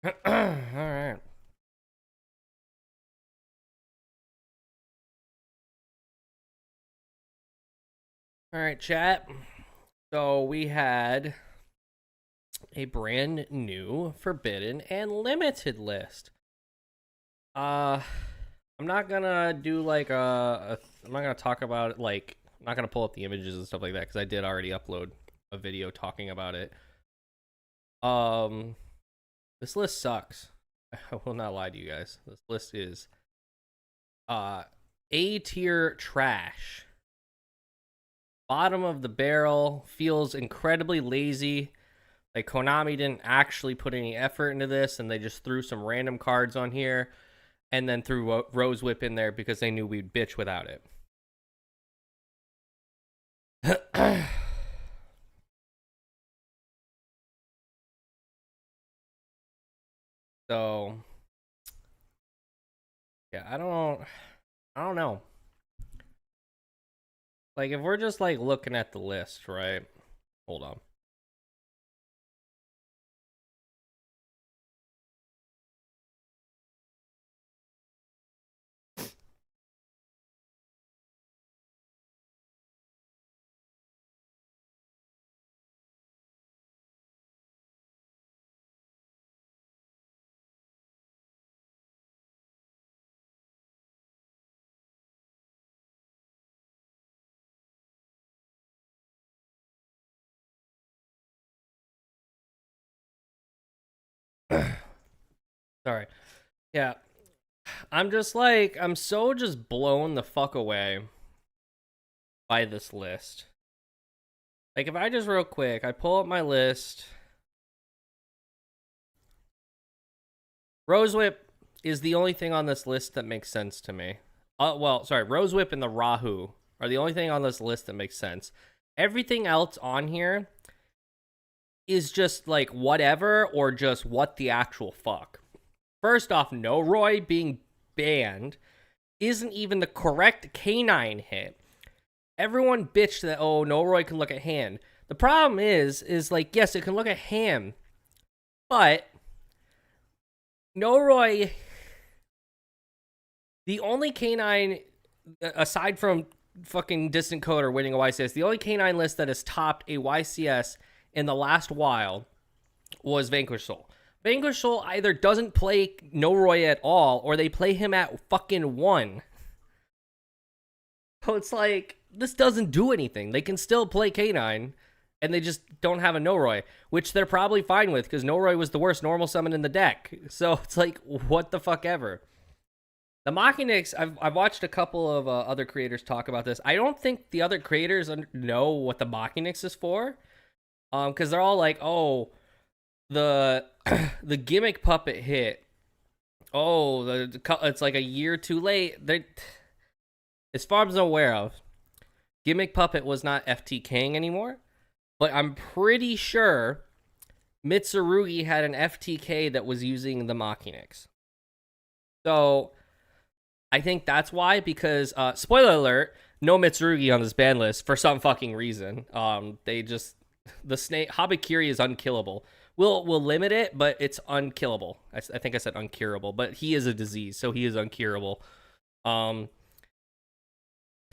All right. All right, chat. So we had a brand new forbidden and limited list. Uh I'm not gonna do like I'm not gonna talk about it like I'm not gonna pull up the images and stuff like that because I did already upload a video talking about it. Um this list sucks. I will not lie to you guys. This list is uh A tier trash. Bottom of the barrel, feels incredibly lazy. Like Konami didn't actually put any effort into this, and they just threw some random cards on here, and then threw Rose Whip in there because they knew we'd bitch without it. So yeah, I don't know. Like if we're just like looking at the list, right? Hold on. Sorry. Yeah, I'm just like I'm so just blown the fuck away by this list. Like if I just real quick, I pull up my list. Rose Whip is the only thing on this list that makes sense to me. Well, sorry, Rose Whip and the Rahu are the only thing on this list that makes sense. Everything else on here is just like whatever or just what the actual fuck. First off, No Roy being banned isn't even the correct canine hit. Everyone bitched that, oh, No Roy can look at hand. The problem is like, yes, it can look at hand, but No Roy, the only canine aside from fucking Distant Coder winning a YCS, the only canine list that has topped a YCS in the last while was Vanquish Soul. Vanquish Soul either doesn't play No Roy at all, or they play him at fucking 1. So it's like, this doesn't do anything. They can still play canine, and they just don't have a Noroi, which they're probably fine with, because Noroi was the worst normal summon in the deck. So it's like, what the fuck ever. The Machinix, I've watched a couple of other creators talk about this. I don't think the other creators know what the Machinix is for, because they're all like, oh, the the gimmick puppet hit. Oh, it's like a year too late. They, as far as I'm aware of, gimmick puppet was not FTKing anymore, but I'm pretty sure Mitsurugi had an FTK that was using the Machinix. So I think that's why, because spoiler alert, no Mitsurugi on this ban list for some fucking reason. They just, the snake Habakiri is unkillable. We'll limit it, but it's unkillable. I think I said uncurable, but he is a disease, so he is uncurable.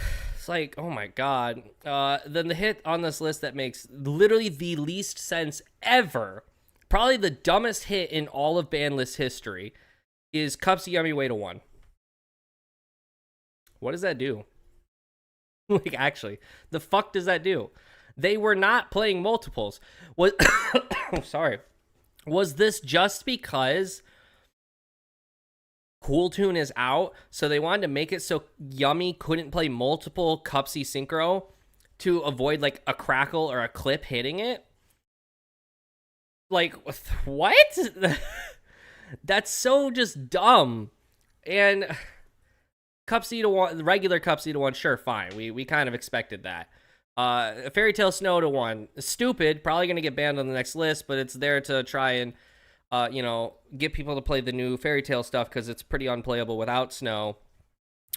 It's like, oh my god. Then the hit on this list that makes literally the least sense ever, probably the dumbest hit in all of ban list history, is Cupsy Yummy Way to 1. What does that do? Like, actually, the fuck does that do? They were not playing multiples. Was sorry. Was this just because Cool Tune is out, so they wanted to make it so Yummy couldn't play multiple Cupsy Synchro to avoid like a crackle or a clip hitting it? Like, what? That's so just dumb. And Cupsy to 1, regular Cupsy to 1, sure, fine. We kind of expected that. Fairy Tale Snow to 1, stupid, probably going to get banned on the next list, but it's there to try and get people to play the new Fairy Tale stuff because it's pretty unplayable without Snow.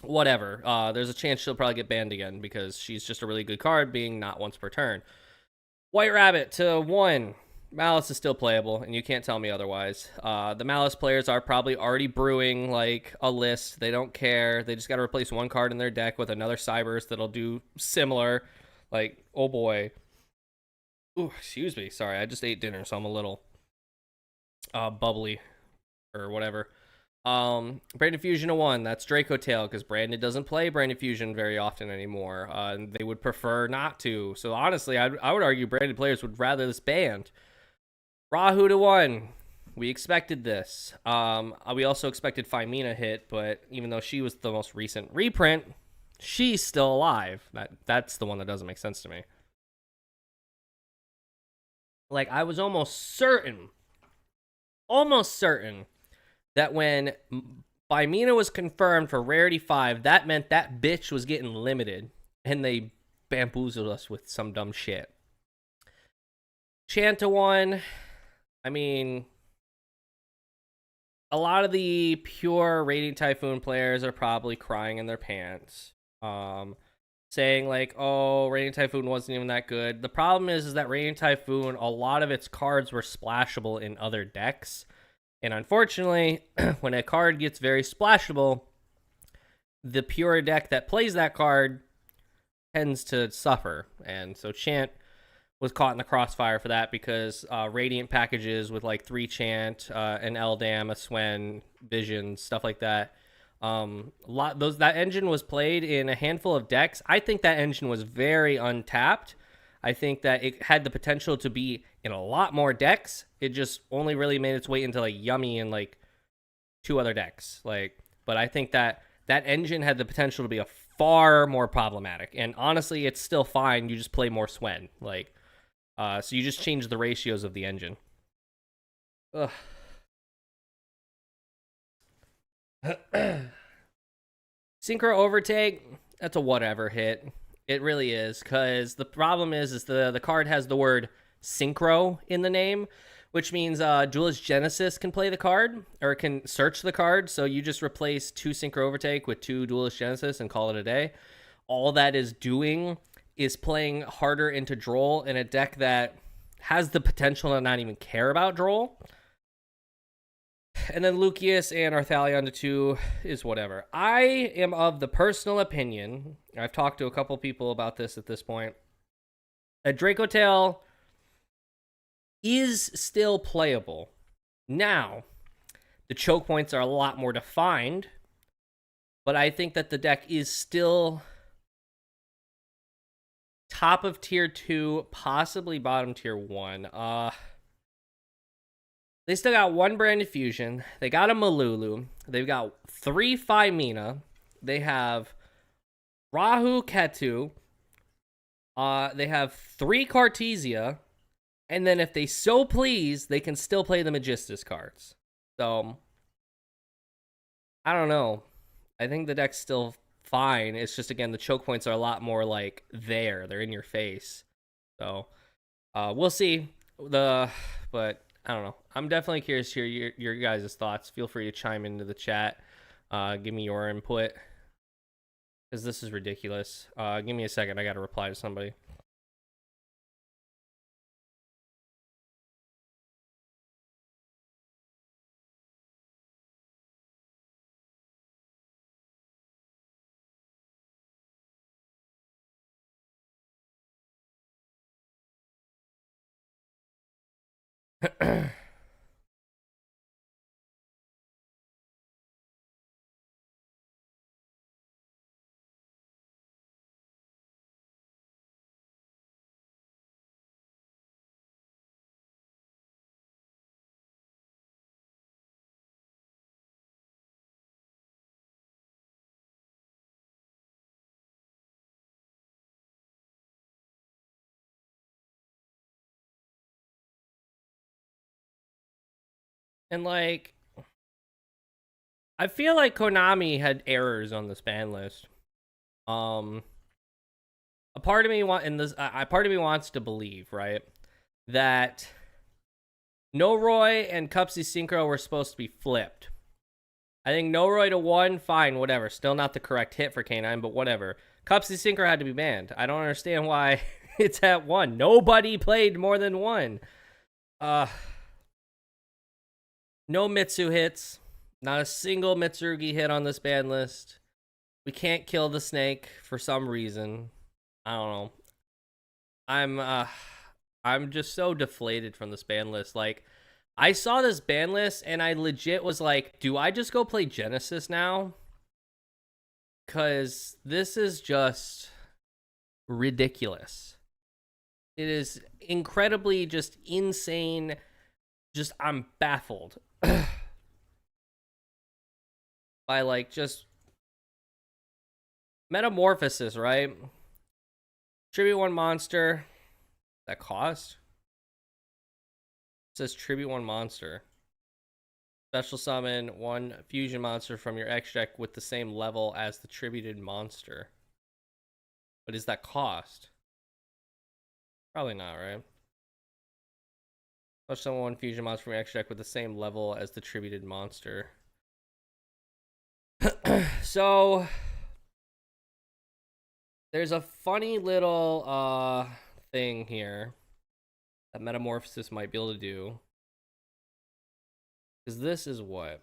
Whatever. There's a chance she'll probably get banned again because she's just a really good card, being not once per turn. White Rabbit to 1. Malice is still playable, and you can't tell me otherwise. The Malice players are probably already brewing like a list. They don't care. They just got to replace one card in their deck with another Cyberse that'll do similar. Like, oh boy. Ooh, excuse me. Sorry, I just ate dinner, so I'm a little bubbly or whatever. Branded Fusion 1, that's Draco Tail, because Brandon doesn't play Branded Fusion very often anymore. And they would prefer not to. So honestly, I would argue Branded players would rather this banned. Rahu to 1. We expected this. We also expected Phimina hit, but even though she was the most recent reprint, she's still alive. That's the one that doesn't make sense to me. Like, I was almost certain that when Phimina was confirmed for Rarity 5, that meant that bitch was getting limited, and they bamboozled us with some dumb shit. Chanta 1, I mean, a lot of the pure Radiant Typhoon players are probably crying in their pants, saying like, oh, Radiant Typhoon wasn't even that good. The problem is that Radiant Typhoon, a lot of its cards were splashable in other decks. And unfortunately, when a card gets very splashable, the pure deck that plays that card tends to suffer. And so Chant was caught in the crossfire for that because Radiant packages with like 3 Chant, an Eldam, a Swen, Vision, stuff like that. That engine was played in a handful of decks. I think that engine was very untapped. I think that it had the potential to be in a lot more decks. It just only really made its way into like Yummy and like 2 other decks. But I think that engine had the potential to be a far more problematic. And honestly, it's still fine. You just play more Swen. So you just change the ratios of the engine. Ugh. Synchro Overtake, that's a whatever hit. It really is, because the problem is the card has the word Synchro in the name, which means Duelist Genesis can play the card, or can search the card, so you just replace 2 Synchro Overtake with 2 Duelist Genesis and call it a day. All that is doing is playing harder into Droll in a deck that has the potential to not even care about Droll. And then Lucius and Arthalion to 2 is whatever. I am of the personal opinion, I've talked to a couple people about this at this point, that Draco Tail is still playable. Now, the choke points are a lot more defined, but I think that the deck is still top of tier 2, possibly bottom tier 1. They still got 1 Branded Fusion. They got a Malulu. They've got 3 Phimina. They have Rahu Ketu. They have 3 Cartesia. And then if they so please, they can still play the Magistus cards. So, I don't know. I think the deck's still fine. It's just, again, the choke points are a lot more like there. They're in your face. So, we'll see. But I don't know. I'm definitely curious to hear your guys' thoughts. Feel free to chime into the chat. Give me your input, because this is ridiculous. Give me a second. I got to reply to somebody. And like, I feel like Konami had errors on this ban list. A part of me wants to believe, right, that Noroi and Cupsy Synchro were supposed to be flipped. I think Noroi to 1, fine, whatever. Still not the correct hit for K9, but whatever. Cupsy Synchro had to be banned. I don't understand why it's at 1. Nobody played more than 1. Uh, no Mitsu hits. Not a single Mitsurugi hit on this ban list. We can't kill the snake for some reason. I don't know. I'm just so deflated from this ban list. Like, I saw this ban list and I legit was like, do I just go play Genesis now? Cause this is just ridiculous. It is incredibly just insane. Just I'm baffled by like just metamorphosis, right? Tribute one monster. That cost? It says tribute one monster. Special summon one fusion monster from your X deck with the same level as the tributed monster. But is that cost? Probably not, right? Special summon one fusion monster from your X deck with the same level as the tributed monster. So there's a funny little thing here that Metamorphosis might be able to do. Because this is what?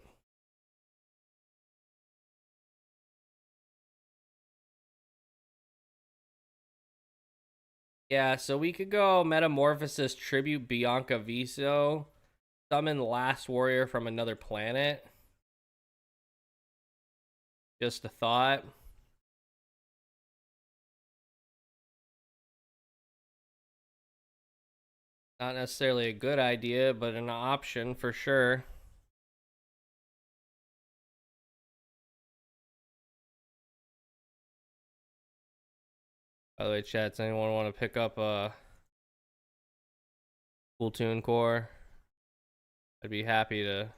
Yeah, so we could go Metamorphosis, Tribute Bianca Viso, summon Last Warrior from another planet. Just a thought. Not necessarily a good idea, but an option for sure. By the way, chat, does anyone want to pick up a Cool Tune Core? I'd be happy to.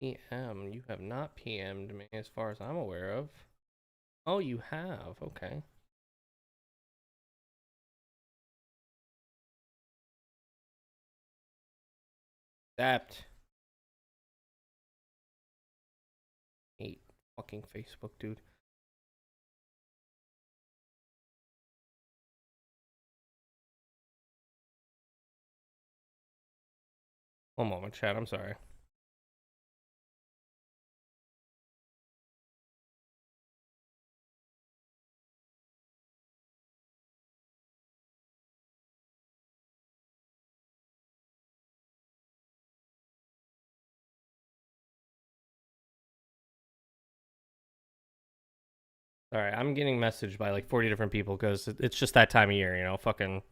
PM, you have not PM'd me as far as I'm aware of. Oh, you have. Okay. Accept. Hate fucking Facebook, dude. One moment, chat. I'm sorry. All right, I'm getting messaged by like 40 different people because it's just that time of year, you know, fucking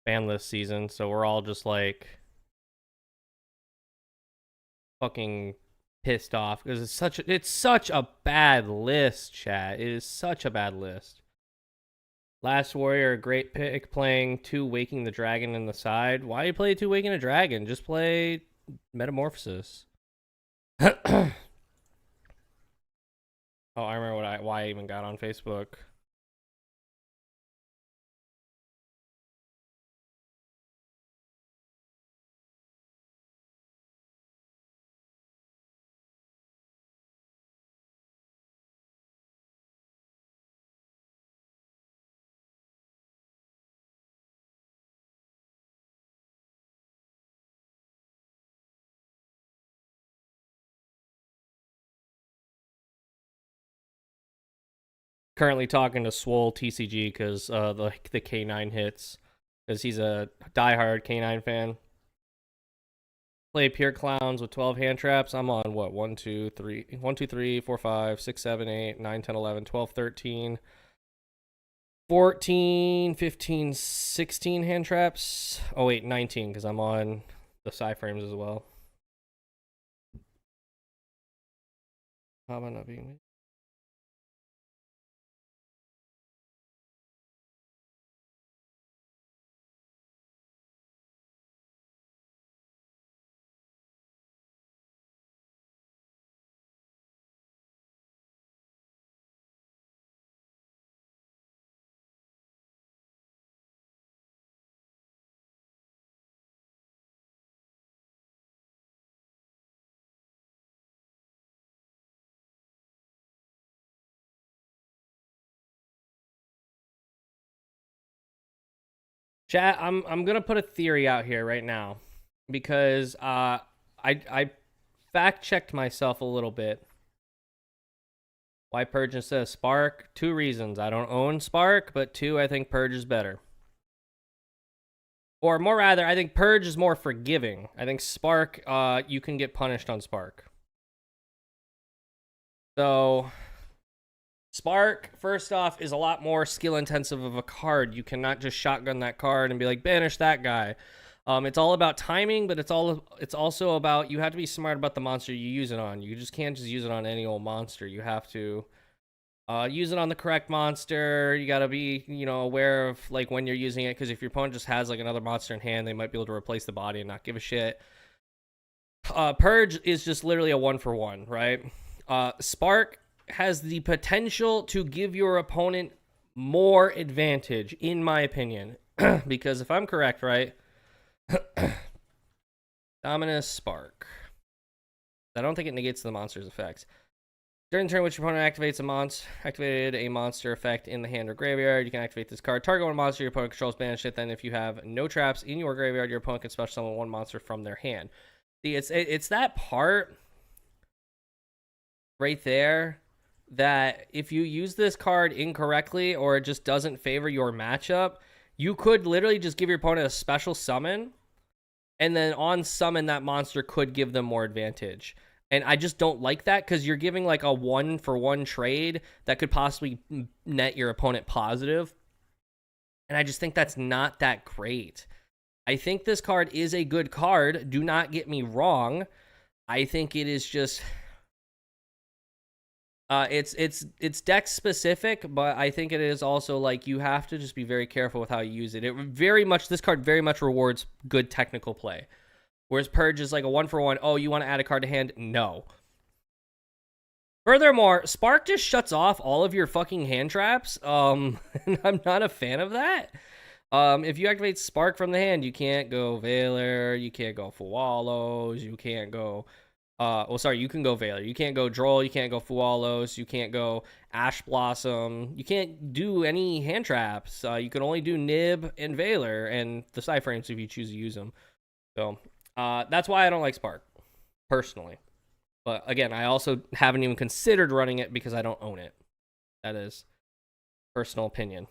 ban list season. So we're all just like fucking pissed off because it's such a bad list, chat. It is such a bad list. Last Warrior, a great pick. Playing 2 Waking the Dragon in the side. Why do you play 2 Waking the Dragon? Just play Metamorphosis. Oh, I remember why I even got on Facebook. Currently talking to Swole TCG because the K9 hits because he's a diehard K9 fan. Play Pure Clowns with 12 hand traps. I'm on what? 1, 2, 3, 1, 2, 3, 4, 5, 6, 7, 8, 9, 10, 11, 12, 13, 14, 15, 16 hand traps. Oh, wait, 19 because I'm on the Psy frames as well. How about not being Chat, I'm gonna put a theory out here right now because I fact checked myself a little bit. Why Purge instead of Spark? Two reasons. I don't own Spark, but two, I think Purge is better. Or more rather, I think Purge is more forgiving. I think Spark, you can get punished on Spark. So Spark, first off, is a lot more skill intensive of a card. You cannot just shotgun that card and be like, banish that guy. It's all about timing, but it's also about, you have to be smart about the monster you use it on. You just can't just use it on any old monster. You have to use it on the correct monster. You got to be, aware of like when you're using it, because if your opponent just has like another monster in hand, they might be able to replace the body and not give a shit. Purge is just literally a 1-for-1, right? Spark has the potential to give your opponent more advantage, in my opinion. Because if I'm correct, right? Dominus Spark. I don't think it negates the monster's effects. During the turn which your opponent activated a monster effect in the hand or graveyard, you can activate this card. Target one monster your opponent controls, banish it. Then if you have no traps in your graveyard, your opponent can special summon one monster from their hand. See, it's that part right there that if you use this card incorrectly or it just doesn't favor your matchup, you could literally just give your opponent a special summon, and then on summon that monster could give them more advantage. And I just don't like that, because you're giving like a 1-for-1 trade that could possibly net your opponent positive. And I just think that's not that great. I think this card is a good card. Do not get me wrong. I think it is just... it's deck specific, but I think it is also like you have to just be very careful with how you use it. This card very much rewards good technical play. Whereas Purge is like a 1-for-1. Oh, you want to add a card to hand? No. Furthermore, Spark just shuts off all of your fucking hand traps. And I'm not a fan of that. If you activate Spark from the hand, you can't go Veiler, you can't go Fualos, you can't go... you can go Veiler. You can't go Droll, you can't go Fualos, you can't go Ash Blossom. You can't do any hand traps. You can only do Nib and Veiler and the Cyframes if you choose to use them. So... that's why I don't like Spark, personally. But again, I also haven't even considered running it because I don't own it. That is personal opinion.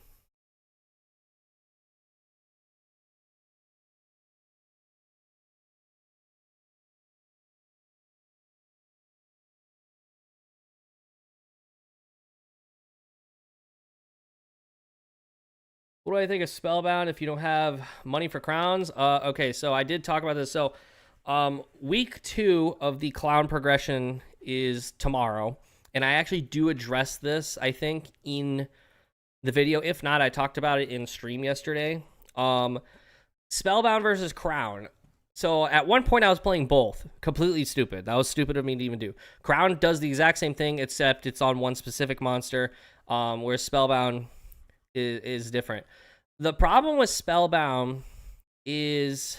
What do I think of Spellbound if you don't have money for crowns? Okay, so I did talk about this. So week 2 of the clown progression is tomorrow, and I actually do address this, I think, in the video. If not, I talked about it in stream yesterday. Spellbound versus Crown. So at one point I was playing both. Completely stupid. That was stupid of me to even do. Crown does the exact same thing, except it's on one specific monster, whereas Spellbound is different. The problem with Spellbound is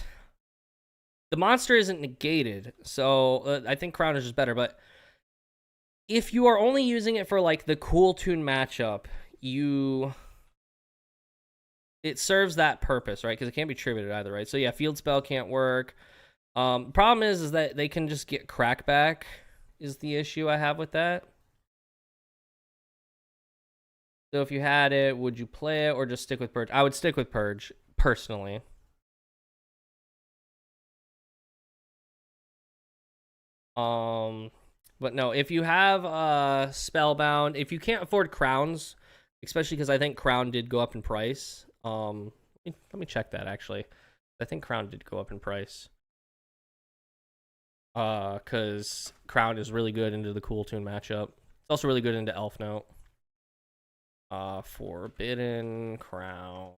the monster isn't negated, so I think Crown is just better. But if you are only using it for like the cool tune matchup, it serves that purpose, right? Because it can't be tributed either, right? So yeah, field spell can't work. Problem is that they can just get crackback is the issue I have with that. So if you had it, would you play it or just stick with Purge? I would stick with Purge, personally. But no, if you have Spellbound, if you can't afford crowns, especially because I think Crown did go up in price. Let me check that actually. I think Crown did go up in price. Because Crown is really good into the cool tune matchup. It's also really good into Elf Note. Forbidden Crown.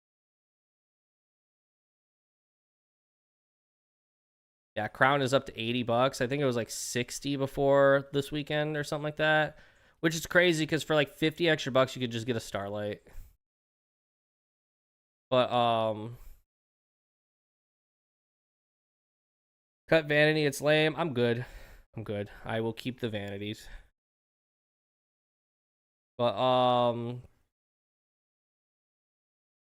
Yeah, Crown is up to $80. I think it was like 60 before this weekend or something like that, which is crazy because for like 50 extra bucks you could just get a Starlight. But cut Vanity, it's lame. I'm good. I will keep the vanities. But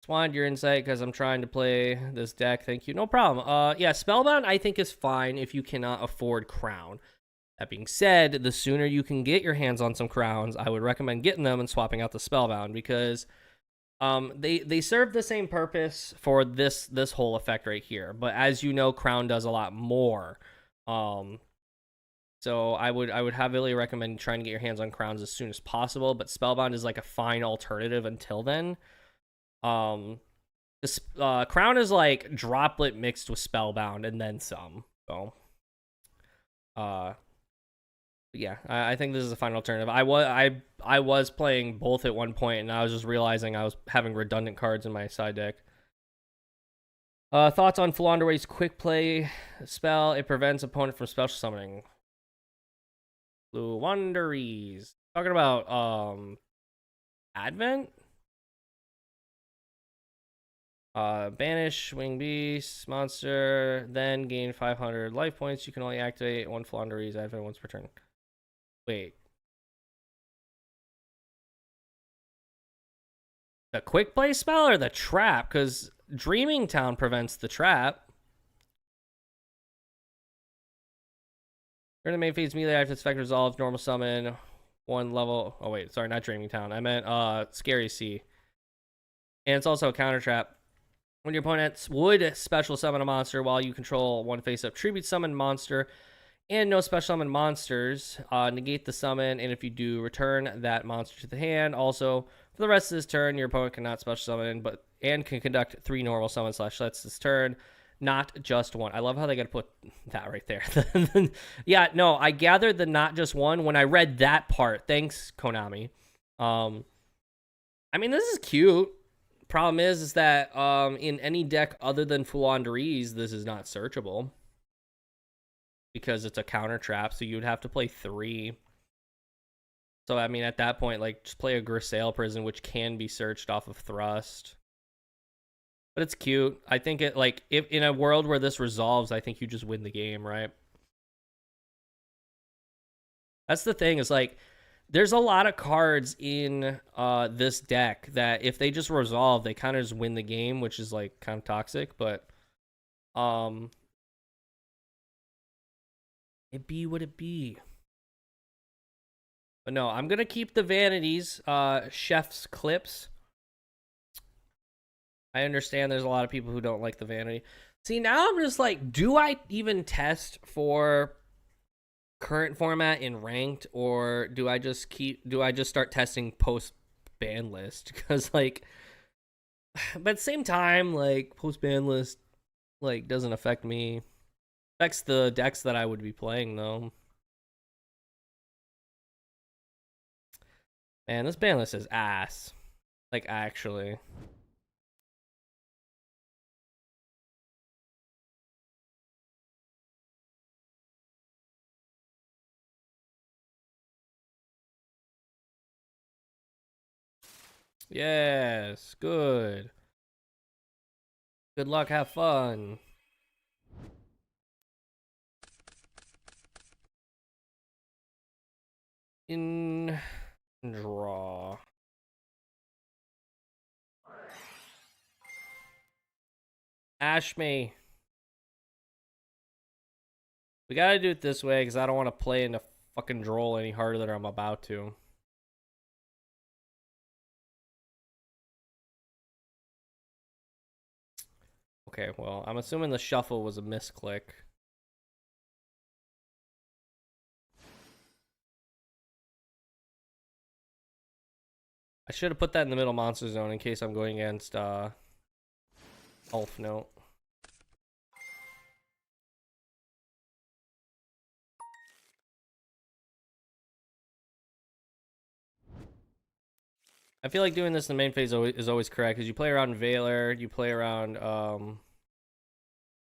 Just wanted your insight because I'm trying to play this deck. Thank you. No problem. Yeah, Spellbound I think is fine if you cannot afford Crown. That being said, the sooner you can get your hands on some crowns, I would recommend getting them and swapping out the Spellbound because they serve the same purpose for this whole effect right here. But as you know, Crown does a lot more. So I would heavily recommend trying to get your hands on crowns as soon as possible. But Spellbound is like a fine alternative until then. This Crown is like Droplet mixed with Spellbound and then some. So, yeah, I think this is a fine alternative. I was playing both at one point, and I was just realizing I was having redundant cards in my side deck. Thoughts on Flonderway's quick play spell? It prevents opponent from special summoning. Floowandereeze. Talking about Advent? Banish Wing Beast monster, then gain 500 life points. You can only activate one Floowandereeze Advent once per turn. Wait. The quick play spell or the trap? Because Dreaming Town prevents the trap. Turn the main phase melee after its effect resolves. Normal summon. One level. Oh, wait. Sorry, not Dreaming Town. I meant Scary Sea. And it's also a counter trap. When your opponent would special summon a monster while you control one face-up tribute summon monster and no special summon monsters, negate the summon, and if you do, return that monster to the hand. Also, for the rest of this turn, your opponent cannot special summon, and can conduct 3 normal summons / lets this turn, not just one. I love how they got to put that right there. Yeah, no, I gathered the not just one when I read that part. Thanks, Konami. I mean, this is cute. Problem is that in any deck other than Floowandereeze, this is not searchable because it's a counter trap, so you would have to play 3. So I mean, at that point, like, just play a Grisaille Prison, which can be searched off of Thrust. But it's cute. I think it, like, if in a world where this resolves, I think you just win the game, right? That's the thing, is like, there's a lot of cards in this deck that if they just resolve, they kind of just win the game, which is like kind of toxic, but it be what it be. But no, I'm gonna keep the vanities, chef's clips. I understand there's a lot of people who don't like the vanity. See, now I'm just like, do I even test for current format in ranked, or do I just start testing post ban list? Because like, but at the same time, like, post ban list like doesn't affect me. Affects the decks that I would be playing though. Man, this ban list is ass. Like, actually. Yes, good. Good luck, have fun. In draw. Ashme. We gotta do it this way because I don't want to play into fucking Droll any harder than I'm about to. Okay, well, I'm assuming the shuffle was a misclick. I should have put that in the middle monster zone in case I'm going against Ulf Note. I feel like doing this in the main phase is always correct because you play around Veiler, you play around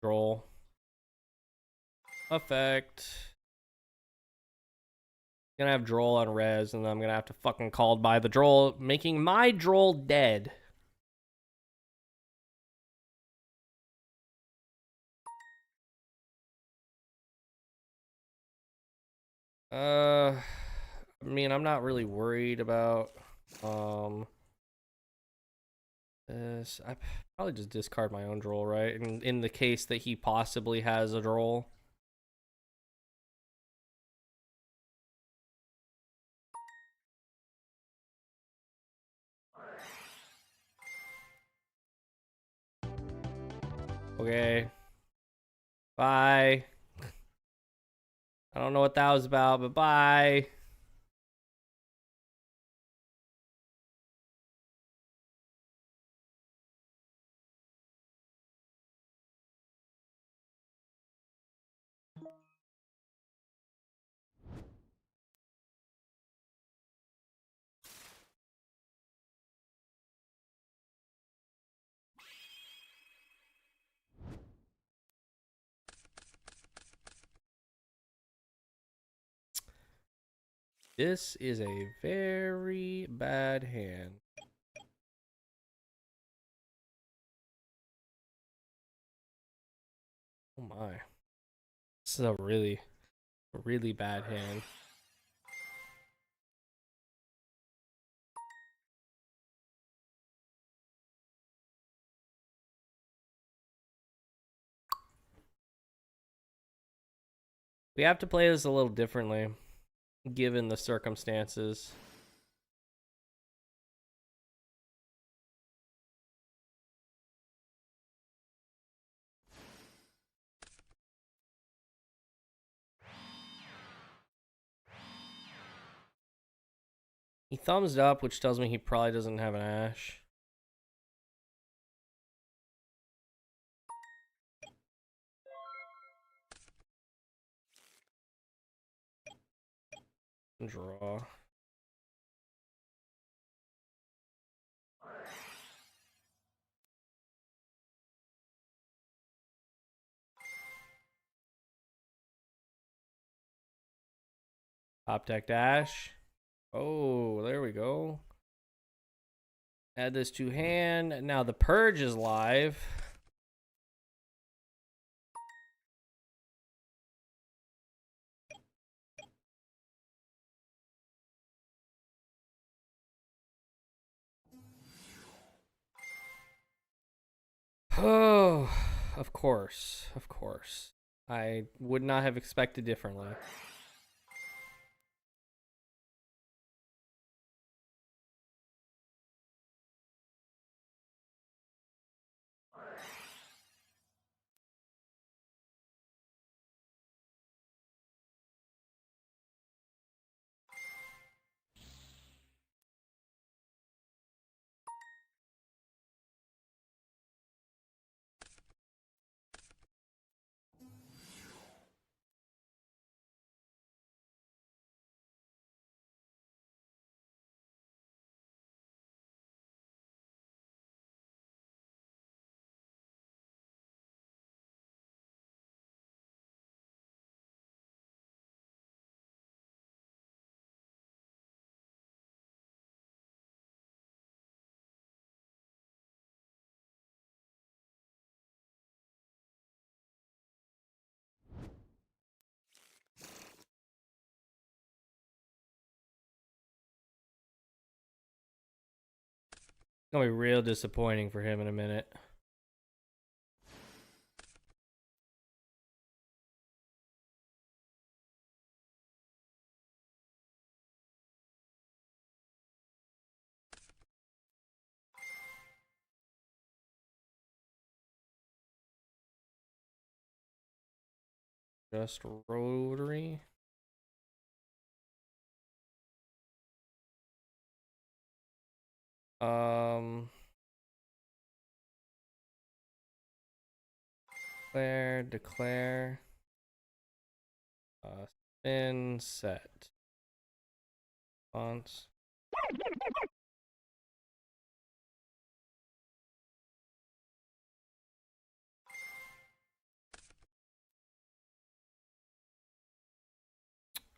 Droll. Effect. Gonna have Droll on res, and then I'm gonna have to fucking called by the Droll, making my Droll dead. I mean, I'm not really worried about This, I probably just discard my own droll, right? In the case that he possibly has a droll. Okay. Bye. I don't know what that was about, but bye. This is a very bad hand. Oh my. This is a really, really bad hand. We have to play this a little differently, given the circumstances. He thumbs up, which tells me he probably doesn't have an Ash. Draw. Top deck dash. Oh, there we go. Add this to hand. Now the purge is live. Oh, of course. Of course. I would not have expected differently. It's gonna be real disappointing for him in a minute. Just rotary. Declare. Spin set. Fonts.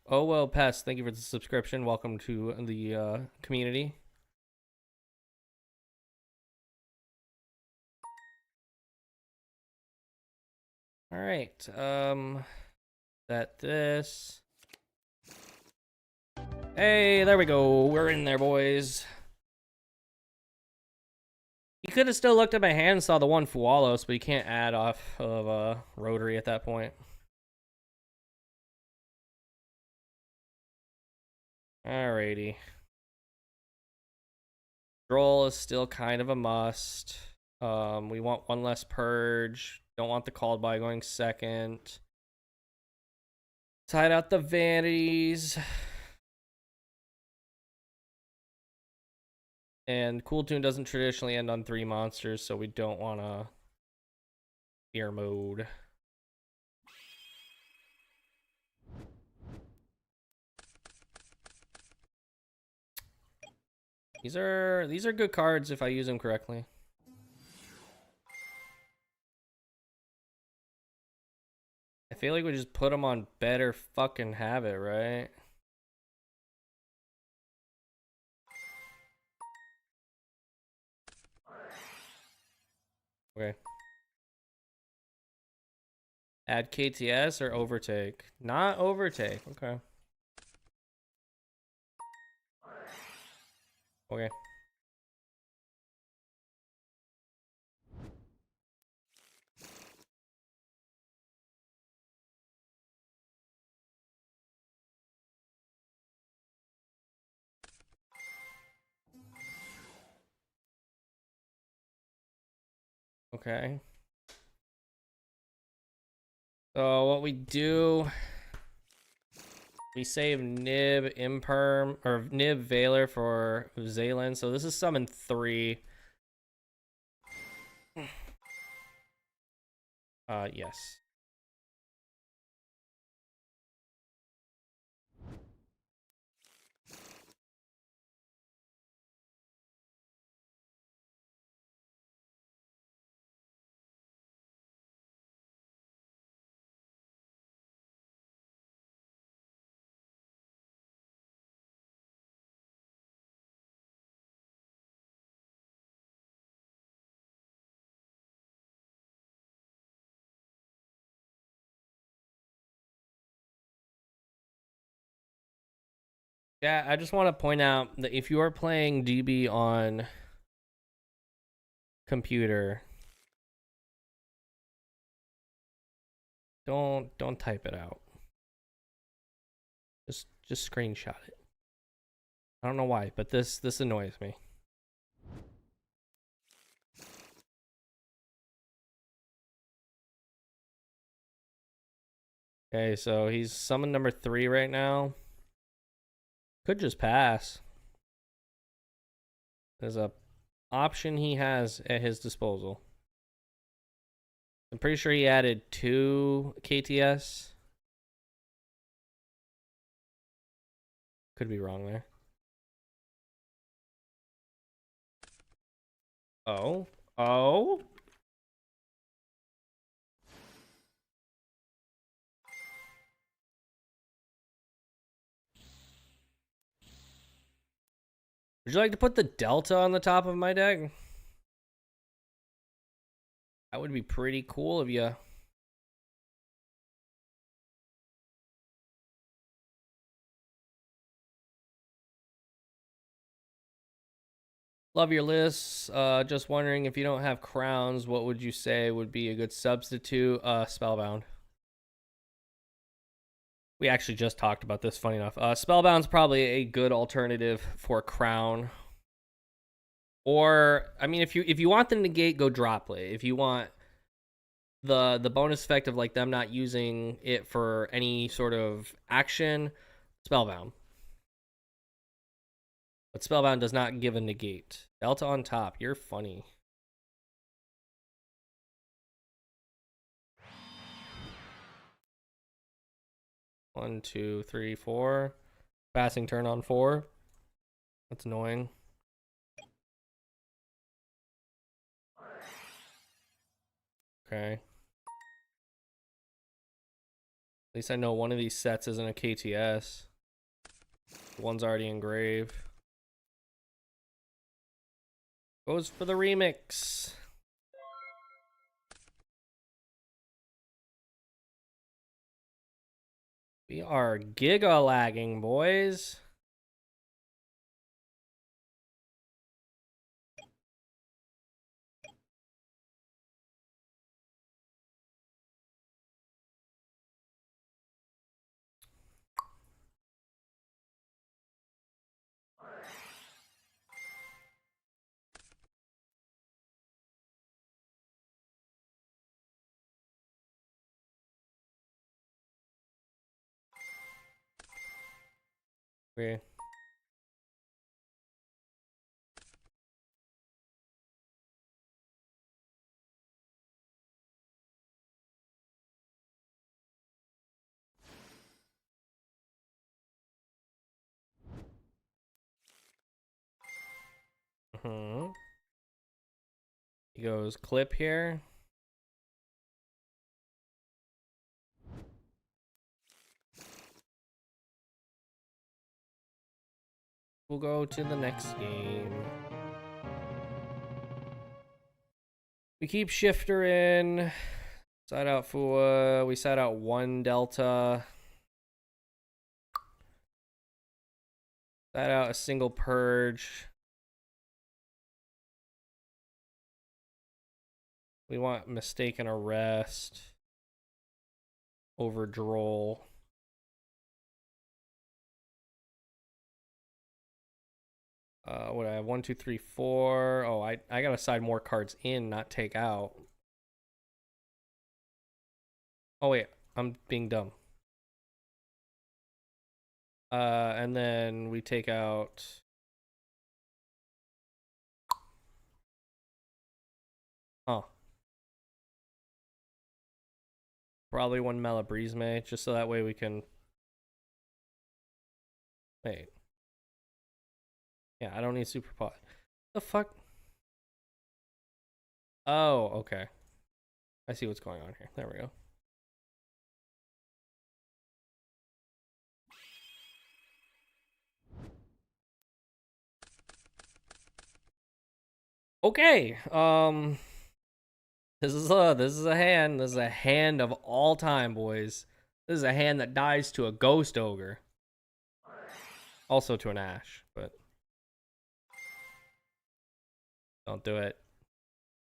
Oh well, Pest, thank you for the subscription. Welcome to the community. All right. Set this. Hey, there we go. We're in there, boys. You could have still looked at my hand and saw the one Fualos, but you can't add off of Rotary at that point. Alrighty. Droll is still kind of a must. We want one less purge. Don't want the called by going second. Tied out the vanities. And Cool Tune doesn't traditionally end on 3 monsters, so we don't want to fear mode. These are good cards if I use them correctly. I feel like we just put them on better fucking habit, right? Okay. Add KTS or overtake? Not overtake. Okay. Okay. Okay. So what we do, we save Nib Imperm or Nib Valor for Zaylen. So this is summon 3. Yes. Yeah, I just want to point out that if you are playing DB on computer, don't type it out. Just screenshot it. I don't know why, but this annoys me. Okay, so he's summon number 3 right now. Could just pass. There's a option he has at his disposal. I'm pretty sure he added 2 KTS. Could be wrong there. Oh. Would you like to put the Delta on the top of my deck? That would be pretty cool of you. Love your lists. Just wondering, if you don't have crowns, what would you say would be a good substitute? Spellbound. We actually just talked about this, funny enough. Spellbound's probably a good alternative for crown. Or, I mean, if you want the negate, go Droplet. If you want the bonus effect of like them not using it for any sort of action, Spellbound. But Spellbound does not give a negate. Delta on top. You're funny. One, two, three, 4. Passing turn on 4. That's annoying. Okay. At least I know one of these sets isn't a KTS. One's already engraved. Goes for the remix. We are giga lagging, boys. Okay. He goes clip here. We'll go to the next game. We keep shifter in. Side out Fua. We side out 1 Delta. Side out a single purge. We want mistaken arrest over droll. What do I have? 1, 2, 3, 4. Oh, I gotta side more cards in, not take out. Oh wait, I'm being dumb. And then we take out. Oh. Probably 1 Malabrisme, just so that way we can. Wait. Yeah, I don't need super pot. The fuck? Oh, okay. I see what's going on here. There we go. Okay. This is a hand. This is a hand of all time, boys. This is a hand that dies to a ghost ogre. Also to an ash, but don't do it.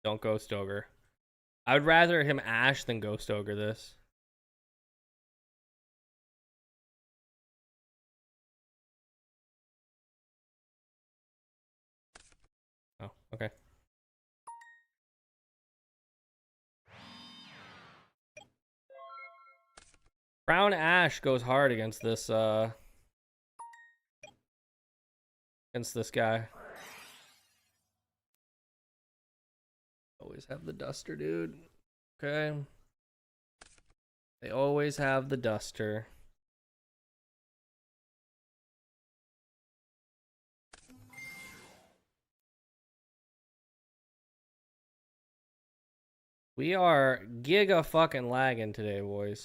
Don't ghost ogre. I would rather him ash than ghost ogre this. Oh, okay. Crown Ash goes hard against this guy. Always have the duster, dude. Okay. They always have the duster. We are giga fucking lagging today, boys.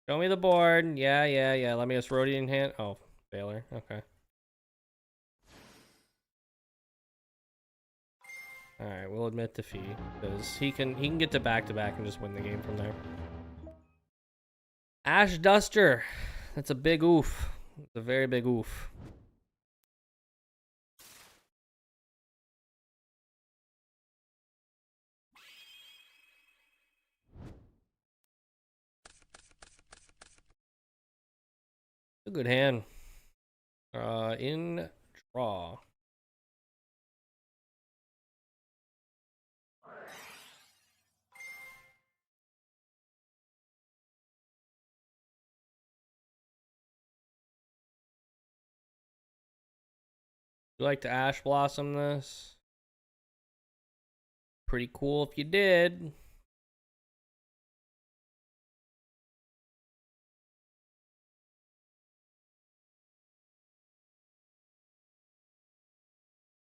Show me the board. Yeah. Let me just Rhodian hand. Oh, Baylor. Okay. Alright, we'll admit defeat. Because he can get to back-to-back and just win the game from there. Ash Duster. That's a big oof. It's a very big oof. A good hand. In draw. You like to Ash Blossom this? Pretty cool if you did.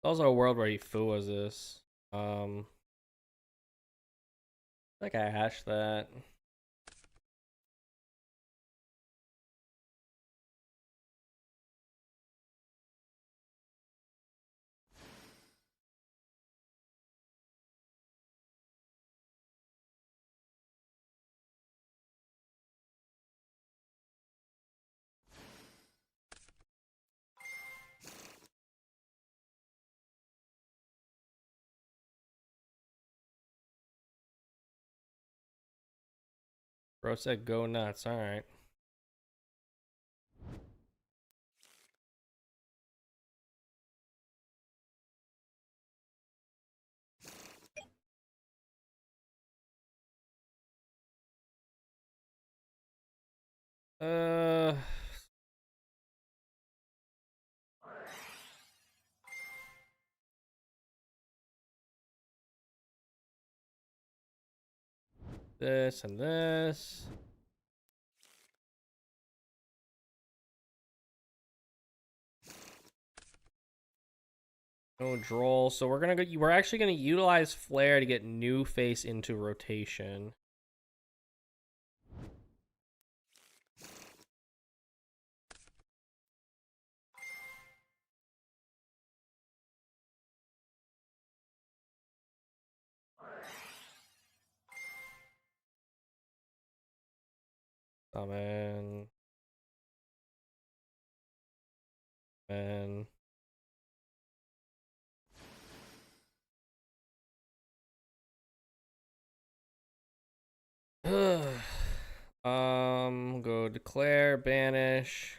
There's also a world where he Fuas this. I think I hashed that. Bro said go nuts. Alright. This and this. No droll. So we're actually gonna utilize flare to get new face into rotation. Summon. And go declare, banish.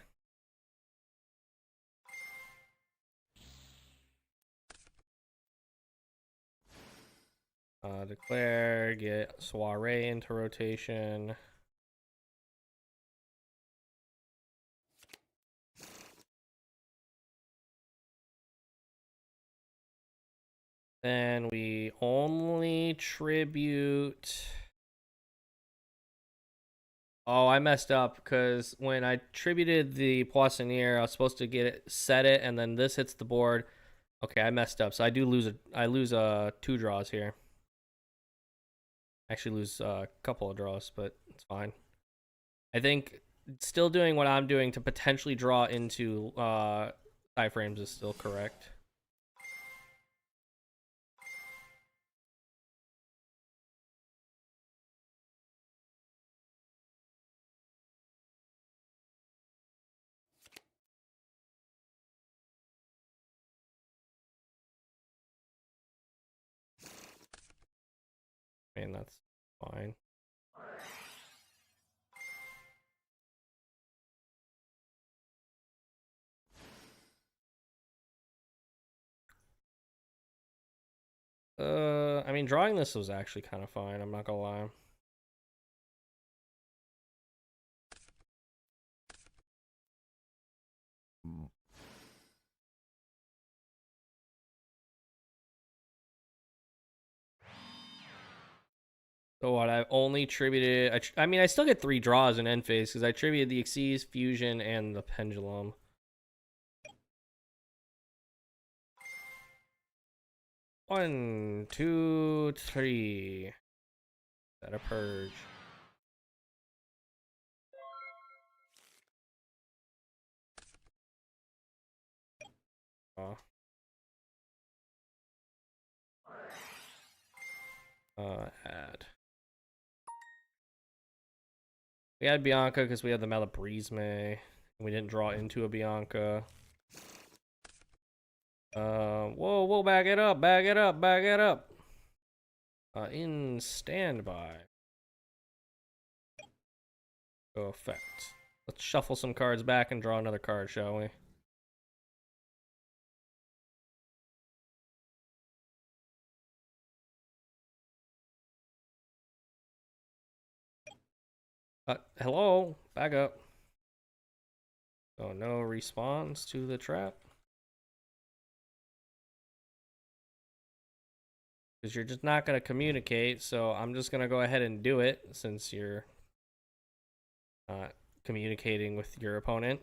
Declare, get soiree into rotation. Then we only tribute. Oh, I messed up because when I tributed the Poissonniere, I was supposed to get it, set it, and then this hits the board. Okay, I messed up. So I lose 2 draws here. Actually lose a couple of draws, but it's fine. I think still doing what I'm doing to potentially draw into iframes is still correct. I mean, that's fine. I mean, drawing this was actually kind of fine. I'm not gonna lie. So what? I've only tributed. I mean, I still get 3 draws in end phase because I tributed the Xyz, Fusion, and the Pendulum. One, two, three. Set a purge. Oh. Add. We had Bianca because we had the Malabrisme. And we didn't draw into a Bianca. Whoa, back it up, back it up, back it up. In standby. Go effect. Let's shuffle some cards back and draw another card, shall we? Hello, back up. Oh, no response to the trap. Because you're just not going to communicate, so I'm just going to go ahead and do it since you're not communicating with your opponent.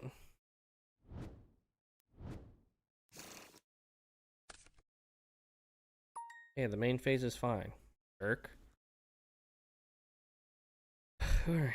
Yeah, the main phase is fine. Jerk. Alright.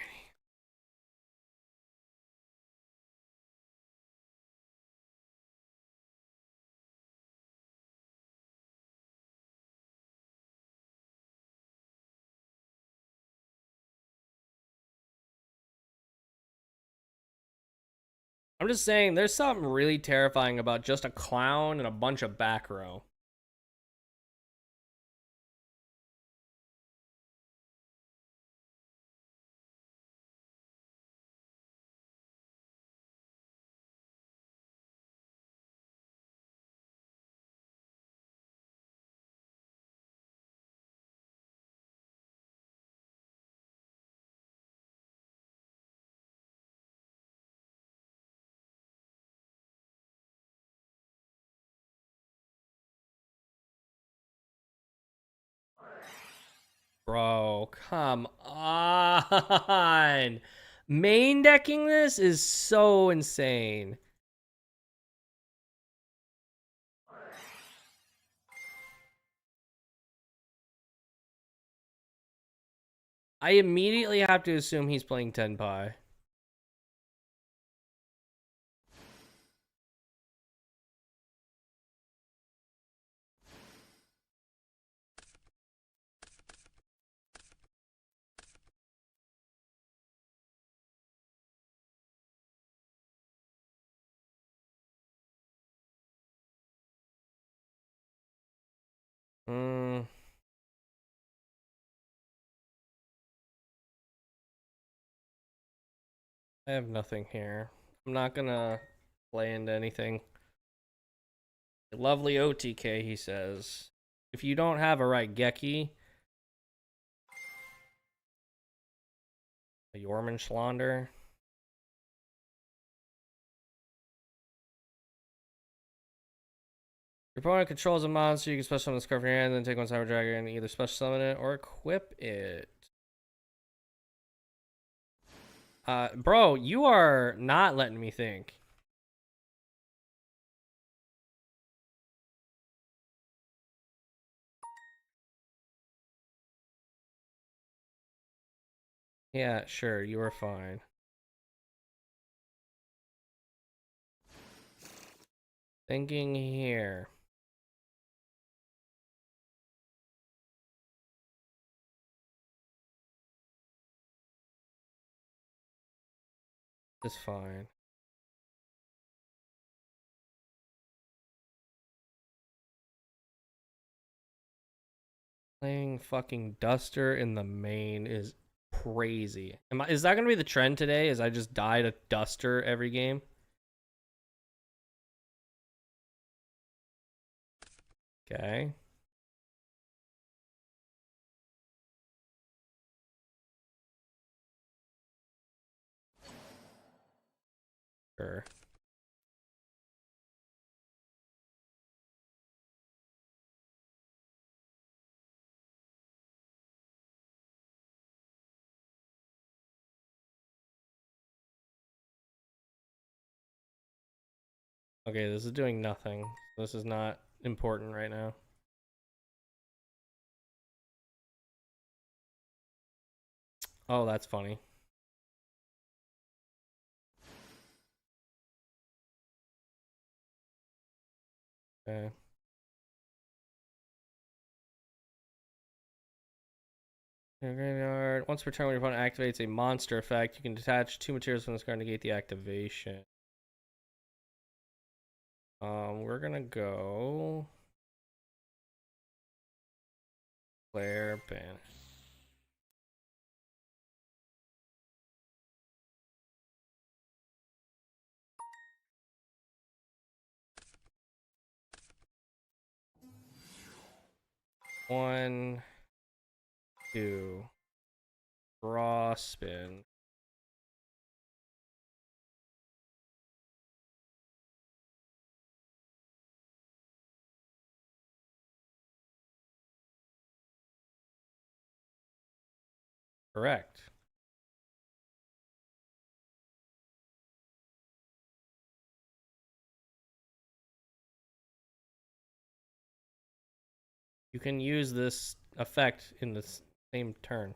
I'm just saying, there's something really terrifying about just a clown and a bunch of back row. Bro, come on. Main decking this is so insane. I immediately have to assume he's playing Tenpai. Hmm. I have nothing here. I'm not gonna play into anything. Lovely OTK, he says. If you don't have a Raigeki, a Jormunschlander. Your opponent controls a monster, you can special summon this card from your hand, then take one Cyber Dragon and either special summon it or equip it. Bro, you are not letting me think. Yeah, sure, you are fine. Thinking here. It's fine. Playing fucking Duster in the main is crazy. Is that gonna be the trend today? Is I just die to Duster every game? Okay. Sure. Okay, this is doing nothing. This is not important right now. Oh, that's funny. Okay. Your graveyard. Once per turn, when your opponent activates a monster effect, you can detach 2 materials from this card to negate the activation. We're gonna go Flare Banish. One, two, draw, spin. Correct. You can use this effect in the same turn.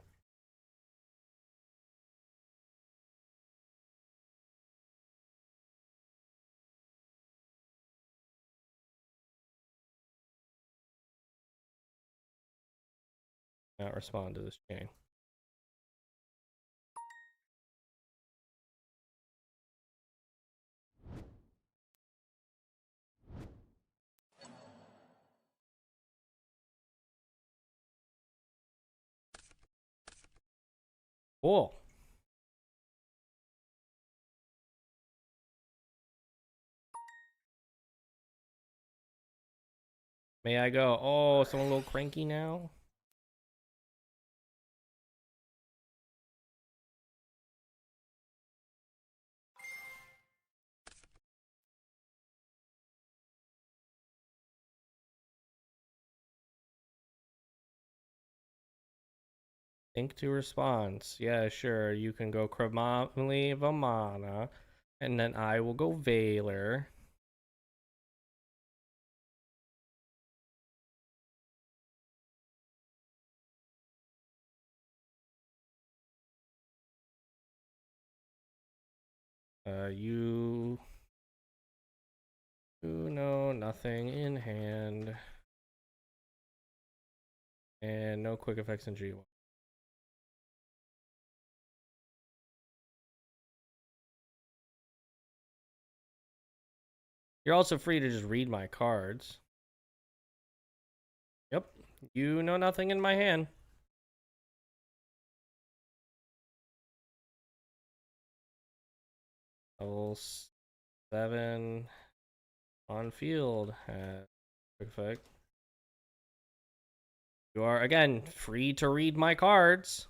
Not respond to this chain. Cool. May I go? Oh, someone a little cranky now? Think to response. Yeah, sure. You can go Kramali Vamana, and then I will go Valor. You know nothing in hand. And no quick effects in G1. You're also free to just read my cards. Yep. You know nothing in my hand. Level 7 on field has quick effect. You are, again, free to read my cards.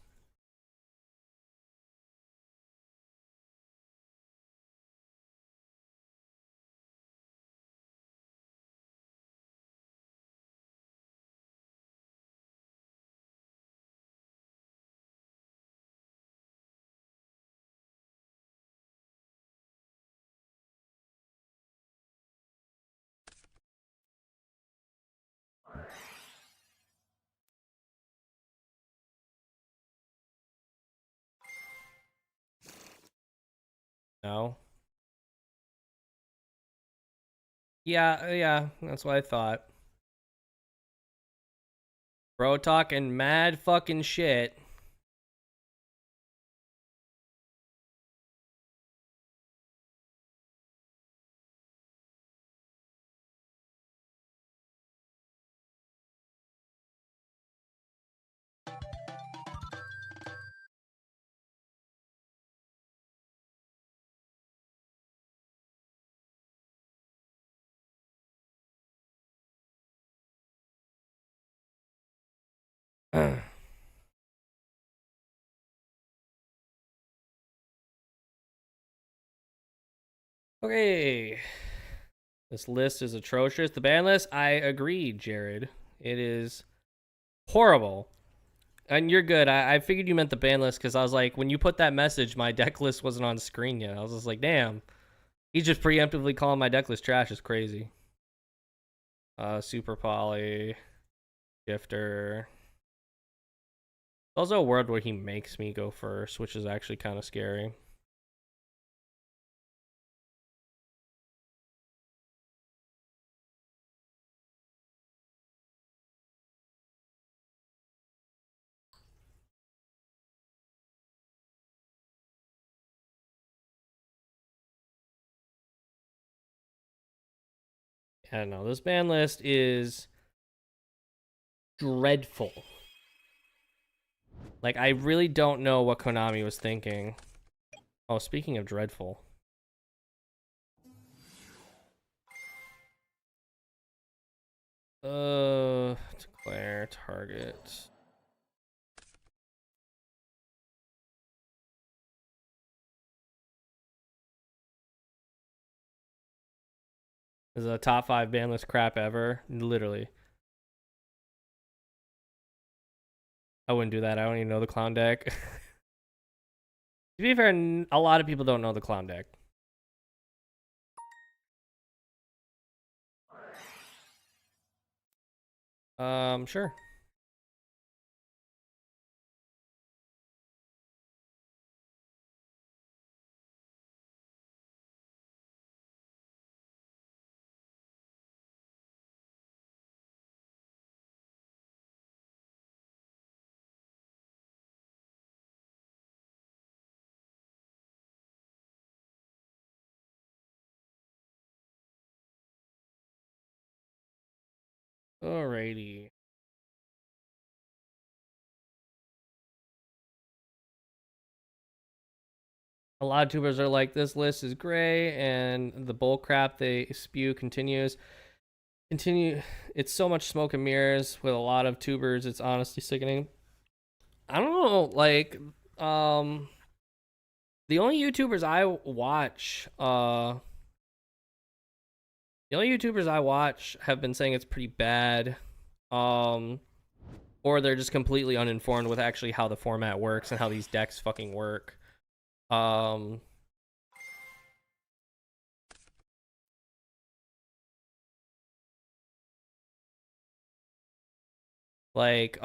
No. Yeah, that's what I thought. Bro talking mad fucking shit. Okay. This list is atrocious. The ban list, I agree, Jared. It is horrible. And you're good. I figured you meant the ban list because I was like, when you put that message, my deck list wasn't on screen yet. I was just like, damn. He's just preemptively calling my deck list trash is crazy. Super Poly. Shifter. Also a world where he makes me go first, which is actually kind of scary. Yeah, no, this ban list is dreadful. Like, I really don't know what Konami was thinking. Oh, speaking of dreadful. Declare target. This is a top 5 ban list crap ever. Literally. I wouldn't do that. I don't even know the clown deck. To be fair, a lot of people don't know the clown deck. Sure. Alrighty. A lot of tubers are like, this list is gray, and the bull crap they spew continues. It's so much smoke and mirrors with a lot of tubers. It's honestly sickening. I don't know, like, the only YouTubers I watch, have been saying it's pretty bad. or they're just completely uninformed with actually how the format works and how these decks fucking work. Like,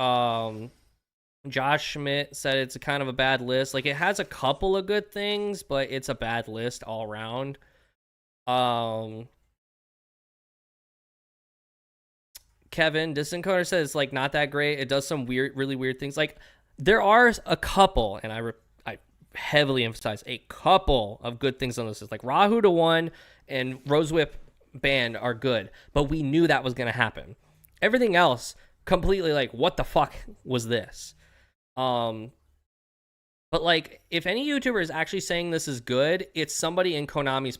Josh Schmidt said it's a kind of a bad list. Like, it has a couple of good things, but it's a bad list all around. Kevin Disencoder says it's like not that great. It does some weird, really weird things. Like, there are a couple, and I heavily emphasize a couple of good things on this list. Like Rahu to 1 and Rosewhip Band are good, but we knew that was gonna happen. Everything else, completely like, what the fuck was this? But like, if any YouTuber is actually saying this is good, it's somebody in Konami's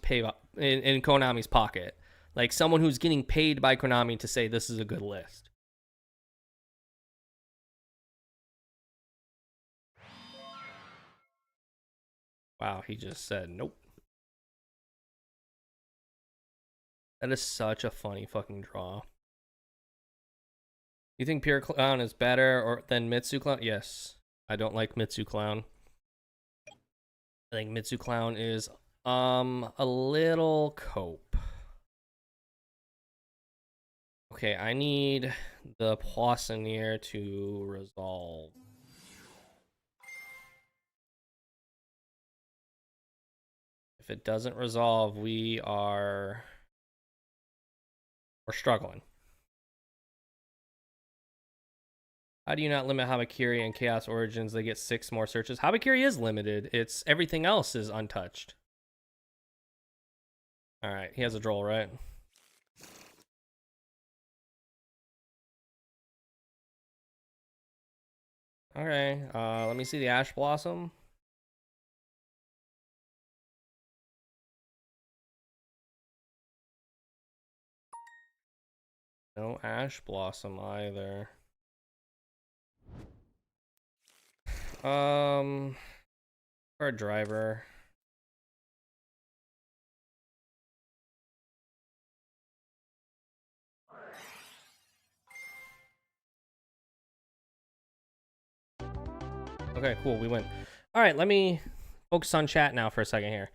in Konami's pocket, like someone who's getting paid by Konami to say this is a good list. Wow, he just said nope. That is such a funny fucking draw. You think Pure Clown is better than Mitsu Clown? Yes. I don't like Mitsu Clown. I think Mitsu Clown is a little cope. Okay, I need the Poissonniere to resolve. If it doesn't resolve, we're struggling. How do you not limit Habakiri and Chaos Origins? They get 6 more searches. Habakiri is limited. It's everything else is untouched. All right, he has a droll, right? Okay, let me see the Ash Blossom. No Ash Blossom either. For a driver. Okay, cool, we win. All right, let me focus on chat now for a second here.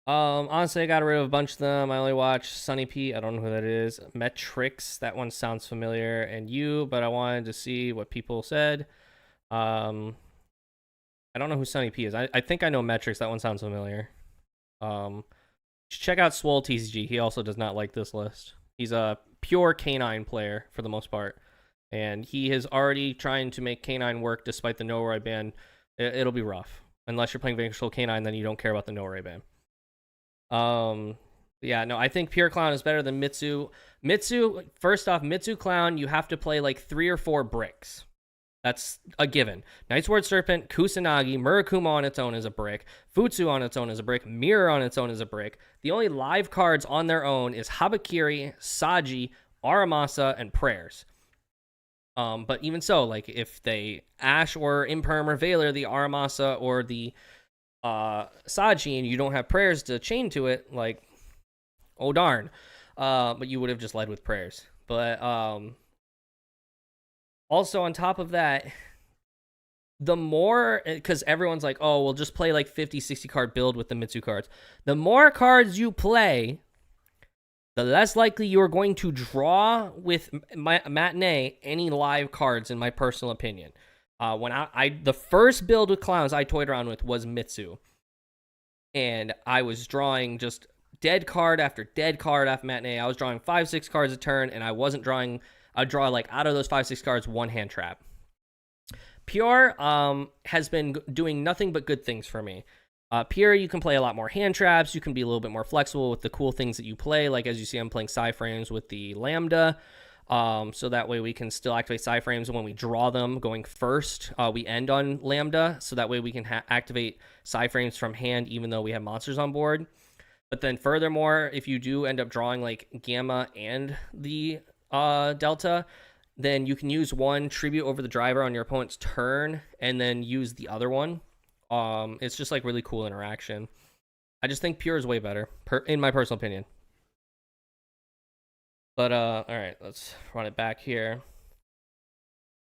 Honestly, I got rid of a bunch of them. I only watch Sunny P. I don't know who that is. Metrix, that one sounds familiar. And you, but I wanted to see what people said. I don't know who Sunny P is. I think I know Metrix. That one sounds familiar. Check out Swole TCG. He also does not like this list. He's a pure K9 player for the most part. And he is already trying to make K9 work despite the no-Roy ban. It'll be rough. Unless you're playing Vanquish K9, then you don't care about the no-Roy ban. Yeah, no, I think Pure Clown is better than Mitsu. First off, Mitsu Clown, you have to play like 3 or 4 bricks. That's a given. Nightsword Serpent, Kusanagi, Murakuma on its own is a brick. Futsu on its own is a brick. Mirror on its own is a brick. The only live cards on their own is Habakiri, Saji, Aramasa, and Prayers. But even so, like, if they Ash or Imperm or Valor, the Aramasa or the Saji, and you don't have Prayers to chain to it, like, oh darn. But you would have just led with Prayers. But also on top of that, the more, because everyone's like, oh, we'll just play like 50, 60 card build with the Mitsu cards. The more cards you play, the less likely you are going to draw with Matinee any live cards, in my personal opinion. When the first build with Clowns I toyed around with was Mitsu. And I was drawing just dead card after dead card after Matinee. I was drawing 5-6 cards a turn, and I wasn't drawing. I'd draw like out of those 5-6 cards, 1 hand trap. Pure has been doing nothing but good things for me. Pure, you can play a lot more hand traps. You can be a little bit more flexible with the cool things that you play. Like, as you see, I'm playing Psyframes with the Lambda. So that way we can still activate Psyframes when we draw them going first. We end on Lambda, so that way we can activate Psyframes from hand even though we have monsters on board. But then furthermore, if you do end up drawing like Gamma and the Delta, then you can use one Tribute over the driver on your opponent's turn and then use the other one. It's just like really cool interaction. I just think Pure is way better, in my personal opinion. But all right, let's run it back here.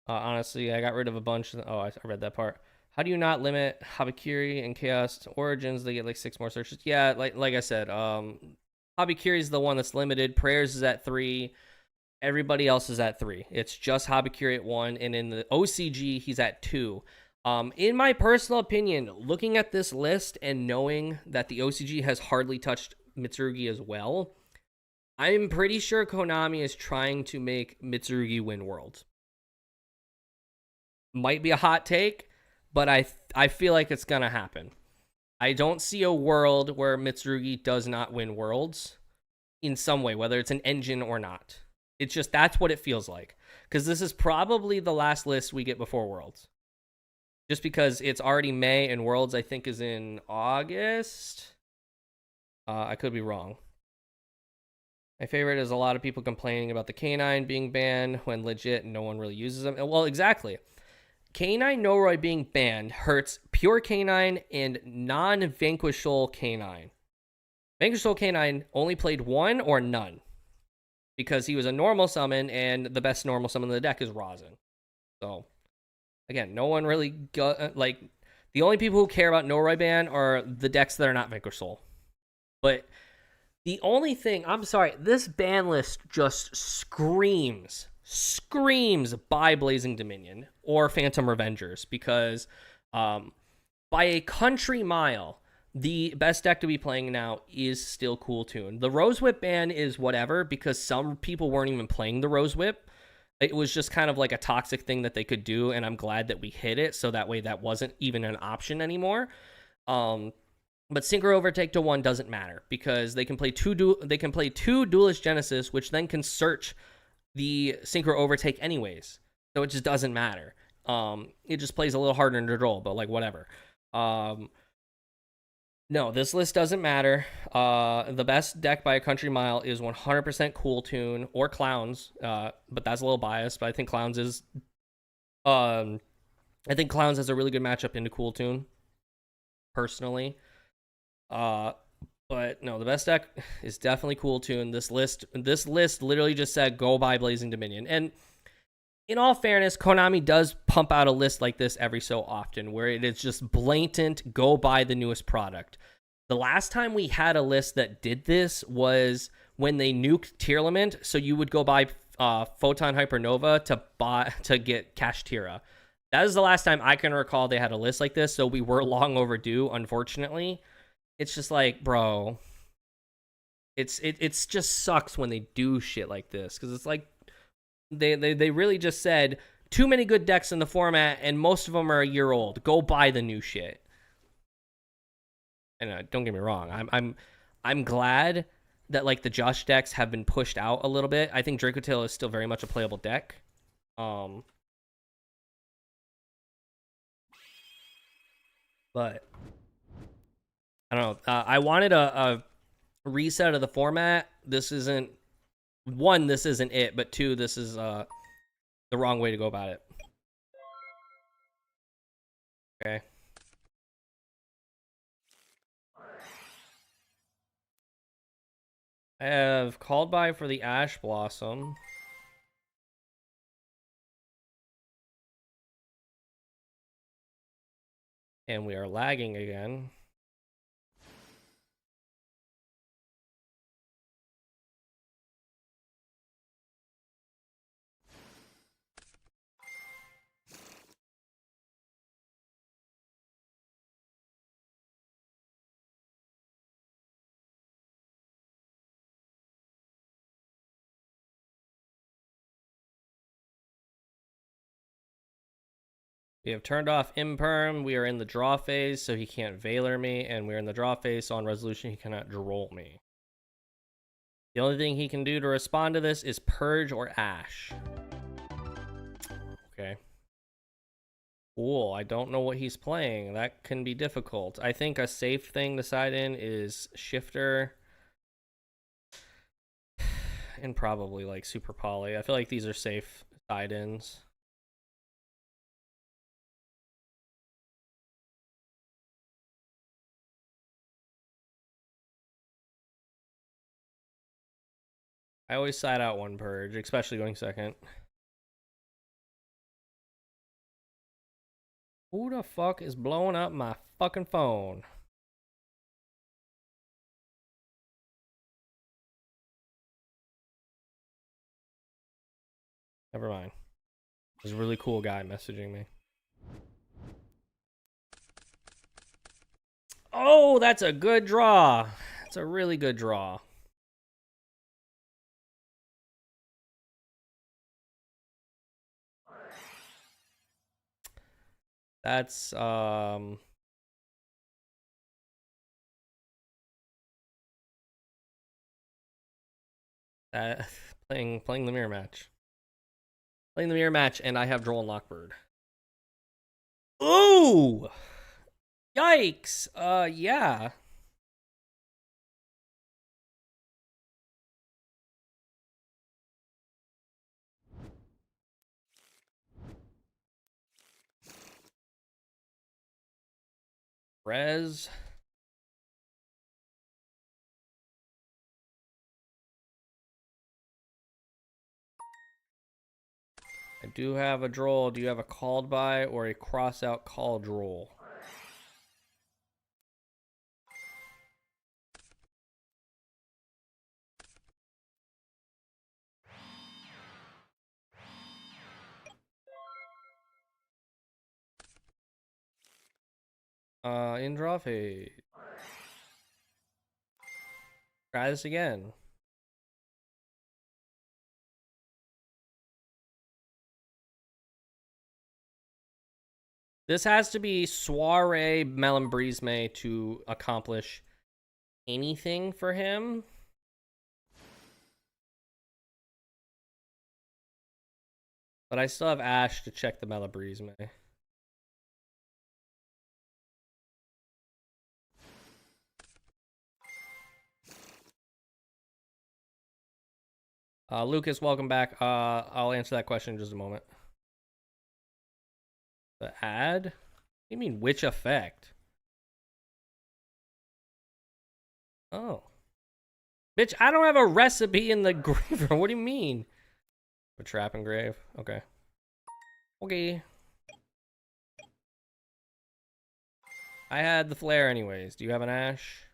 Honestly, I got rid of a bunch. Oh, I read that part. How do you not limit Habakiri and Chaos Origins? They get like 6 more searches. Yeah, like I said, Habakiri is the one that's limited. Prayers is at 3. Everybody else is at 3. It's just Habakiri at 1, and in the OCG, he's at 2. In my personal opinion, looking at this list and knowing that the OCG has hardly touched Mitsurugi as well, I'm pretty sure Konami is trying to make Mitsurugi win Worlds. Might be a hot take, but I feel like it's gonna happen. I don't see a world where Mitsurugi does not win Worlds in some way, whether it's an engine or not. It's just that's what it feels like, because this is probably the last list we get before Worlds. Just because it's already May and Worlds, I think, is in August. I could be wrong. My favorite is a lot of people complaining about the K9 being banned when legit no one really uses them. Well, exactly. K9 Noroi being banned hurts pure K9 and non-Vanquish Soul K9. Vanquish Soul K9 only played 1 or none, because he was a normal summon, and the best normal summon in the deck is Rosin. So, again, no one really got, like, the only people who care about Noroi ban are the decks that are not Vanquish Soul. But the only thing, I'm sorry, this ban list just screams by Blazing Dominion or Phantom Revengers, because by a country mile, the best deck to be playing now is still Cool Tune. The Rose Whip ban is whatever, because some people weren't even playing the Rose Whip. It was just kind of like a toxic thing that they could do, and I'm glad that we hit it, so that way that wasn't even an option anymore. But Synchro Overtake to 1 doesn't matter, because they can play two Duelist Genesis, which then can search the Synchro Overtake anyways. So it just doesn't matter. It just plays a little harder to draw, but like whatever. No, this list doesn't matter. The best deck by a country mile is 100% Cool Tune or Clowns. But that's a little biased. But I think Clowns is, I think Clowns has a really good matchup into Cool Tune, personally. But no, the best deck is definitely Cool Tune. This list literally just said go buy Blazing Dominion. And in all fairness, Konami does pump out a list like this every so often, where it is just blatant, go buy the newest product. The last time we had a list that did this was when they nuked Tearlament, so you would go buy Photon Hypernova to get Kashtira. That is the last time I can recall they had a list like this, so we were long overdue, unfortunately. It's just like, bro, it's just sucks when they do shit like this, because it's like they really just said too many good decks in the format, and most of them are a year old. Go buy the new shit. And don't get me wrong, I'm glad that like the Josh decks have been pushed out a little bit. I think Draco Tail is still very much a playable deck. But I don't know. I wanted a reset of the format. This isn't it, but 2, this is the wrong way to go about it. Okay. I have called by for the Ash Blossom. And we are lagging again. We have turned off Imperm. We are in the draw phase, so he can't Valor me. And we're in the draw phase, so on resolution, he cannot Droll me. The only thing he can do to respond to this is Purge or Ash. Okay. Cool. I don't know what he's playing. That can be difficult. I think a safe thing to side in is Shifter. And probably like Super Poly. I feel like these are safe side ins. I always side out one Purge, especially going second. Who the fuck is blowing up my fucking phone? Never mind. There's a really cool guy messaging me. Oh, that's a good draw. That's a really good draw. That's that playing the mirror match. Playing the mirror match, and I have Droll and Lockbird. Ooh! Yikes! Yeah. Rez. I do have a Droll. Do you have a called by or a cross out call Droll? In draw phase. Try this again. This has to be Soiree Melon Brisme to accomplish anything for him. But I still have Ash to check the Malabrisme. Lucas, welcome back. I'll answer that question in just a moment. The ad? What do you mean, which effect? Oh. Bitch, I don't have a recipe in the graver. What do you mean? A trap and grave? Okay. Okay. I had the flare anyways. Do you have an Ash?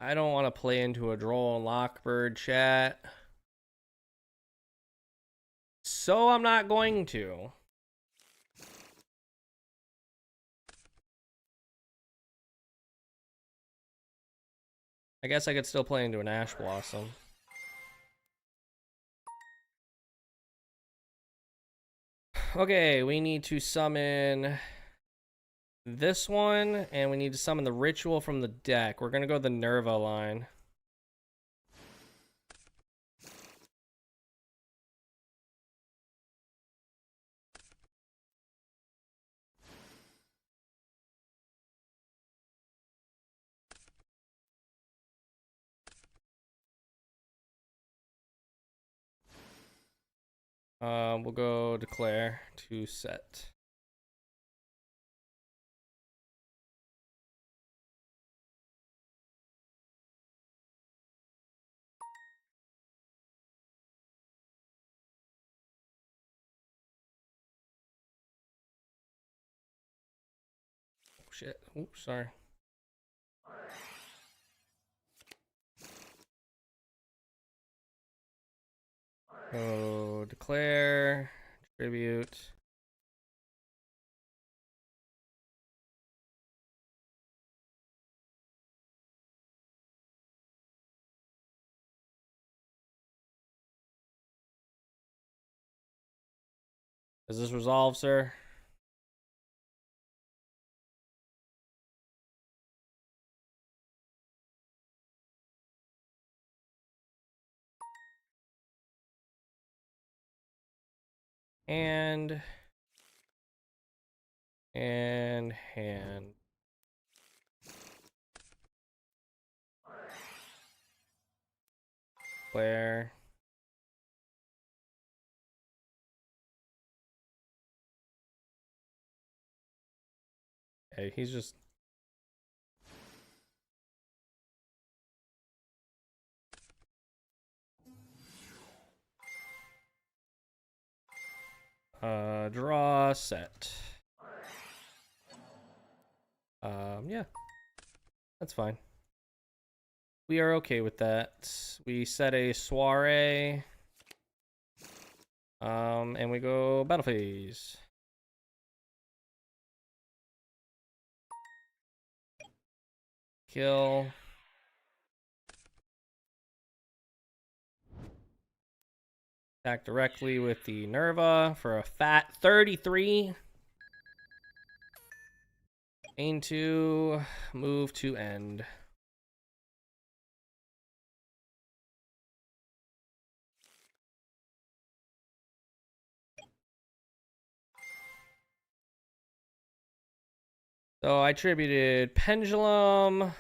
I don't want to play into a Droll and Lockbird chat. So I'm not going to. I guess I could still play into an Ash Blossom. Okay, we need to summon this one, and we need to summon the ritual from the deck. We're gonna go the Nerva line. We'll go declare to set. Oh, shit. Oops, sorry. Go declare, tribute. Does this resolve, sir? And hand. Where? Hey, he's just. draw, set. Yeah, that's fine. We are okay with that. We set a soiree. And we go battle phase. Kill. Attack directly with the Nerva for a fat 33. Aim to move to end. So I attributed Pendulum,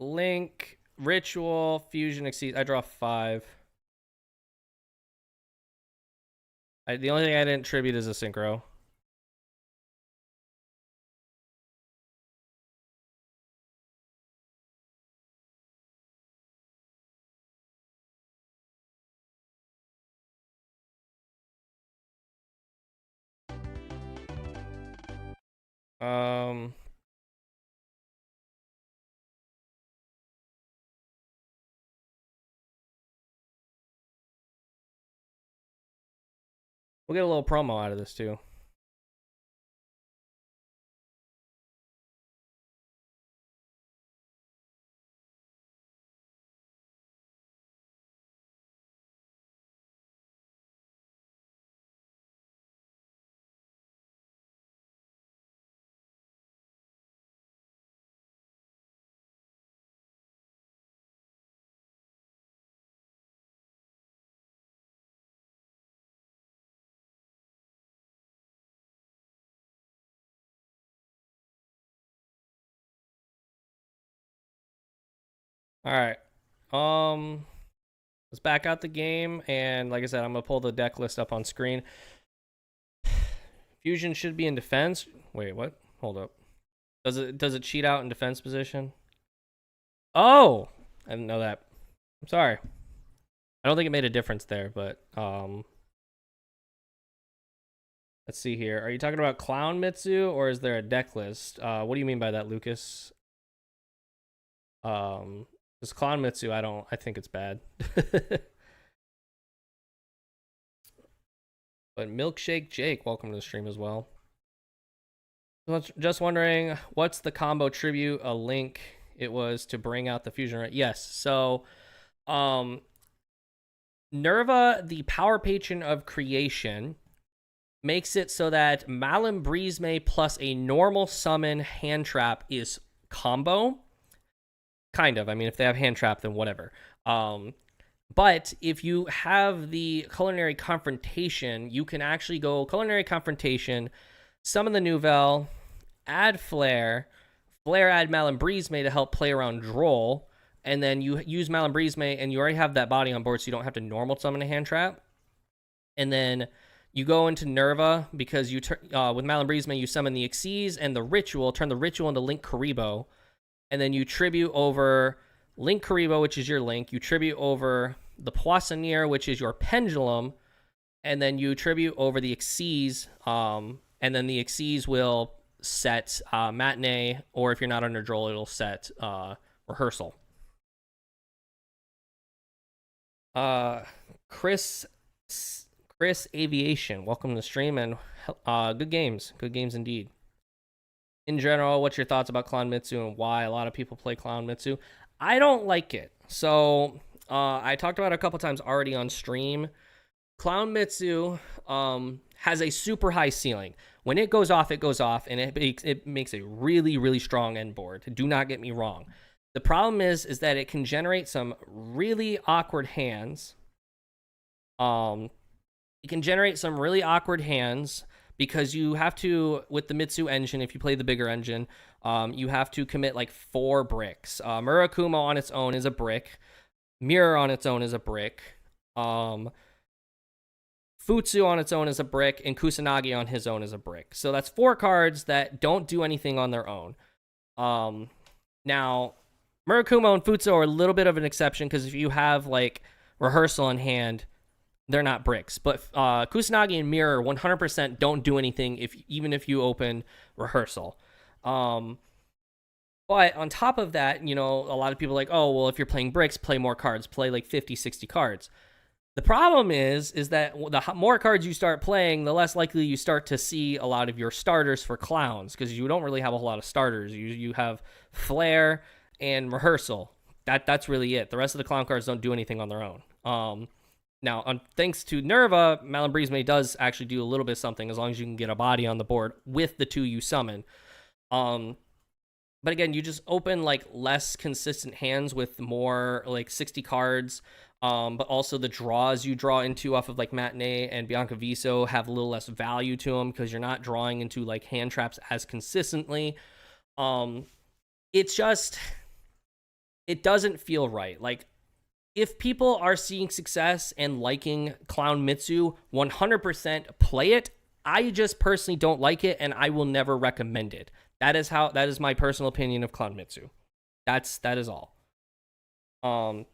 Link, Ritual, Fusion, Exceed. I draw 5. The only thing I didn't attribute is a Synchro. We'll get a little promo out of this too. All right. Let's back out the game, and like I said, I'm gonna pull the deck list up on screen. Fusion should be in defense. Wait, what? Hold up. Does it cheat out in defense position? Oh, I didn't know that. I'm sorry. I don't think it made a difference there, but let's see here. Are you talking about Clown Mitsu, or is there a deck list? What do you mean by that, Lucas? This Clown Mitsu, I think it's bad. But Milkshake Jake, welcome to the stream as well. Just wondering, what's the combo tribute? A link. It was to bring out the fusion, right? Yes. So, Nerva, the power patron of creation, makes it so that Malum Brisme plus a normal summon hand trap is combo. Kind of. I mean, if they have hand trap, then whatever. But if you have the Culinary Confrontation, you can actually go Culinary Confrontation, summon the Nouvelle, add Flare, add Malum Brisme to help play around Droll, and then you use Malum Brisme, and you already have that body on board, so you don't have to normal summon a hand trap. And then you go into Nerva, because you with Malum Brisme, you summon the Xyz and the Ritual, turn the Ritual into Link Kuriboh, and then you tribute over Link Kuriboh, which is your Link. You tribute over the Poissonniere, which is your Pendulum, and then you tribute over the Xyz, and then the Xyz will set Matinee, or if you're not under Droll, it'll set Rehearsal. Chris Aviation, welcome to the stream, and good games indeed. In general, what's your thoughts about Clown Mitsu and why a lot of people play Clown Mitsu? I don't like it. So I talked about it a couple times already on stream. Clown Mitsu has a super high ceiling. When it goes off, and it makes a really, really strong end board. Do not get me wrong. The problem is that it can generate some really awkward hands. It can generate some really awkward hands because you have to, with the Mitsu engine, if you play the bigger engine, you have to commit like 4 bricks. Murakumo on its own is a brick. Mirror on its own is a brick. Futsu on its own is a brick, and Kusanagi on his own is a brick. So that's 4 cards that don't do anything on their own. Now, Murakumo and Futsu are a little bit of an exception, because if you have like Rehearsal in hand, they're not bricks. But Kusanagi and Mirror 100% don't do anything even if you open Rehearsal. But on top of that, a lot of people are like, oh, well, if you're playing bricks, play more cards, play like 50, 60 cards. The problem is that the more cards you start playing, the less likely you start to see a lot of your starters for clowns, because you don't really have a whole lot of starters. You have Flare and Rehearsal. That's really it. The rest of the clown cards don't do anything on their own. Now, thanks to Nerva, Malambrisme does actually do a little bit of something as long as you can get a body on the board with the 2 you summon. But again, you just open like less consistent hands with more like 60 cards. But also the draws you draw into off of like Matinee and Bianca Viso have a little less value to them because you're not drawing into like hand traps as consistently. It's just, it doesn't feel right. Like, if people are seeing success and liking Clown Mitsu, 100% play it. I just personally don't like it, and I will never recommend it. That is my personal opinion of Clown Mitsu. That is all. I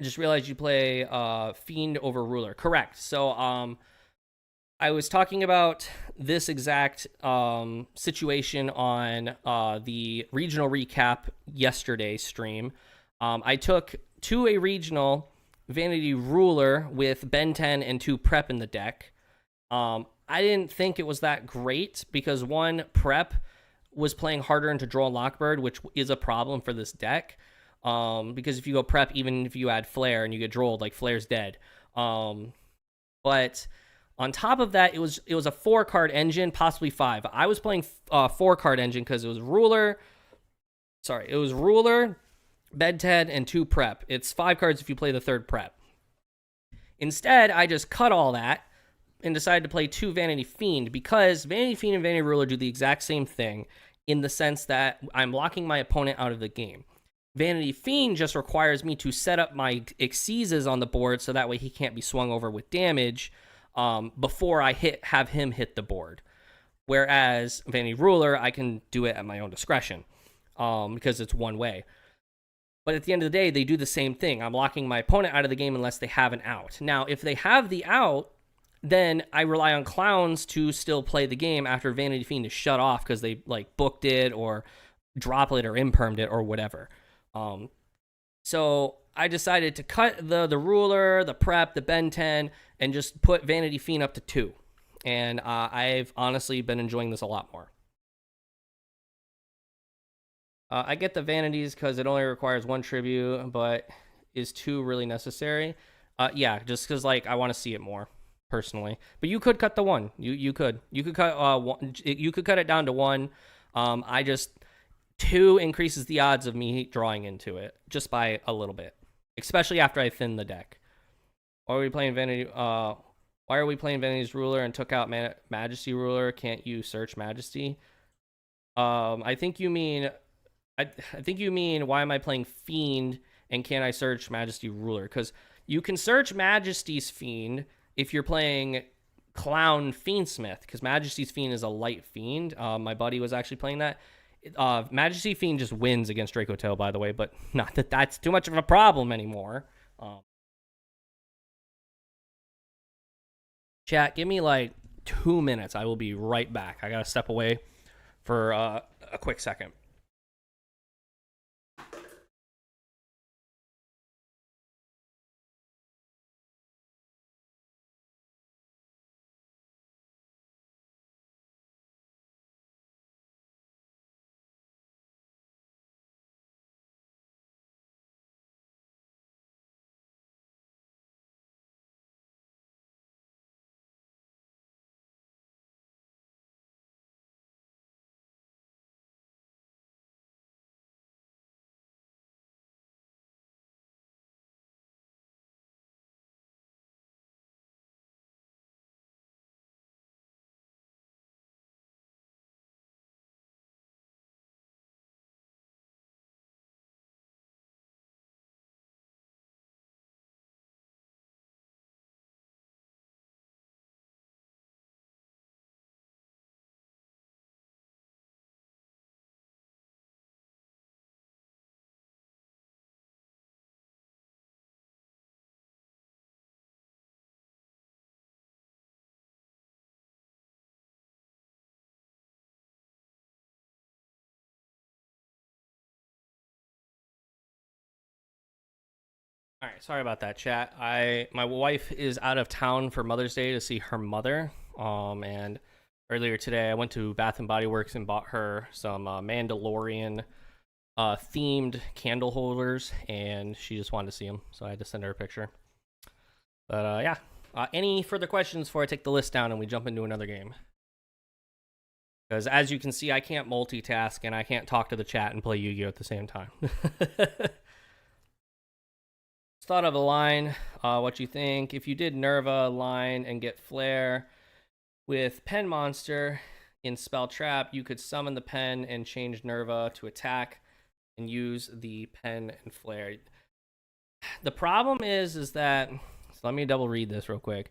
just realized you play Fiend over Ruler. Correct. So I was talking about this exact situation on the regional recap yesterday stream. I took to a regional Vanity Ruler with Ben 10 and 2 Prep in the deck. I didn't think it was that great because 1, Prep was playing harder into Droll and Lockbird, which is a problem for this deck. Because if you go Prep, even if you add Flare and you get Drolled, like Flare's dead. But on top of that, it was a 4-card engine, possibly 5. I was playing 4-card engine because it was Ruler. Sorry, it was Ruler, Ben 10, and 2 Prep. It's 5 cards if you play the 3rd Prep. Instead, I just cut all that and decided to play 2 Vanity Fiend because Vanity Fiend and Vanity Ruler do the exact same thing in the sense that I'm locking my opponent out of the game. Vanity Fiend just requires me to set up my Xyzes on the board so that way he can't be swung over with damage before I have him hit the board. Whereas Vanity Ruler, I can do it at my own discretion because it's one way. But at the end of the day, they do the same thing. I'm locking my opponent out of the game unless they have an out. Now, if they have the out, then I rely on clowns to still play the game after Vanity Fiend is shut off because they like booked it or droplet or impermed it or whatever. So I decided to cut the Ruler, the Prep, the Ben 10, and just put Vanity Fiend up to 2. And I've honestly been enjoying this a lot more. I get the Vanities because it only requires 1 tribute, but is 2 really necessary? Yeah, just because like I want to see it more personally. But you could cut the 1. You could cut 1. You could cut it down to 1. I just 2 increases the odds of me drawing into it just by a little bit, especially after I thin the deck. Why are we playing Vanity's Ruler and took out Majesty Ruler? Can't you search Majesty? I think you mean why am I playing Fiend and can I search Majesty Ruler? Because you can search Majesty's Fiend if you're playing Clown Fiendsmith, because Majesty's Fiend is a light fiend. My buddy was actually playing that. Majesty Fiend just wins against Draco Tail, by the way, but not that that's too much of a problem anymore. Chat, give me like 2 minutes. I will be right back. I gotta step away for a quick second. All right, sorry about that, chat. My wife is out of town for Mother's Day to see her mother. And earlier today I went to Bath and Body Works and bought her some Mandalorian themed candle holders, and she just wanted to see them, so I had to send her a picture. But yeah, any further questions before I take the list down and we jump into another game? Because as you can see, I can't multitask and I can't talk to the chat and play Yu-Gi-Oh at the same time. Thought of a line. What you think? If you did Nerva line and get Flare with Pen Monster in Spell Trap, you could summon the Pen and change Nerva to attack and use the Pen and Flare. The problem is that, so let me double read this real quick.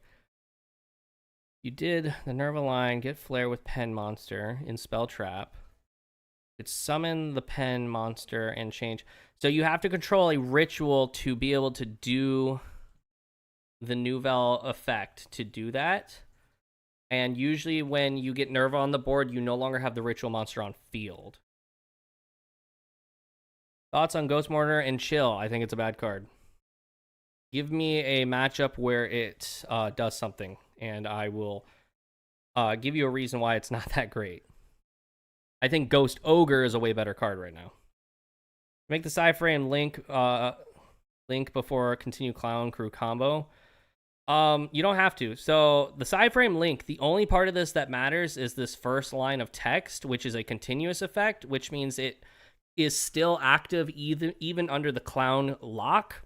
You did the Nerva line, get Flare with Pen Monster in Spell Trap. You could summon the Pen Monster and change. So you have to control a ritual to be able to do the Nouvelle effect to do that. And usually when you get Nerva on the board, you no longer have the ritual monster on field. Thoughts on Ghost Mortar and Chill? I think it's a bad card. Give me a matchup where it does something, and I will give you a reason why it's not that great. I think Ghost Ogre is a way better card right now. Make the Psyframe link before continue Clown Crew combo. You don't have to. So the Psyframe link, the only part of this that matters is this first line of text, which is a continuous effect, which means it is still active even under the Clown lock.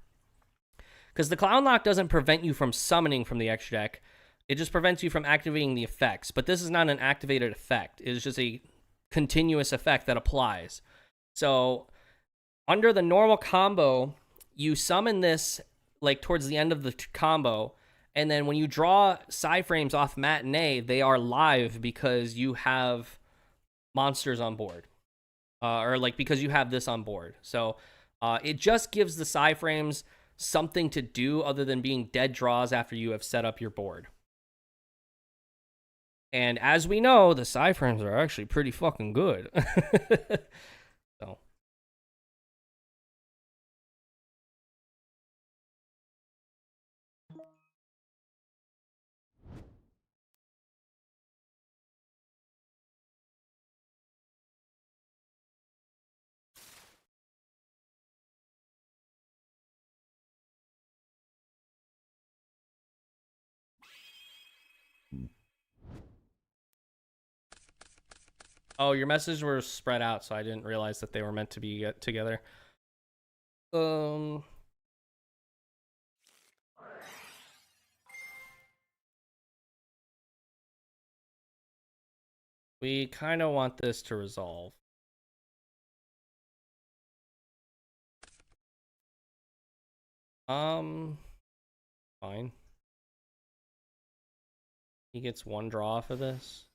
Because the Clown lock doesn't prevent you from summoning from the extra deck. It just prevents you from activating the effects. But this is not an activated effect. It is just a continuous effect that applies. So under the normal combo, you summon this like towards the end of the combo, and then when you draw Psyframes off Matinee, they are live because you have monsters on board, or like because you have this on board. So it just gives the Psyframes something to do other than being dead draws after you have set up your board. And as we know, the Psyframes are actually pretty fucking good. So. Oh, your messages were spread out, so I didn't realize that they were meant to be together. We kind of want this to resolve. Fine. He gets one draw for this.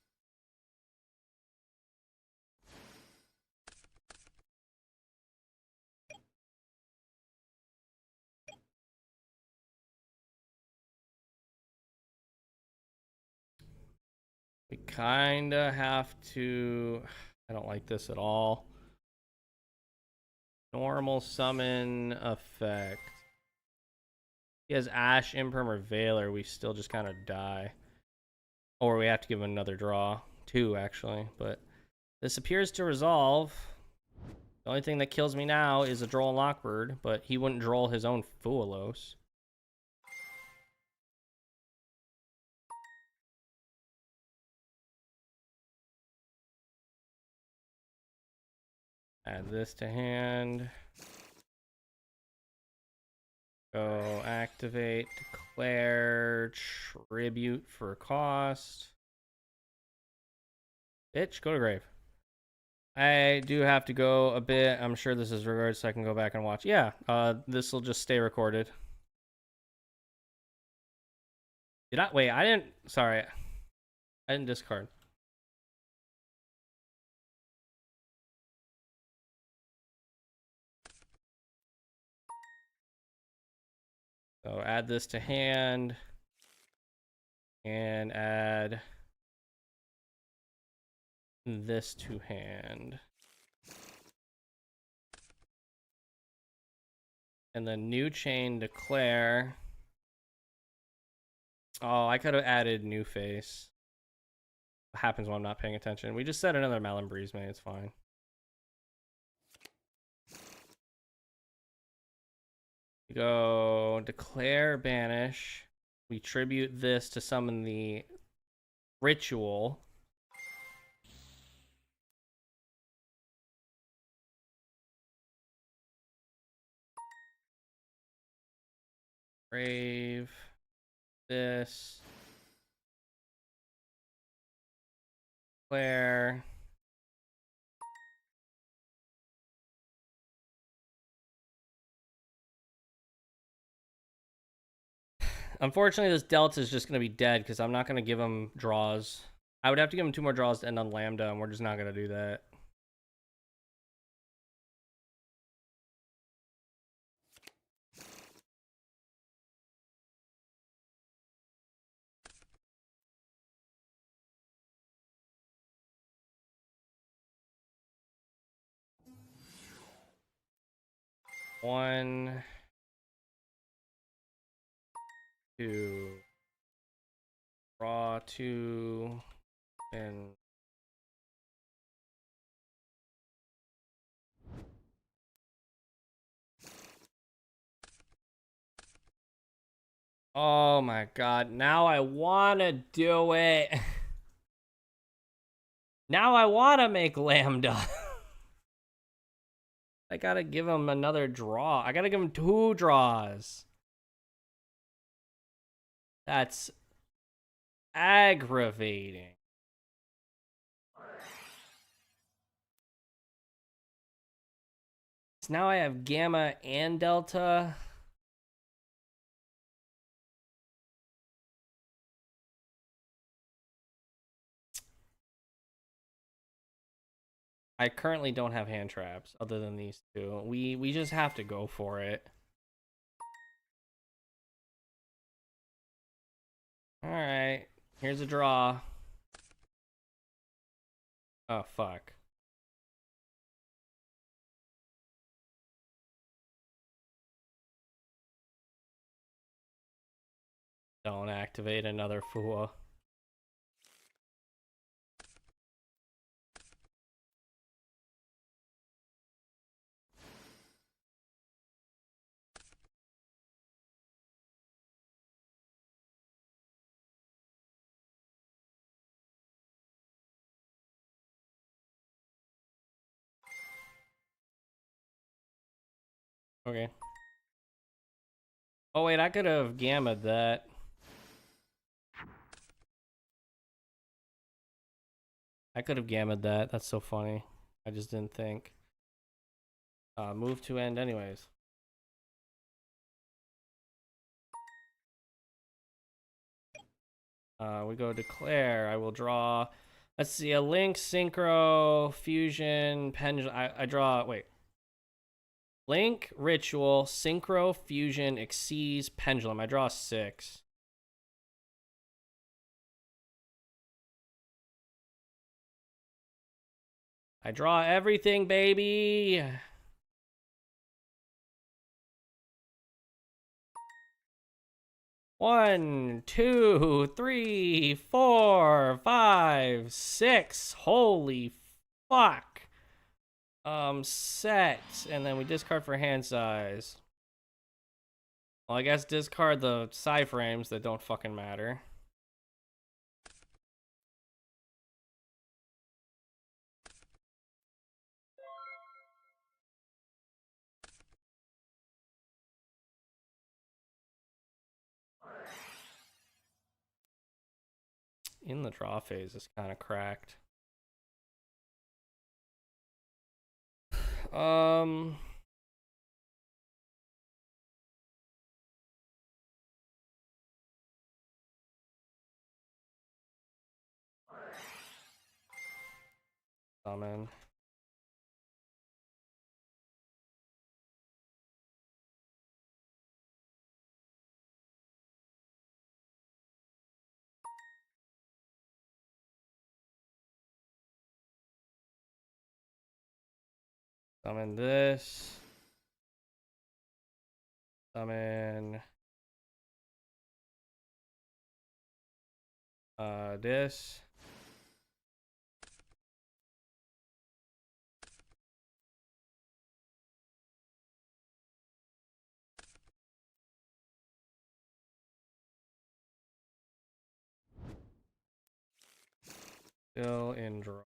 We kind of have to... I don't like this at all. Normal summon effect. He has Ash, Imperm, or Veiler. We still just kind of die. Or we have to give him another draw. Two, actually. But this appears to resolve. The only thing that kills me now is a Droll and Lockbird, but he wouldn't droll his own Fualos. Add this to hand. Go activate, declare, tribute for cost. Bitch, go to grave. I do have to go a bit. I'm sure this is recorded so I can go back and watch. Yeah, this will just stay recorded. Did I? Wait, I didn't. Sorry. I didn't discard. So add this to hand. And add this to hand. And then new chain declare. Oh, I could have added new face. What happens when I'm not paying attention? We just set another Malambrise, it's fine. We go declare banish. We tribute this to summon the ritual. Brave. This. Declare. Unfortunately, this Delta is just going to be dead because I'm not going to give him draws. I would have to give him 2 more draws to end on Lambda, and we're just not going to do that. One, two, draw 2, and oh my god, now I want to do it. Now I want to make Lambda. I gotta give him another draw. I gotta give him 2 draws. That's aggravating. So now I have Gamma and Delta. I currently don't have hand traps other than these 2. We just have to go for it. Alright. Here's a draw. Oh, fuck. Don't activate another Fua. Okay. Oh, wait, I could have Gamma'd that. I could have Gamma'd that. That's so funny. I just didn't think. Move to end anyways. We go declare. I will draw. Let's see, a link, synchro, fusion, pendulum. I draw. Wait. Link, ritual, synchro, fusion, exceeds, pendulum. I draw 6. I draw everything, baby. One, two, three, 4, 5, 6. Holy fuck. Set. And then we discard for hand size. Well, I guess discard the psi frames that don't fucking matter. In the draw phase is kind of cracked. Summon. Summon this. Summon this. Still in draw.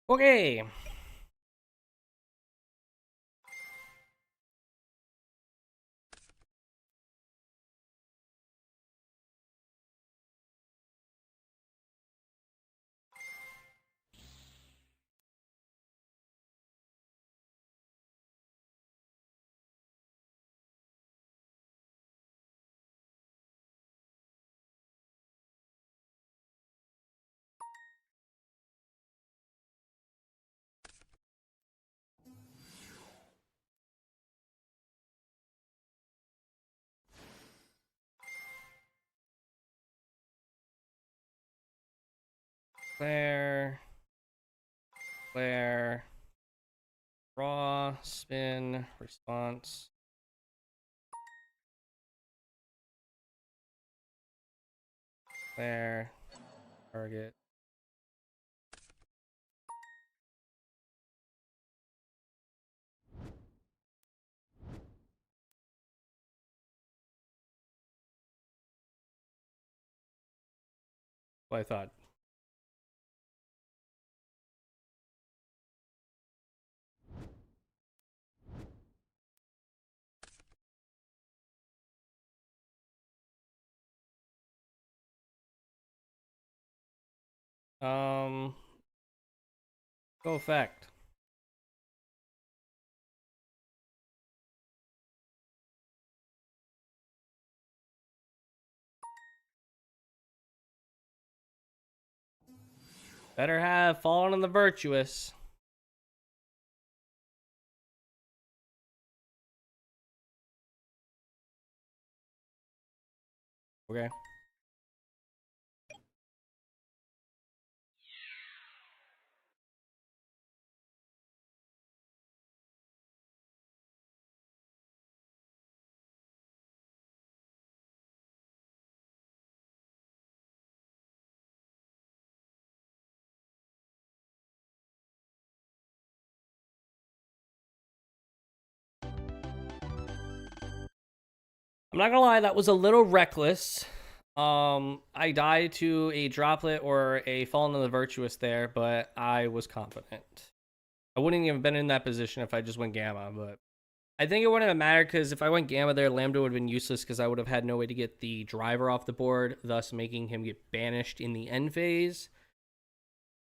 Okay. Claire, raw, spin, response. Claire, target. What I thought. Go effect. Better have fallen on the virtuous. Okay. I'm not gonna lie, that was a little reckless. I died to a droplet or a fallen on the virtuous there, but I was confident. I wouldn't even been in that position if I just went gamma, but I think it wouldn't have mattered because if I went gamma there, Lambda would have been useless because I would have had no way to get the driver off the board, thus making him get banished in the end phase.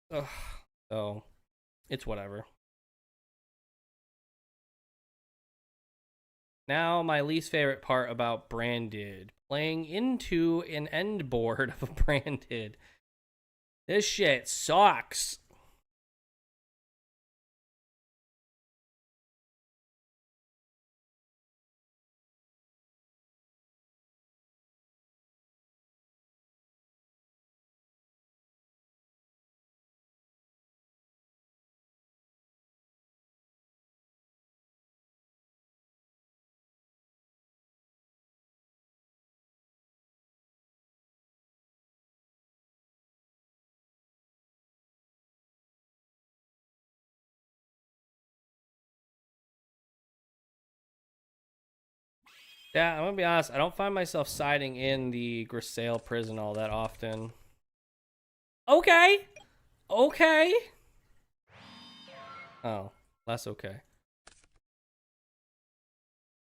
Ugh. So, it's whatever. Now, my least favorite part about Branded. Playing into an end board of a Branded. This shit sucks. Yeah, I'm gonna be honest. I don't find myself siding in the Grisaille prison all that often. Okay. Okay. Oh, that's okay.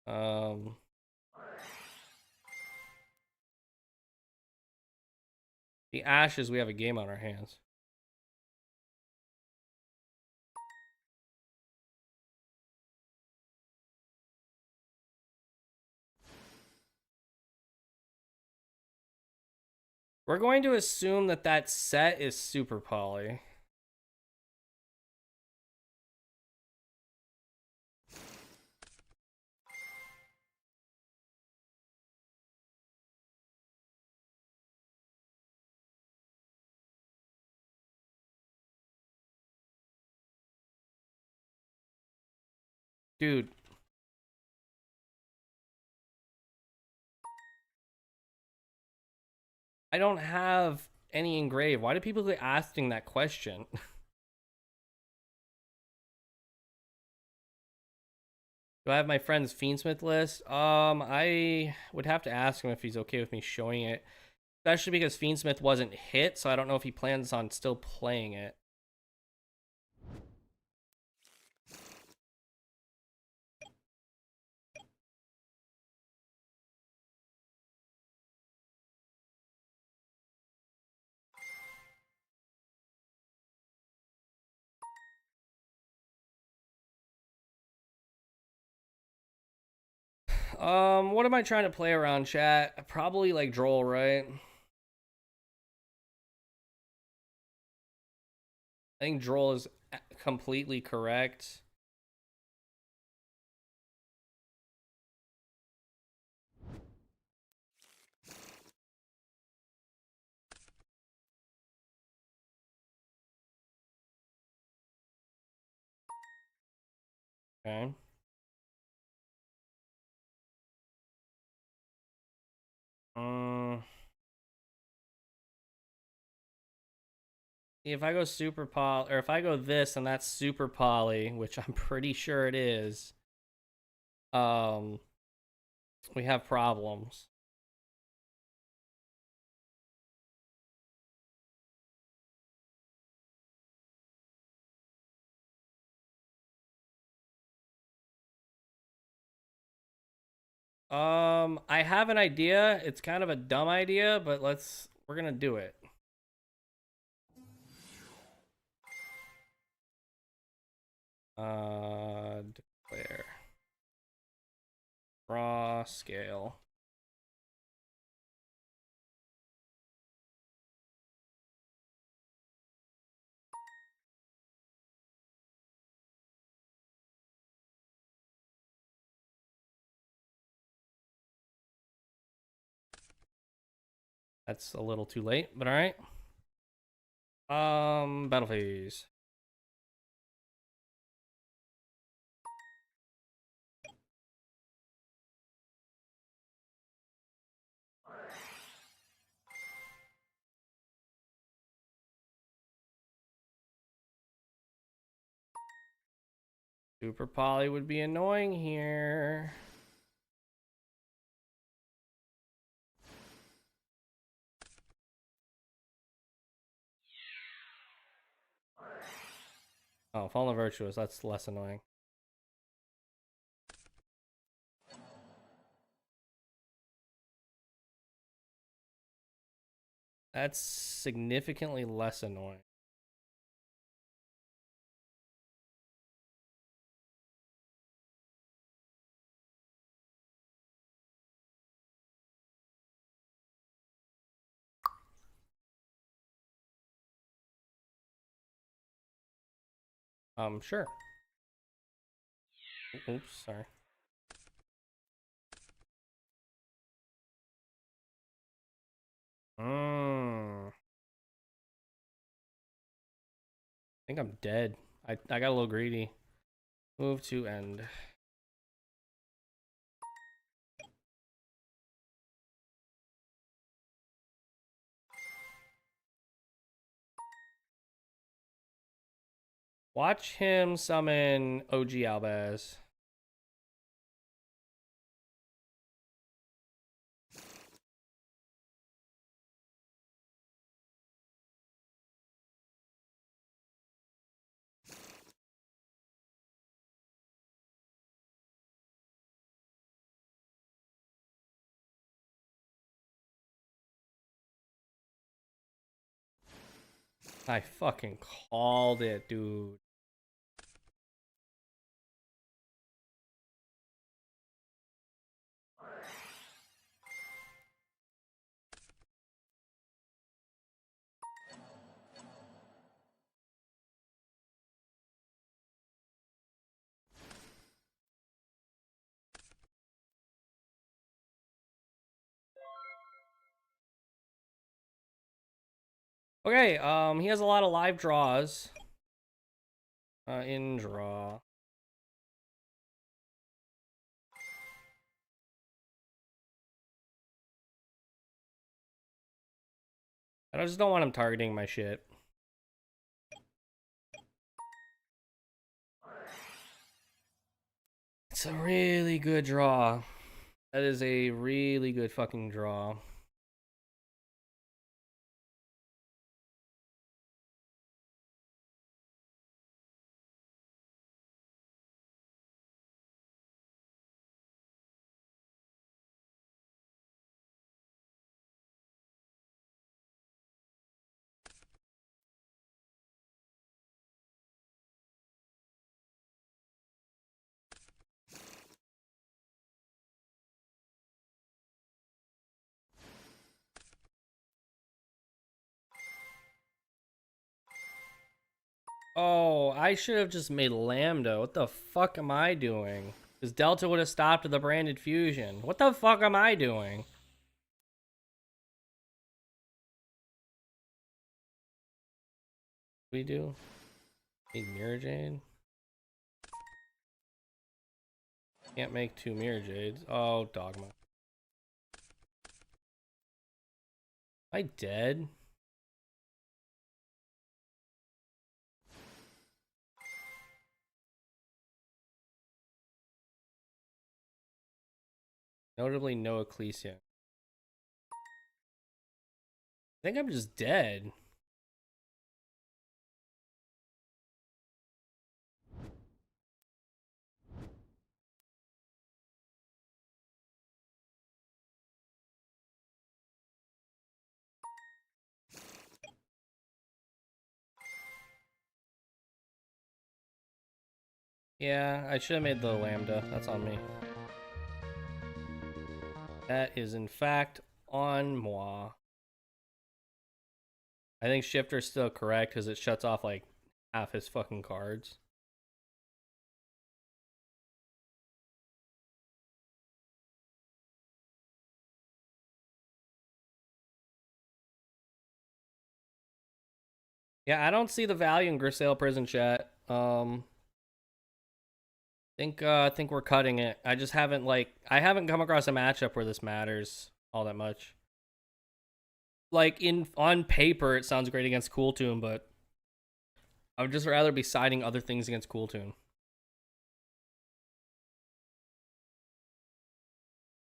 Um. The Ashes, we have a game on our hands. We're going to assume that that set is super poly. Dude. I don't have any engraved. Why do people keep asking that question? Do I have my friend's Fiendsmith list? I would have to ask him if he's okay with me showing it. Especially because Fiendsmith wasn't hit, so I don't know if he plans on still playing it. What am I trying to play around, chat? Probably like Droll, right? I think Droll is completely correct. Okay. If I go super poly, or if I go this and that's super poly, which I'm pretty sure it is, we have problems. I have an idea. It's kind of a dumb idea, but we're gonna do it. Declare raw scale. That's a little too late, but all right. Battle phase. Super poly would be annoying here. Oh, Fallen Virtuous, that's less annoying. That's significantly less annoying. Sure. Oops, sorry. I think I'm dead. I got a little greedy. Move to end. Watch him summon OG Albaz. I fucking called it, dude. Okay, he has a lot of live draws. In draw. I just don't want him targeting my shit. It's a really good draw. That is a really good fucking draw. Oh, I should have just made Lambda. What the fuck am I doing? Because Delta would have stopped the branded fusion. What the fuck am I doing? We do? Need Mirror Jade? Can't make 2 Mirror Jades. Oh, Dogma. Am I dead? Notably, no Ecclesia. I think I'm just dead. Yeah, I should have made the Lambda. That's on me. That is, in fact, on moi. I think Shifter's still correct because it shuts off like half his fucking cards. Yeah, I don't see the value in Grisaille Prison Chat. Think we're cutting it. I just haven't I haven't come across a matchup where this matters all that much. Like on paper, it sounds great against Cool Tune, but I would just rather be siding other things against Cool Tune.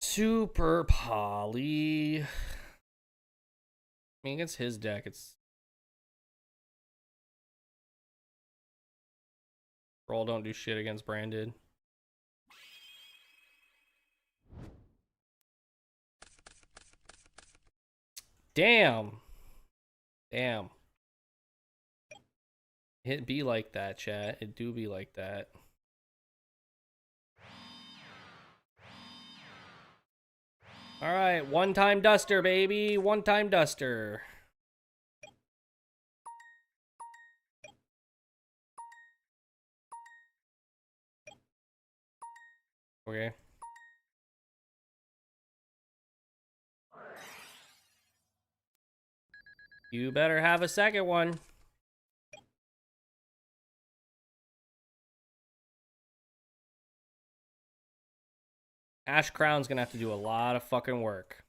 Super Poly. I mean, against his deck, it's Roll don't do shit against Branded. Damn. Damn. It be like that, chat. It do be like that. All right, one-time duster, baby. One-time duster. Okay. You better have a second one. Ash Crown's gonna have to do a lot of fucking work.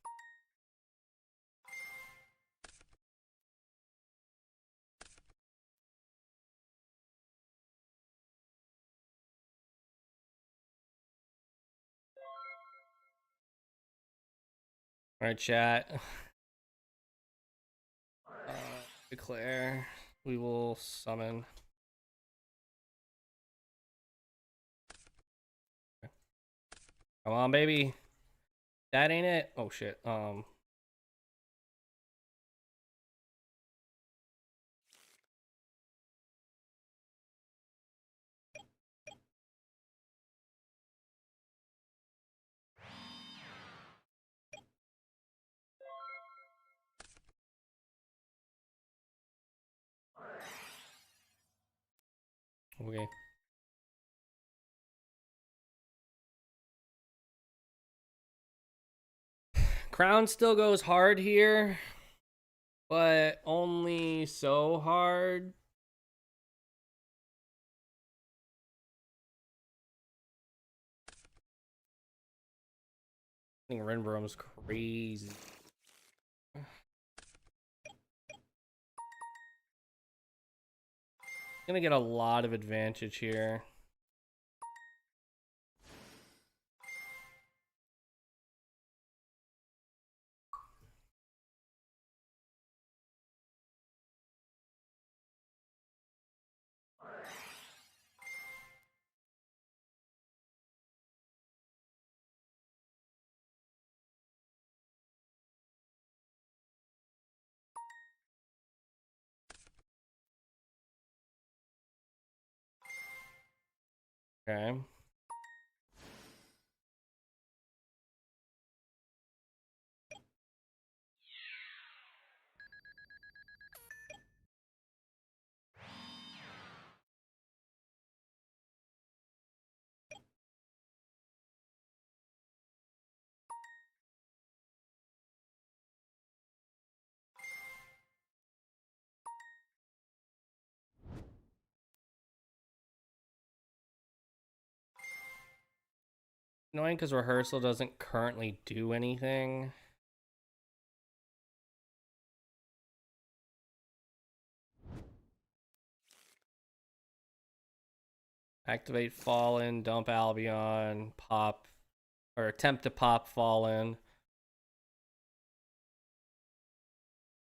All right, chat. Declare. We will summon. Come on, baby. That ain't it. Oh shit. Okay. Crown still goes hard here. But only so hard. I think Renbroom's crazy. Gonna get a lot of advantage here. Okay. Annoying because rehearsal doesn't currently do anything. Activate Fallen, dump Albion, pop, or attempt to pop Fallen.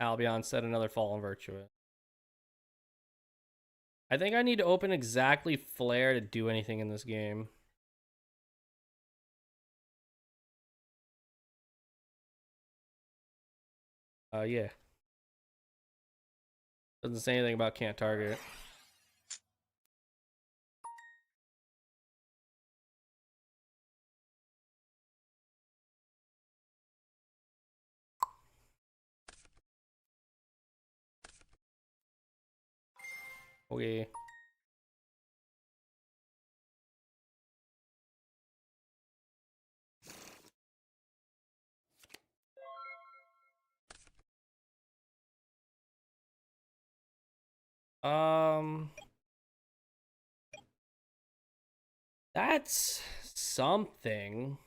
Albion, set another Fallen Virtuous. I think I need to open exactly Flare to do anything in this game. Yeah. Doesn't say anything about can't target. Okay. That's something.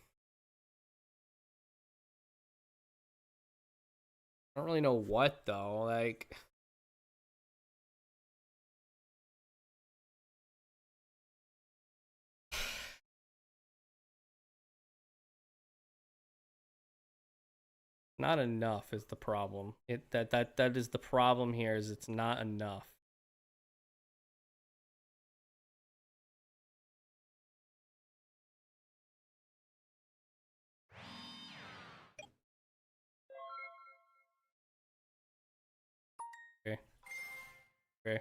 I don't really know what though. Like, not enough is the problem. That is the problem here. Is it's not enough. Okay. Okay.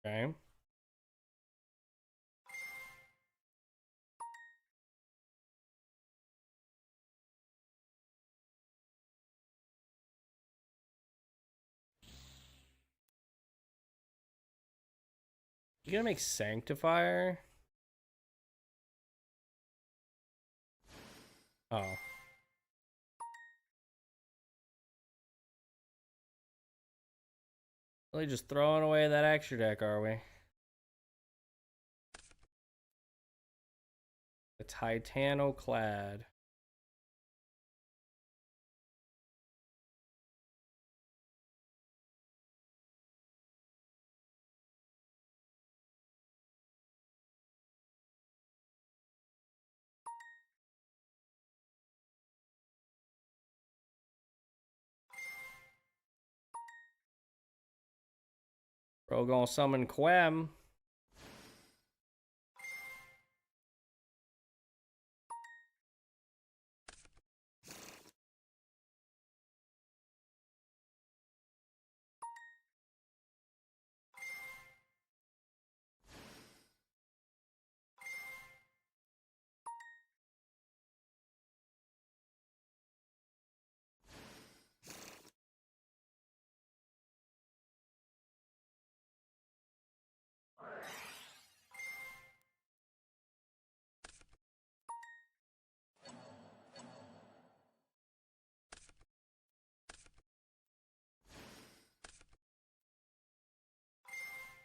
Okay. You gonna make Sanctifier? Oh. Really just throwing away that extra deck, are we? The Titanoclad. Bro gonna summon Quem.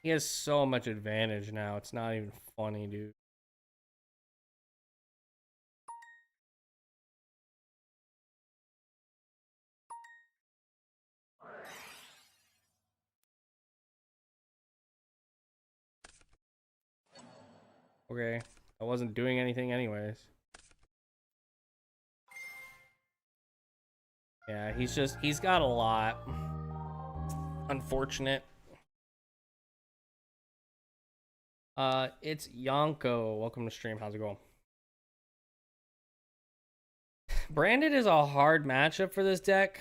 He has so much advantage now. It's not even funny, dude. Okay. I wasn't doing anything anyways. Yeah, he's got a lot. Unfortunate. It's Yonko. Welcome to stream. How's it going? Branded is a hard matchup for this deck.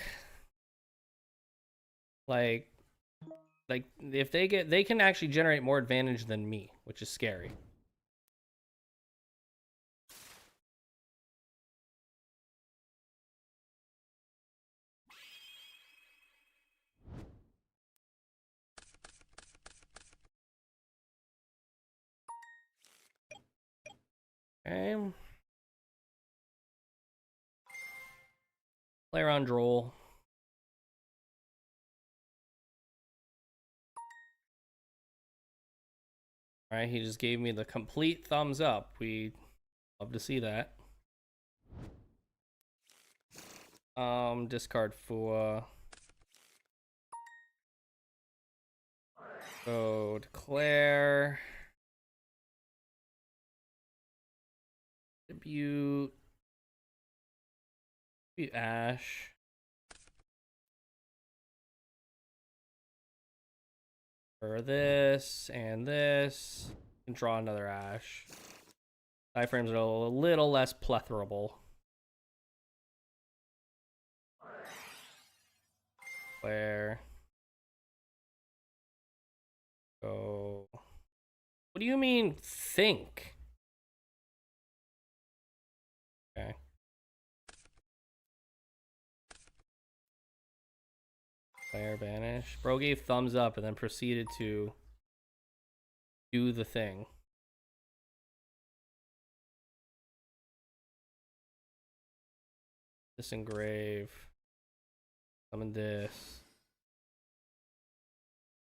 Like, if they can actually generate more advantage than me, which is scary. Okay. Player on Droll. All right, he just gave me the complete thumbs up. We love to see that. Discard Fua. Go declare. Tribute. Tribute Ash. For this and this. And draw another Ash. Iframes are a little less plethrable. Where? Go. What do you mean, think? Okay. Player banish. Bro gave thumbs up and then proceeded to do the thing. Disengrave. Summon this.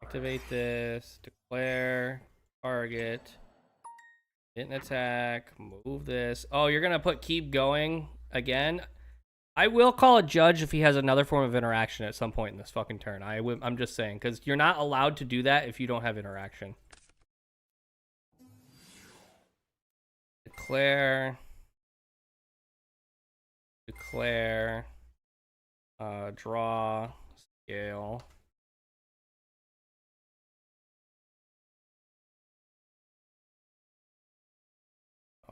Activate this. Declare. Target. Didn't attack. Move this. Oh, you're gonna put keep going again? I will call a judge if he has another form of interaction at some point in this fucking turn. I'm just saying, because you're not allowed to do that if you don't have interaction. Declare. Declare. Draw. Scale.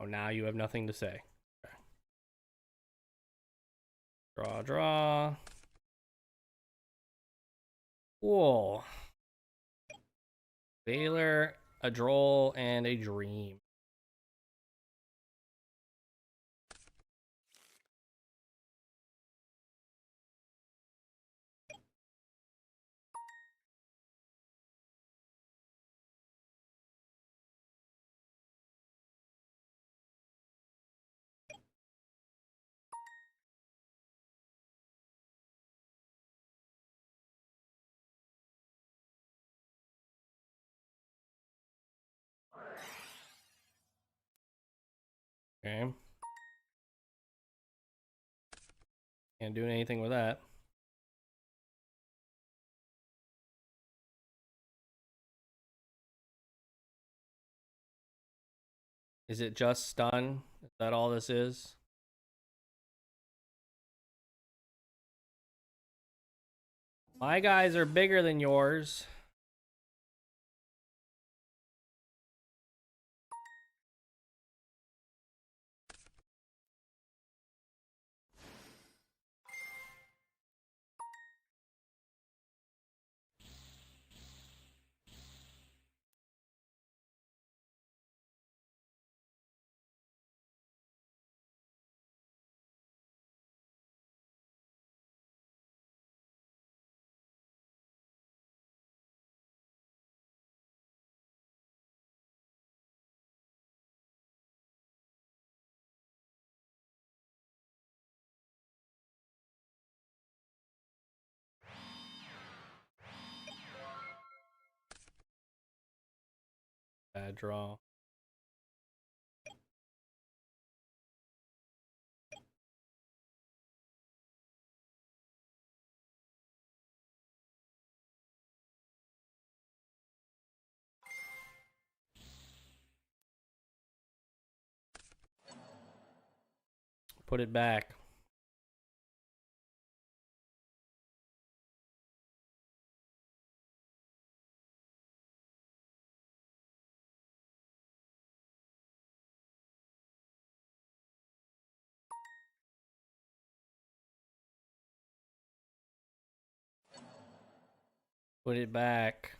Oh, now you have nothing to say. Okay. Draw, draw. Cool. Baylor, a Droll, and a Dream. Okay. Can't do anything with that. Is it just stun? Is that all this is? My guys are bigger than yours. bad draw. Put it back. Put it back.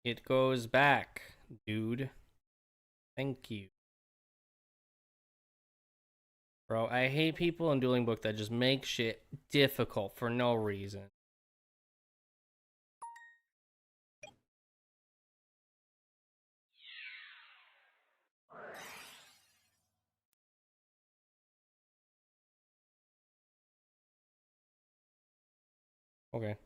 It goes back, dude. Thank you. Bro, I hate people in Dueling Book that just make shit difficult for no reason. Okay.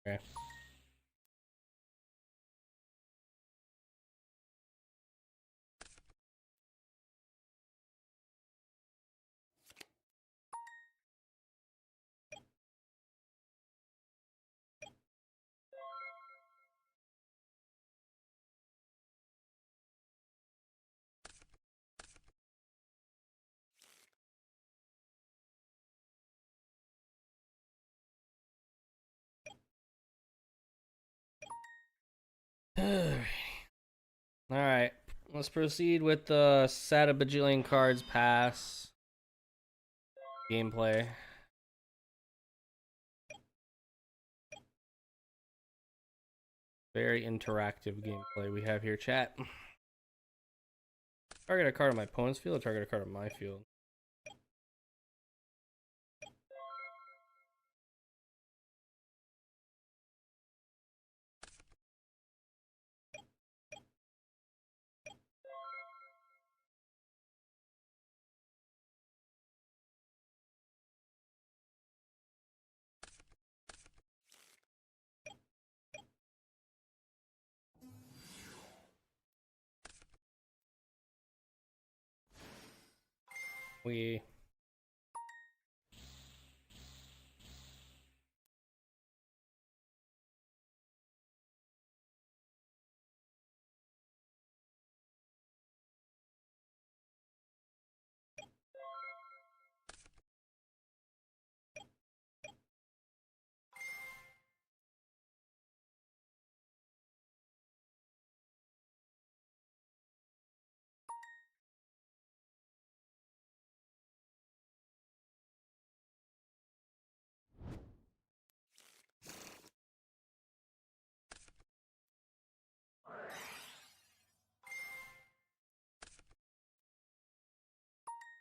Okay. Alright, let's proceed with the set of bajillion cards pass gameplay. Very interactive gameplay we have here, chat. Target a card on my opponent's field, or target a card on my field? We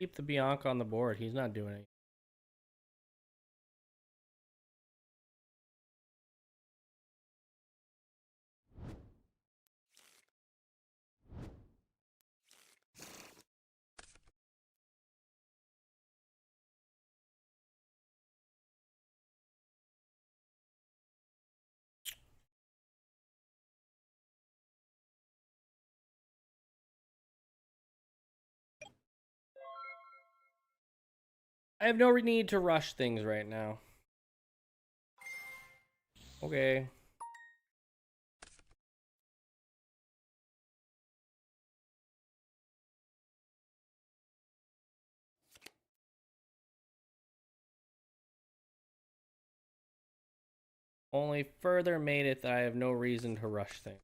keep the Bianca on the board. He's not doing it. I have no need to rush things right now. Okay. Only further made it that I have no reason to rush things.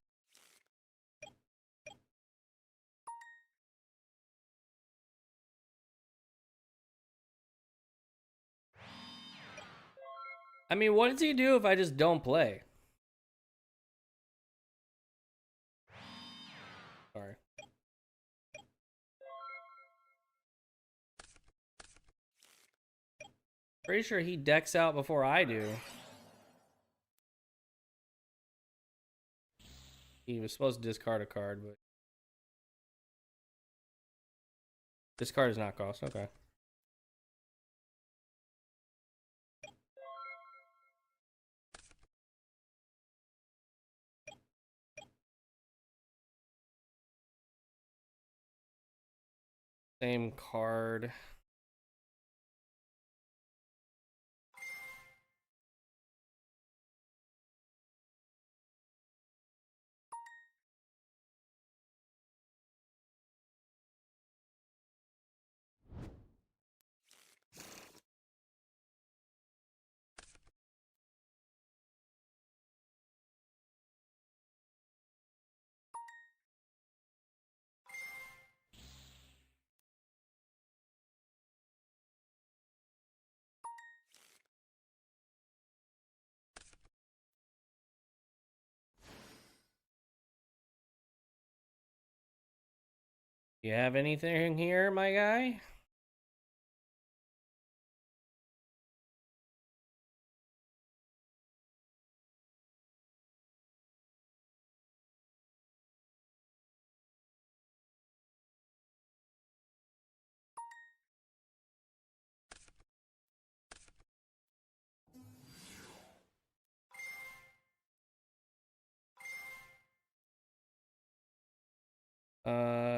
I mean, what does he do if I just don't play? Sorry. Pretty sure he decks out before I do. He was supposed to discard a card, but this card is not cost. Okay. Same card. You have anything here, my guy?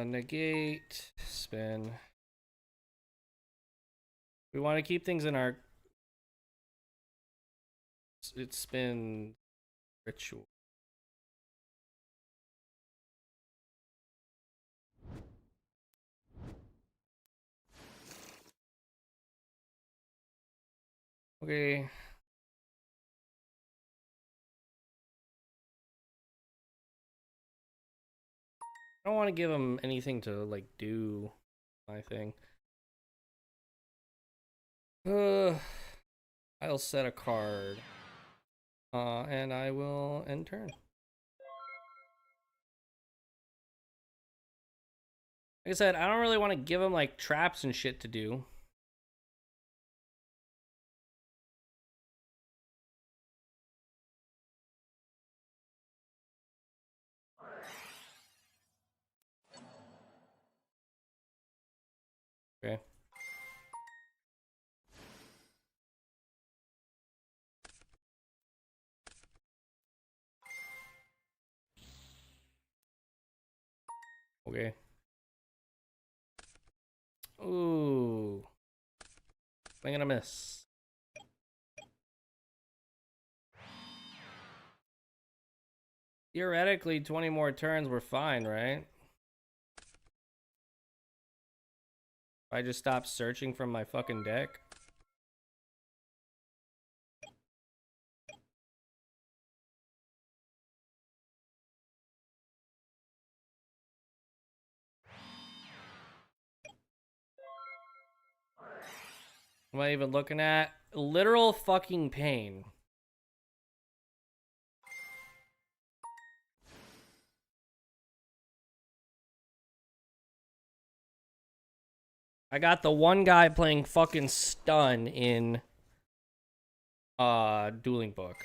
Negate, spin. We want to keep things in our... It's spin ritual. Okay. I don't want to give him anything to, like, do my thing. I'll set a card. And I will end turn. Like I said, I don't really want to give him, like, traps and shit to do. Okay. Okay. Ooh. Swing and a miss. Theoretically, 20 more turns, we're fine, right? If I just stop searching from my fucking deck. What am I even looking at? Literal fucking pain. I got the one guy playing fucking stun in Dueling Book.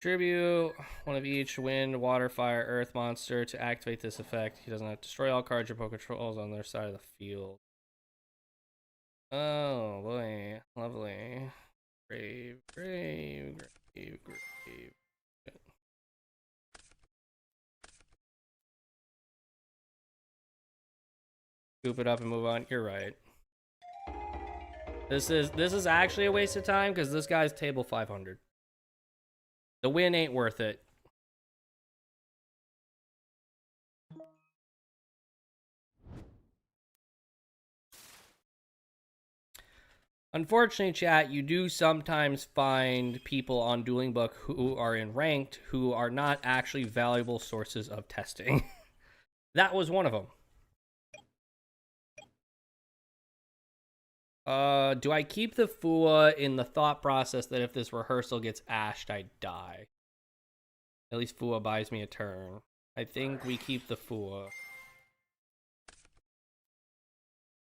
Tribute one of each wind, water, fire, earth monster to activate this effect. He doesn't have to destroy all cards your opponent controls on their side of the field. Oh boy, lovely. Grave, grave, grave, grave. Scoop it up and move on. You're right. This is actually a waste of time because this guy's table 500. The win ain't worth it. Unfortunately, chat, you do sometimes find people on Dueling Book who are in ranked who are not actually valuable sources of testing. That was one of them. Do I keep the Fua in the thought process that if this rehearsal gets ashed, I die? At least Fua buys me a turn. I think we keep the Fua.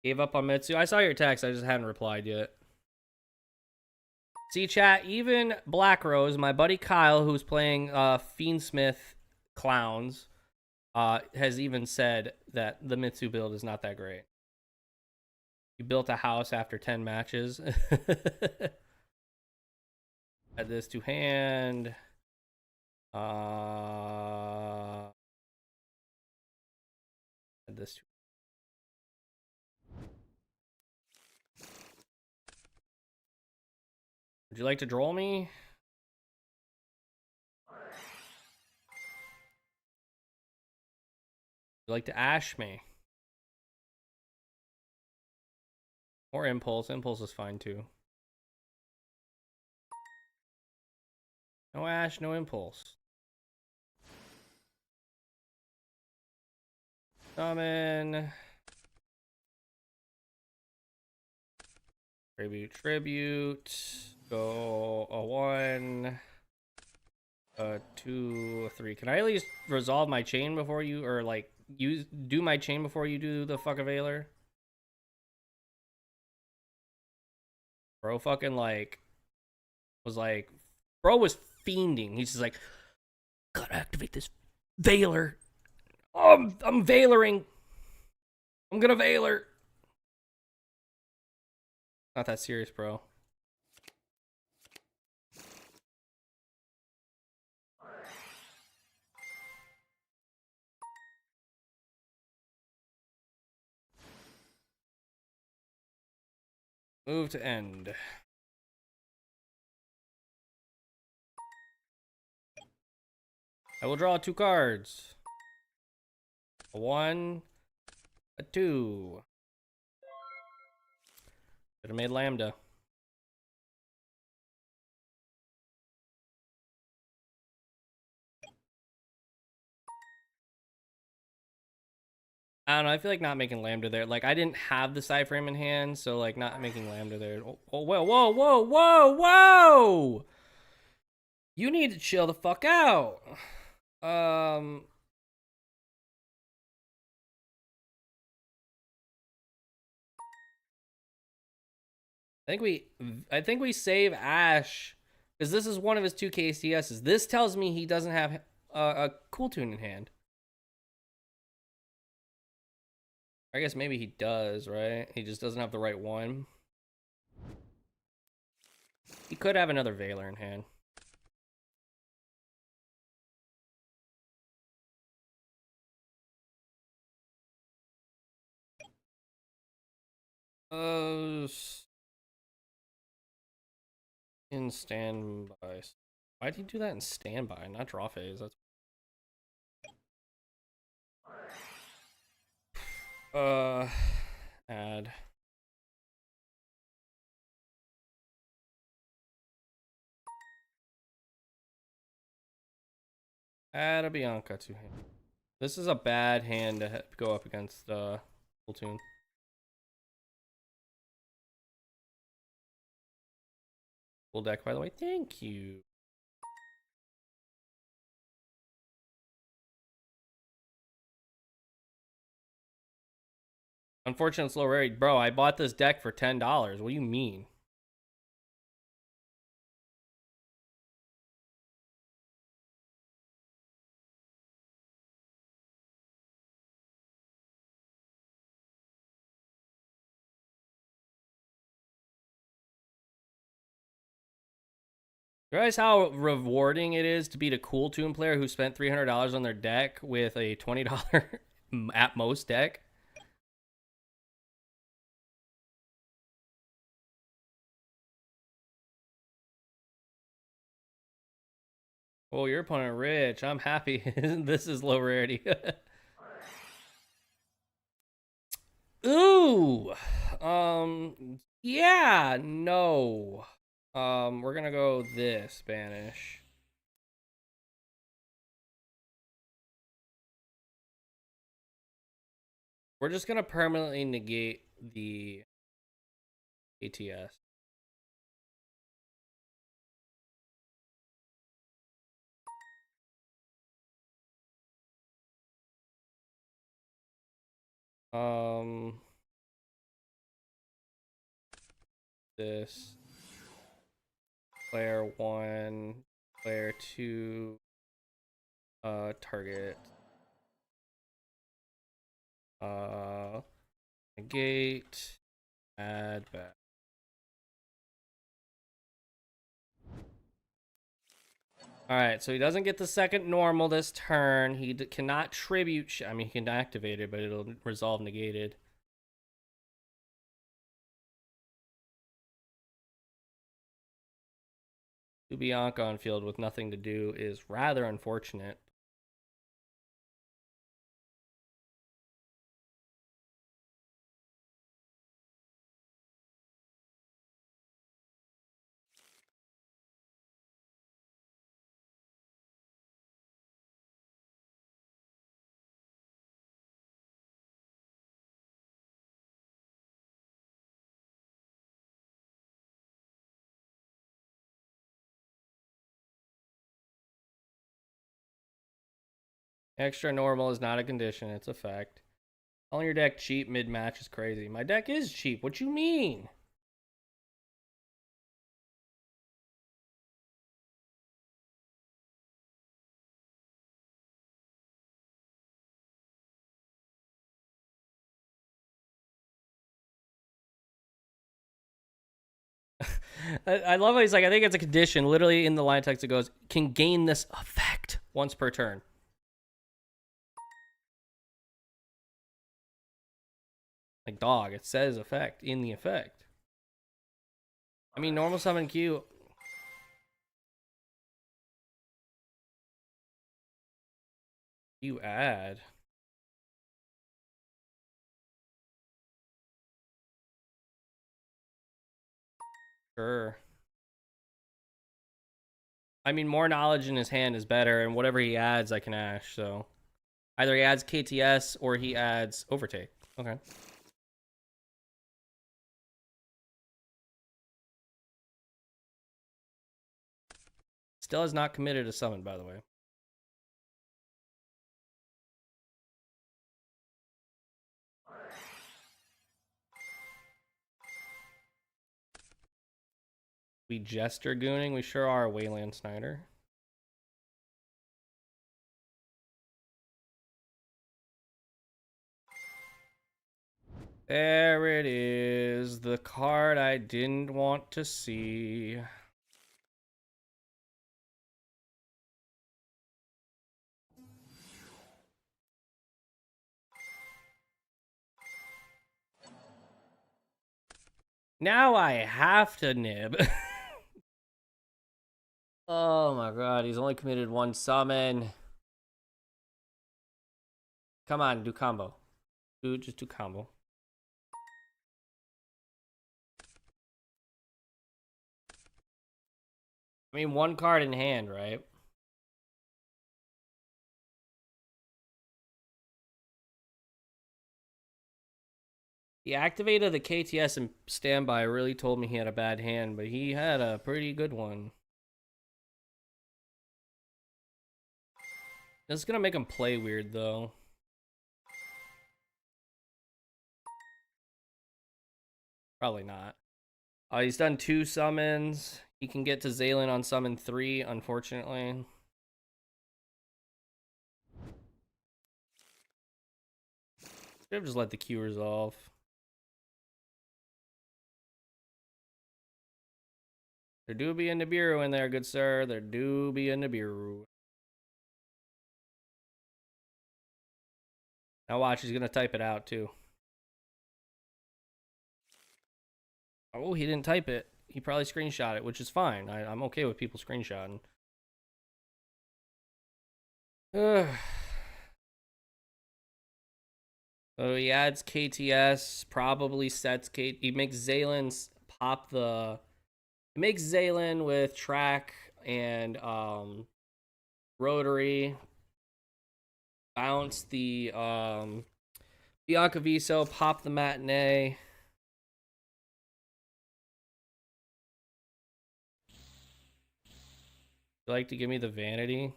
Gave up on Mitsu. I saw your text. I just hadn't replied yet. See, chat, even Black Rose, my buddy Kyle, who's playing Fiendsmith Clowns, has even said that the Mitsu build is not that great. You built a house after 10 matches. Add this to hand. Add this to... Would you like to droll me? Would you like to ash me? Or impulse. Impulse is fine too. No ash, no impulse. Summon. Tribute. Go a 1, a 2, a 3. Can I at least resolve my chain before you, or like do my chain before you do the fuck availer? Bro fucking like bro was fiending. He's just like, gotta activate this Veiler. Oh, I'm Veilering. I'm gonna Veiler. Not that serious, bro. Move to end. I will draw 2 cards. A 1, a 2. Should have made Lambda. I don't know. I feel like not making Lambda there. Like, I didn't have the Cyframe in hand, so, like, not making Lambda there. Oh, whoa, whoa, whoa, whoa, whoa! You need to chill the fuck out. I think we save Ash because this is one of his 2 KCSs. This tells me he doesn't have a Cool Tune in hand. I guess maybe he does, right? He just doesn't have the right one. He could have another Veiler in hand. In standby. Why did he do that in standby, not draw phase? That's add. Add a Bianca to him. This is a bad hand to go up against Platoon. Cool deck, by the way. Thank you. Unfortunate slow rarity. Bro, I bought this deck for $10. What do you mean? You realize how rewarding it is to beat a Cool Tune player who spent $300 on their deck with a $20 at most deck? Oh, your opponent rich. I'm happy. This is low rarity. Ooh. Yeah, no. We're gonna go this Spanish. We're just gonna permanently negate the ATS. Um this. Player 1, player 2, target. Negate, add back. Alright, so he doesn't get the second normal this turn. He cannot tribute. I mean, he can activate it, but it'll resolve negated. Bianca on field with nothing to do is rather unfortunate. Extra normal is not a condition, it's a fact. Calling your deck cheap mid-match is crazy. My deck is cheap. What you mean? I love how he's like, I think it's a condition. Literally in the line text it goes, can gain this effect once per turn. Like, dog, it says effect in the effect. I mean, normal summon Q. You add. Sure. I mean, more knowledge in his hand is better, and whatever he adds, I can ash, so. Either he adds KTS or he adds Overtake. Okay. Still has not committed a summon, by the way. We Jester gooning? We sure are, Wayland Snyder. There it is, the card I didn't want to see. Now I have to nib. Oh my god, he's only committed one summon. Come on, do combo. Just do combo. I mean, one card in hand, right? He activated the KTS and standby, really told me he had a bad hand, but he had a pretty good one. This is gonna make him play weird, though. Probably not. He's done 2 summons. He can get to Zaylin on summon 3, unfortunately. Should have just let the Q resolve. There do be a Nibiru in there, good sir. There do be a Nibiru. Now watch, he's gonna type it out too. Oh, he didn't type it. He probably screenshot it, which is fine. I'm okay with people screenshotting. So he adds KTS, probably sets K. He makes Zaylin pop the. He makes Zaylin with track and rotary. Bounce the Bianca Viso, pop the matinee. You like to give me the vanity?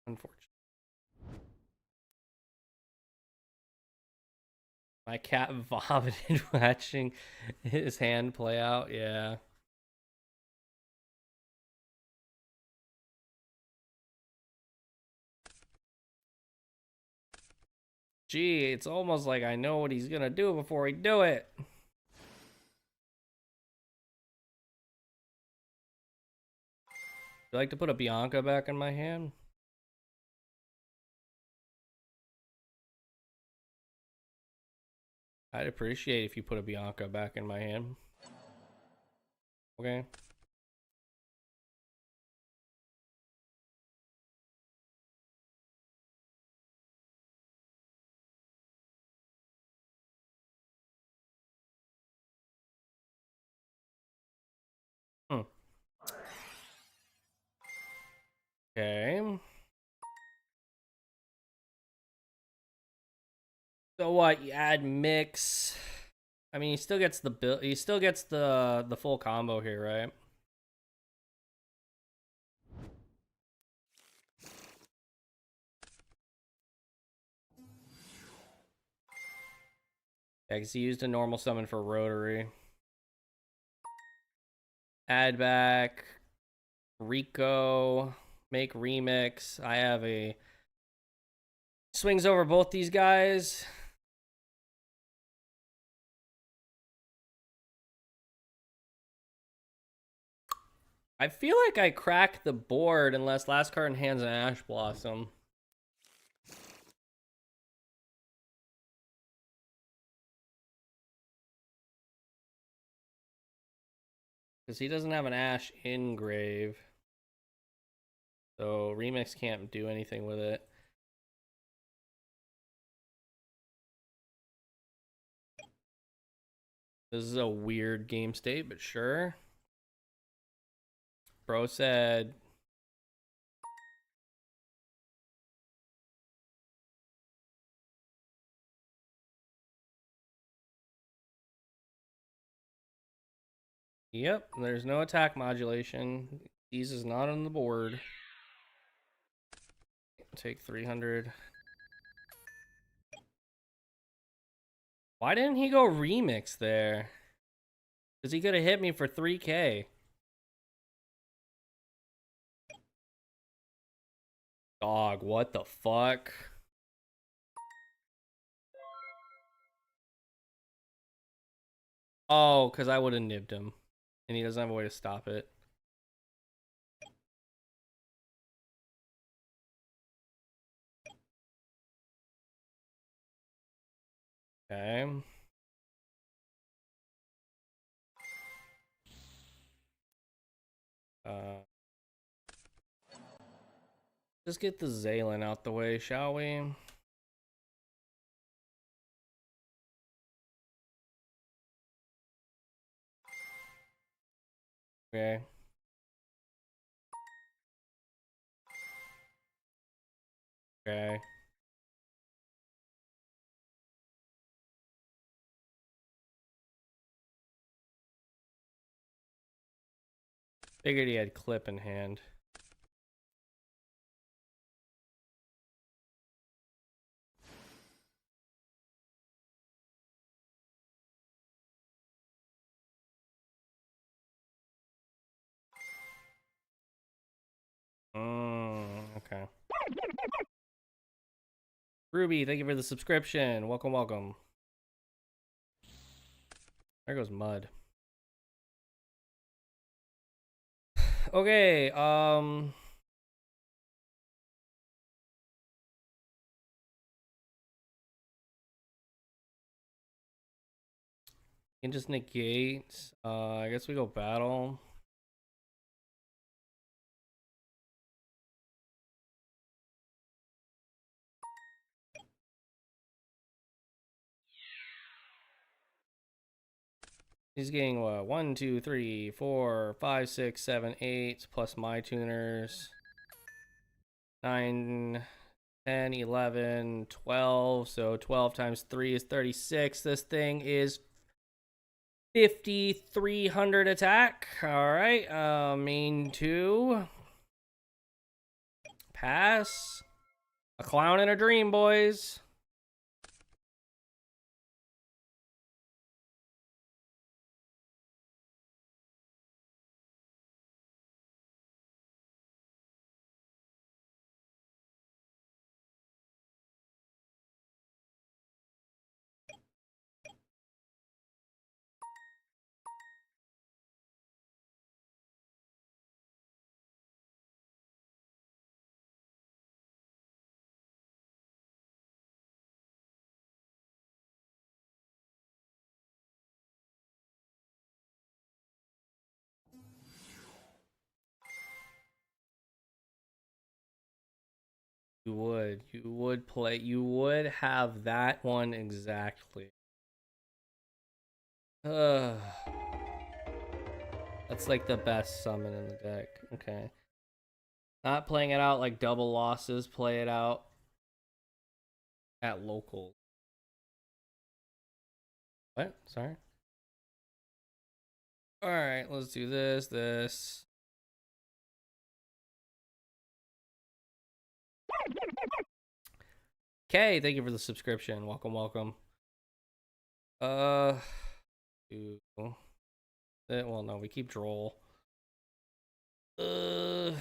Unfortunately. My cat vomited watching his hand play out. Yeah. Gee, it's almost like I know what he's gonna do before he do it. Would you like to put a Bianca back in my hand? I'd appreciate if you put a Bianca back in my hand. Okay. Hmm. Okay. So what? You add mix. I mean, he still gets the bill. He still gets the full combo here, right? Yeah, because he used a normal summon for Rotary. Add back Rico. Make remix. I have a swings over both these guys. I feel like I cracked the board unless last card in hand's an Ash Blossom. Because he doesn't have an Ash in grave. So Remix can't do anything with it. This is a weird game state, but sure. Bro said... Yep, there's no attack modulation. These is not on the board. Take 300. Why didn't he go remix there? Because he could have hit me for 3k. Dog, what the fuck? Oh, because I would have nibbed him. And he doesn't have a way to stop it. Okay. Just get the Zaylin out the way, shall we? Okay. Okay. Figured he had clip in hand. Okay. Ruby, thank you for the subscription. Welcome, welcome. There goes Mud. Okay, can just negate. I guess we go battle. He's getting what? 1, 2, 3, 4, 5, 6, 7, 8 plus my tuners. 9, 10, 11, 12. So 12 times 3 is 36. This thing is 5,300 attack. All right. Main 2. Pass. A clown in a dream, boys. You would play, you would have that one exactly. That's like the best summon in the deck. Okay. Not playing it out like double losses, play it out at local. What? Sorry. Alright, let's do this. Okay, thank you for the subscription. Welcome. Well, no, we keep Droll. Shout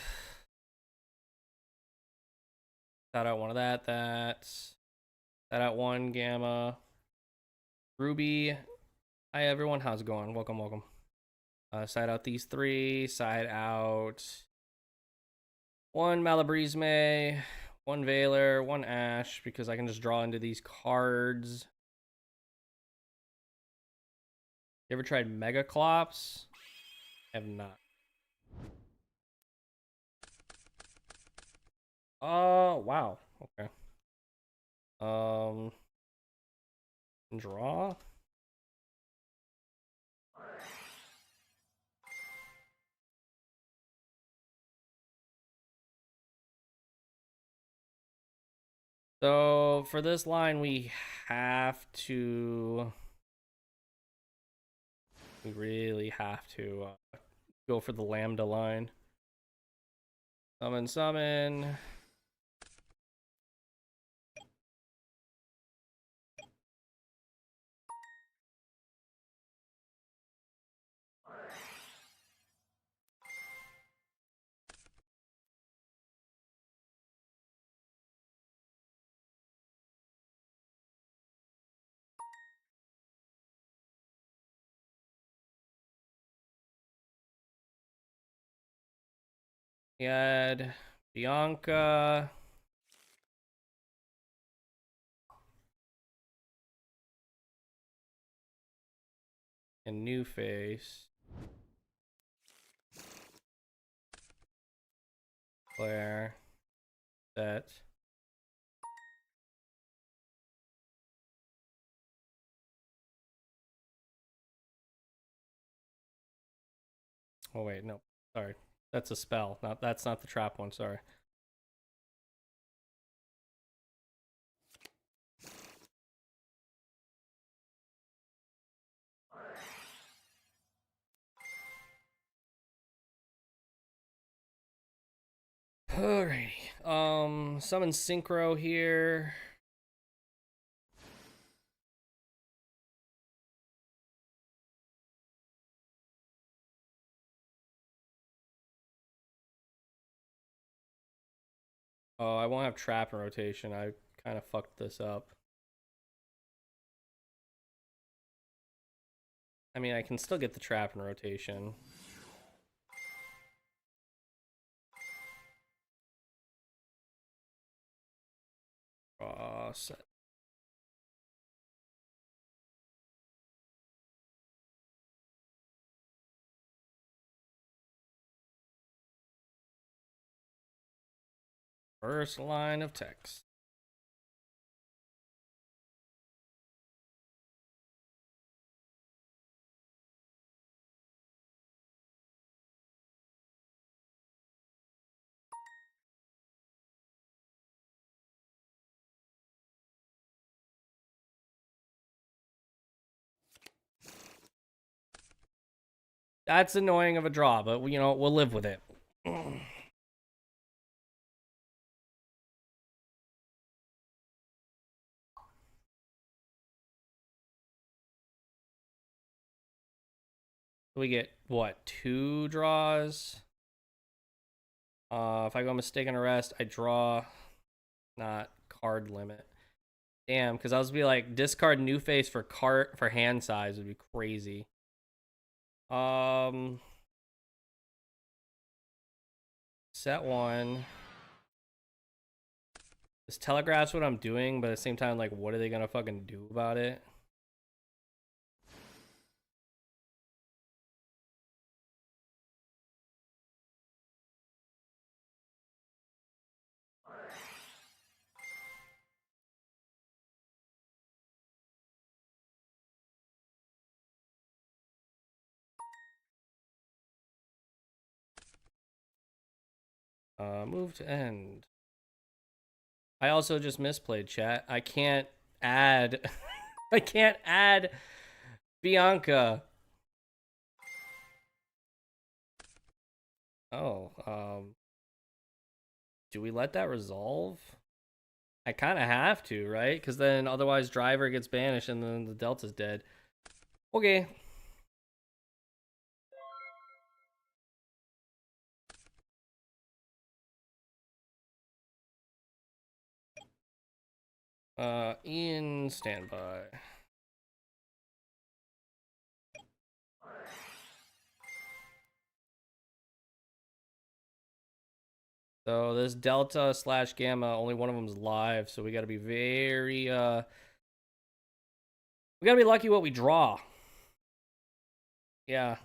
out one of that out one Gamma. Ruby. Hi everyone, how's it going? Welcome. Side out these three. Side out one Malabrisme, one Veiler, one Ash, because I can just draw into these cards. You ever tried Mega Clops? I have not. Oh, wow. Okay. Draw. So for this line, we really have to go for the Lambda line. Summon. We had Bianca. And New Face. Claire. That. Oh wait, no. Sorry. That's a spell. That's not the trap one, sorry. Alrighty. Summon Synchro here. Oh, I won't have trap in rotation. I kind of fucked this up. I mean, I can still get the trap in rotation. Set. First line of text. That's annoying of a draw, but you know, we'll live with it. We get what, 2 draws? If I go Mistaken Arrest, I draw, not card limit. Damn, because I was be like, discard New Face for hand size would be crazy. Set 1. This telegraphs what I'm doing, but at the same time, like, what are they gonna fucking do about it? Move to end. I also just misplayed, chat. I can't add I can't add Bianca. Oh, do we let that resolve? I kind of have to, right? Because then otherwise driver gets banished and then the Delta's dead. Okay. In standby. So this Delta / Gamma, only one of them's live, so we gotta be very, we gotta be lucky what we draw. Yeah.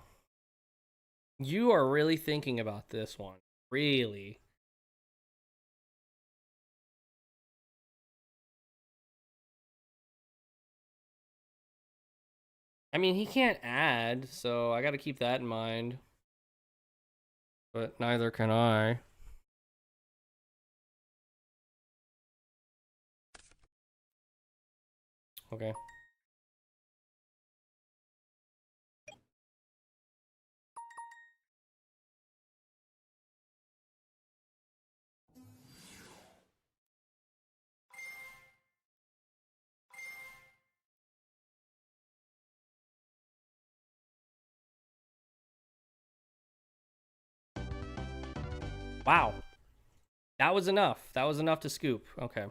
You are really thinking about this one. Really. I mean, he can't add, so I gotta keep that in mind. But neither can I. Okay. Wow. That was enough. That was enough to scoop. Okay.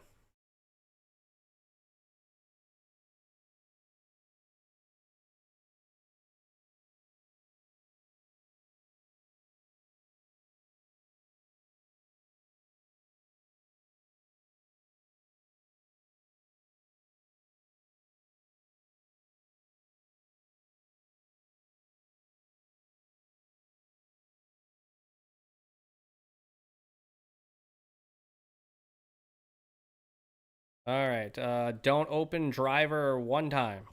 All right. Don't open driver one time.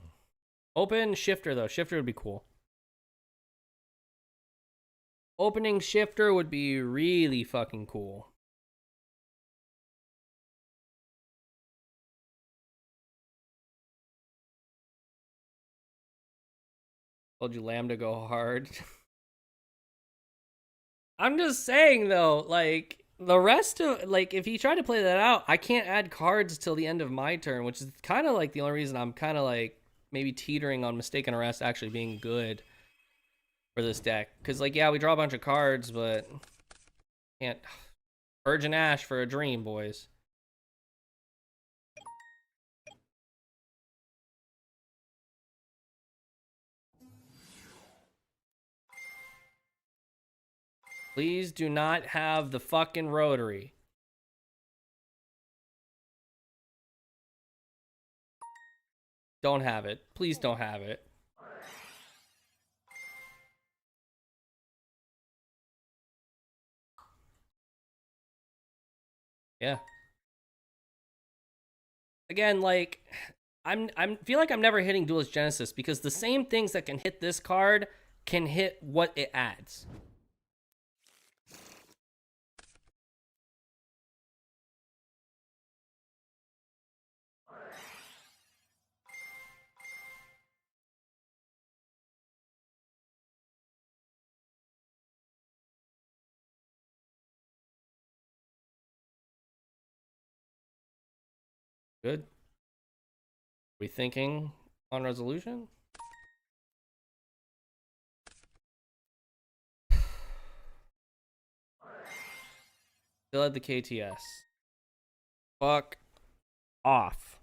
Open shifter, though. Shifter would be cool. Opening shifter would be really fucking cool. Told you Lambda go hard. I'm just saying, though, like, the rest of, like, if he tried to play that out, I can't add cards till the end of my turn, which is kind of like the only reason I'm kind of like maybe teetering on Mistaken Arrest actually being good for this deck. Because, like, yeah, we draw a bunch of cards, but can't. Virgin Ash for a dream, boys. Please do not have the fucking rotary. Don't have it. Please don't have it. Yeah. Again, like, I'm feel like I'm never hitting Duelist Genesis because the same things that can hit this card can hit what it adds. Good. We thinking on resolution? Still at the KTS. Fuck off.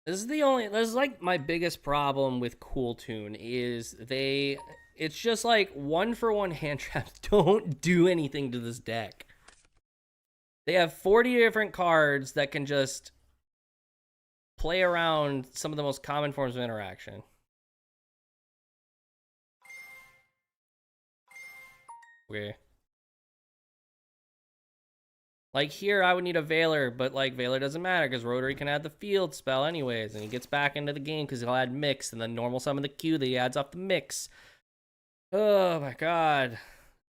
This is like my biggest problem with Cool Tune is it's just like 1-for-1 hand traps don't do anything to this deck. They have 40 different cards that can just play around some of the most common forms of interaction. Okay. Like here, I would need a Veiler, but like Veiler doesn't matter because Rotary can add the field spell anyways, and he gets back into the game because he'll add Mix, and then normal summon the Q that he adds off the Mix. Oh my god.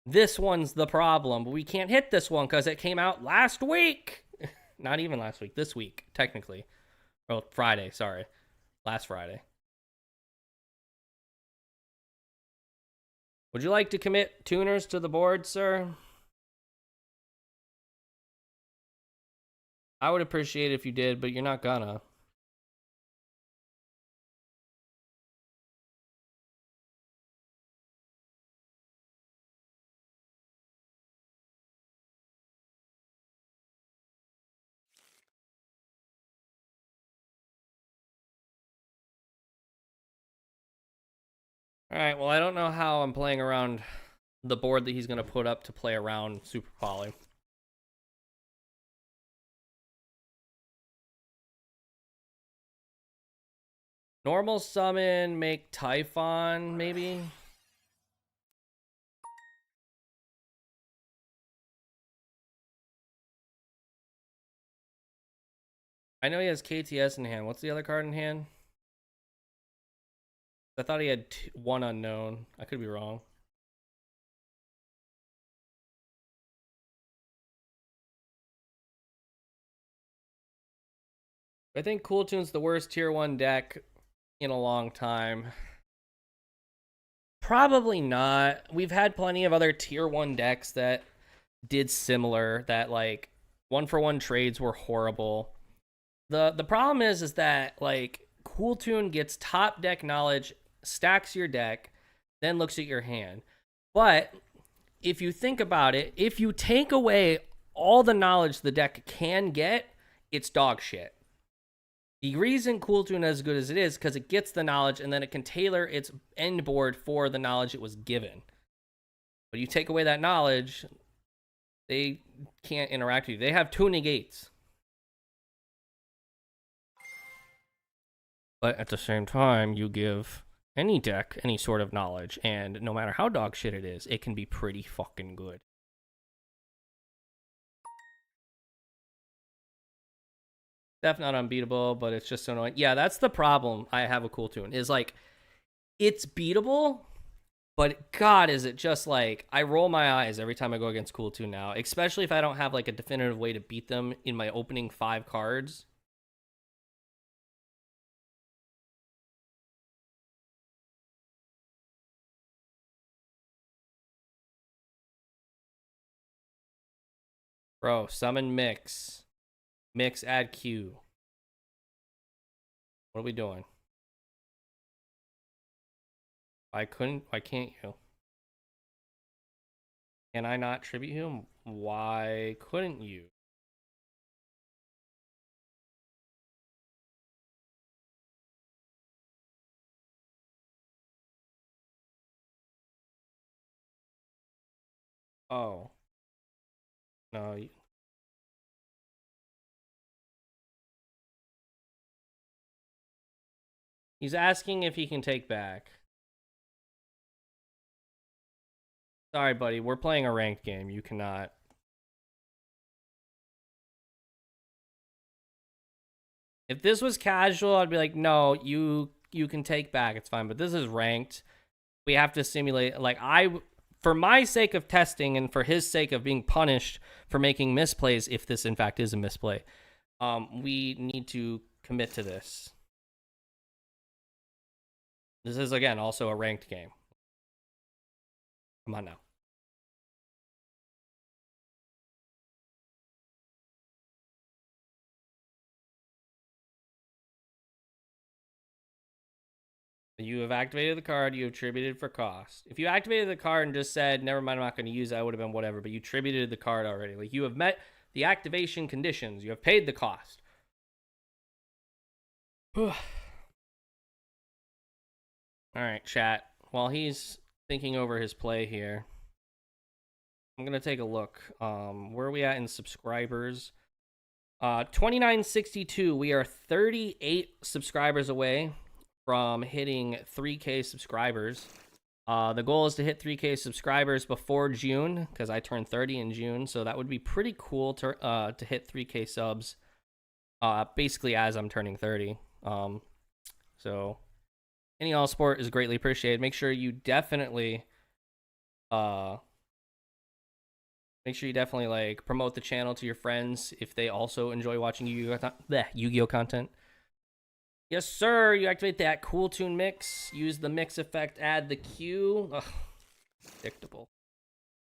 This one's the problem, but we can't hit this one because it came out last week. Not even last week, this week, technically. Oh, Friday, sorry. Last Friday. Would you like to commit tuners to the board, sir? I would appreciate it if you did, but you're not gonna. Alright, well, I don't know how I'm playing around the board that he's gonna put up to play around Super Poly. Normal summon, make Typhon, maybe? I know he has KTS in hand. What's the other card in hand? I thought he had one unknown. I could be wrong. I think Cool Tune's the worst tier 1 deck in a long time. Probably not. We've had plenty of other tier 1 decks that did similar, that like 1-for-1 trades were horrible. The problem is that like Cool Tune gets top deck knowledge, stacks your deck, then looks at your hand. But if you think about it, if you take away all the knowledge the deck can get, it's dog shit. The reason Cool Tune is as good as it is because it gets the knowledge and then it can tailor its end board for the knowledge it was given. But you take away that knowledge, they can't interact with you. They have 2 negates. But at the same time, you give any deck any sort of knowledge, and no matter how dog shit it is, it can be pretty fucking good. Definitely not unbeatable, but it's just so annoying. Yeah, that's the problem I have with Cool Tune, is like, it's beatable, but god, is it just like, I roll my eyes every time I go against Cool Tune now, especially if I don't have like a definitive way to beat them in my opening 5 cards. Bro, summon Mix. Mix, add Q. What are we doing? Why can't you? Can I not tribute him? Why couldn't you? Oh. No. He's asking if he can take back. Sorry, buddy. We're playing a ranked game. You cannot. If this was casual, I'd be like, no, you can take back. It's fine. But this is ranked. We have to simulate. Like, for my sake of testing and for his sake of being punished for making misplays, if this in fact is a misplay, we need to commit to this. This is, again, also a ranked game. Come on now. You have activated the card. You have tributed for cost. If you activated the card and just said, never mind, I'm not going to use it, I would have been whatever. But you tributed the card already. Like, you have met the activation conditions. You have paid the cost. All right, chat. While he's thinking over his play here, I'm going to take a look. Where are we at in subscribers? 2962. We are 38 subscribers away from hitting 3K subscribers. The goal is to hit 3K subscribers before June because I turned 30 in June, so that would be pretty cool to hit 3K subs. Basically as I'm turning 30. So any all sport is greatly appreciated. Make sure you definitely like promote the channel to your friends if they also enjoy watching Yu-Gi-Oh content. Yes, sir. You activate that cool tune mix. Use the mix effect. Add the Q. Ugh, predictable.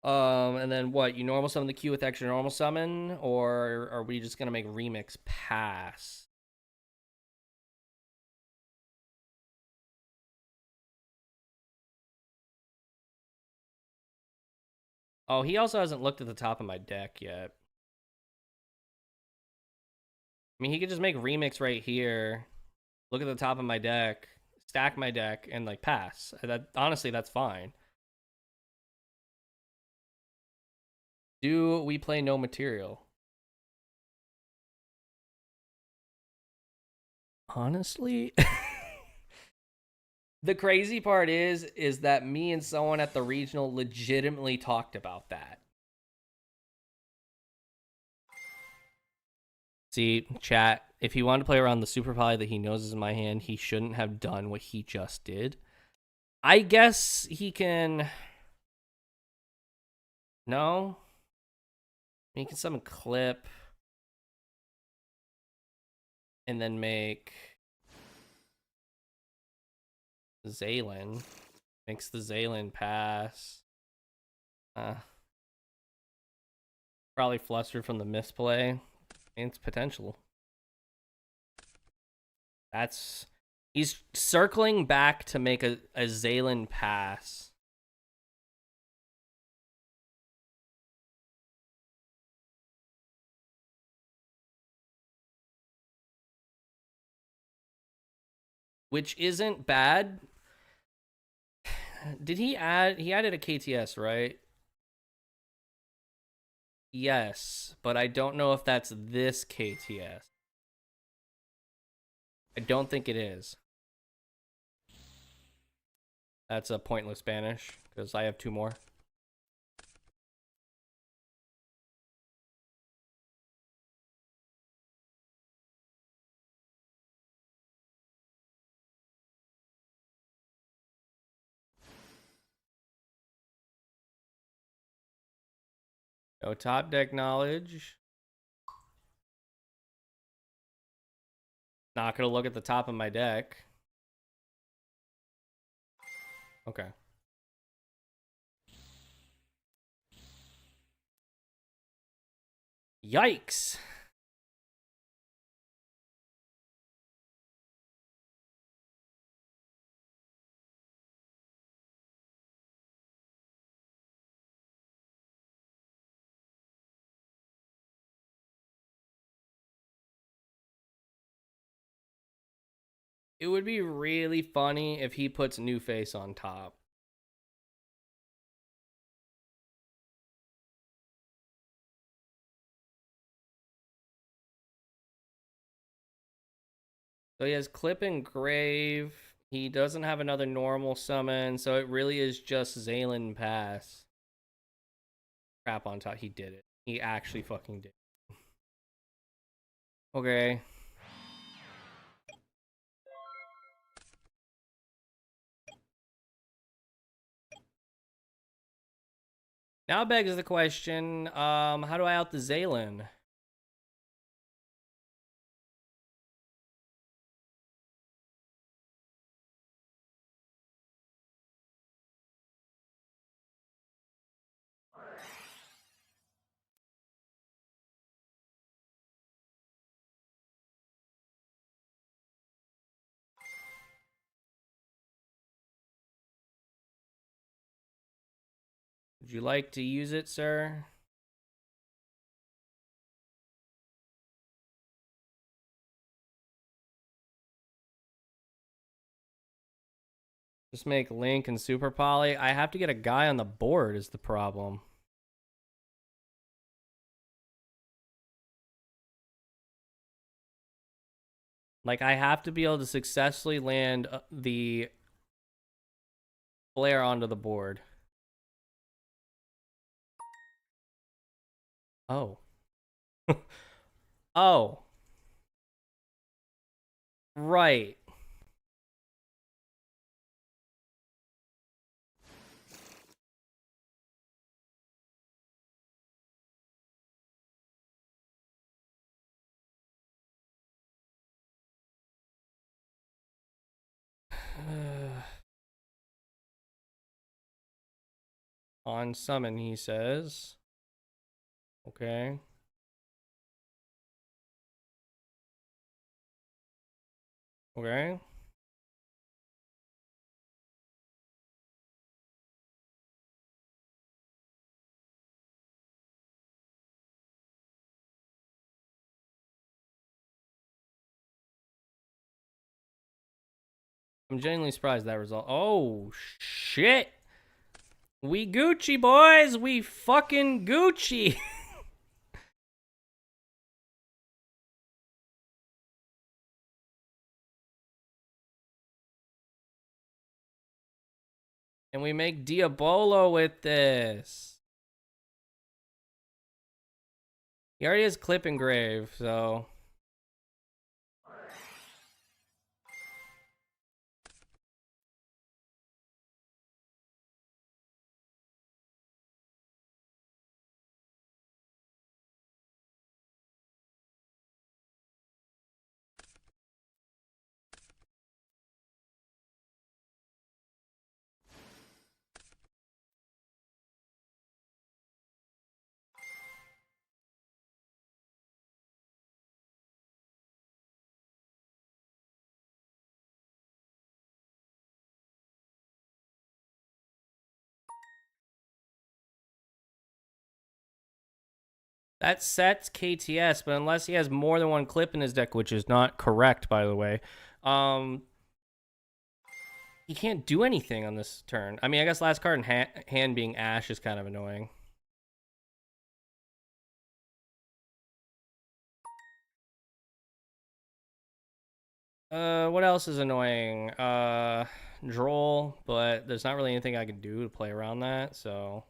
And then what? You normal summon the Q with extra normal summon, or are we just gonna make remix pass? Oh, he also hasn't looked at the top of my deck yet. I mean, he could just make remix right here. Look at the top of my deck, stack my deck, and like pass. That honestly, that's fine. Do we play no material? Honestly, the crazy part is that me and someone at the regional legitimately talked about that. See, chat, if he wanted to play around the super poly that he knows is in my hand, he shouldn't have done what he just did. I guess he can. No, he can summon clip and then make Zaylin. Makes the Zaylin pass. Probably flustered from the misplay. It's potential. He's circling back to make a Zaylin pass. Which isn't bad. Did he added a KTS, right? Yes, but I don't know if that's this KTS. I don't think it is. That's a pointless banish, because I have 2 more. No top deck knowledge. Not gonna look at the top of my deck. Okay. Yikes. It would be really funny if he puts New Face on top. So he has Clip and Grave. He doesn't have another normal summon, so it really is just Zaylin pass. Crap on top. He did it. He actually fucking did. Okay. Now begs the question, how do I out the Zaylin? Would you like to use it, sir? Just make Link and Super Poly. I have to get a guy on the board is the problem. Like, I have to be able to successfully land the Flare onto the board. Oh. Oh. Right. On summon, he says. Okay. Okay. I'm genuinely surprised that result. Oh, shit. We Gucci, boys. We fucking Gucci. And we make Diabolo with this. He already has Clip Engrave, so... That sets KTS, but unless he has more than one clip in his deck, which is not correct, by the way, he can't do anything on this turn. I mean, I guess last card in hand being Ash is kind of annoying. What else is annoying? Droll, but there's not really anything I can do to play around that, so...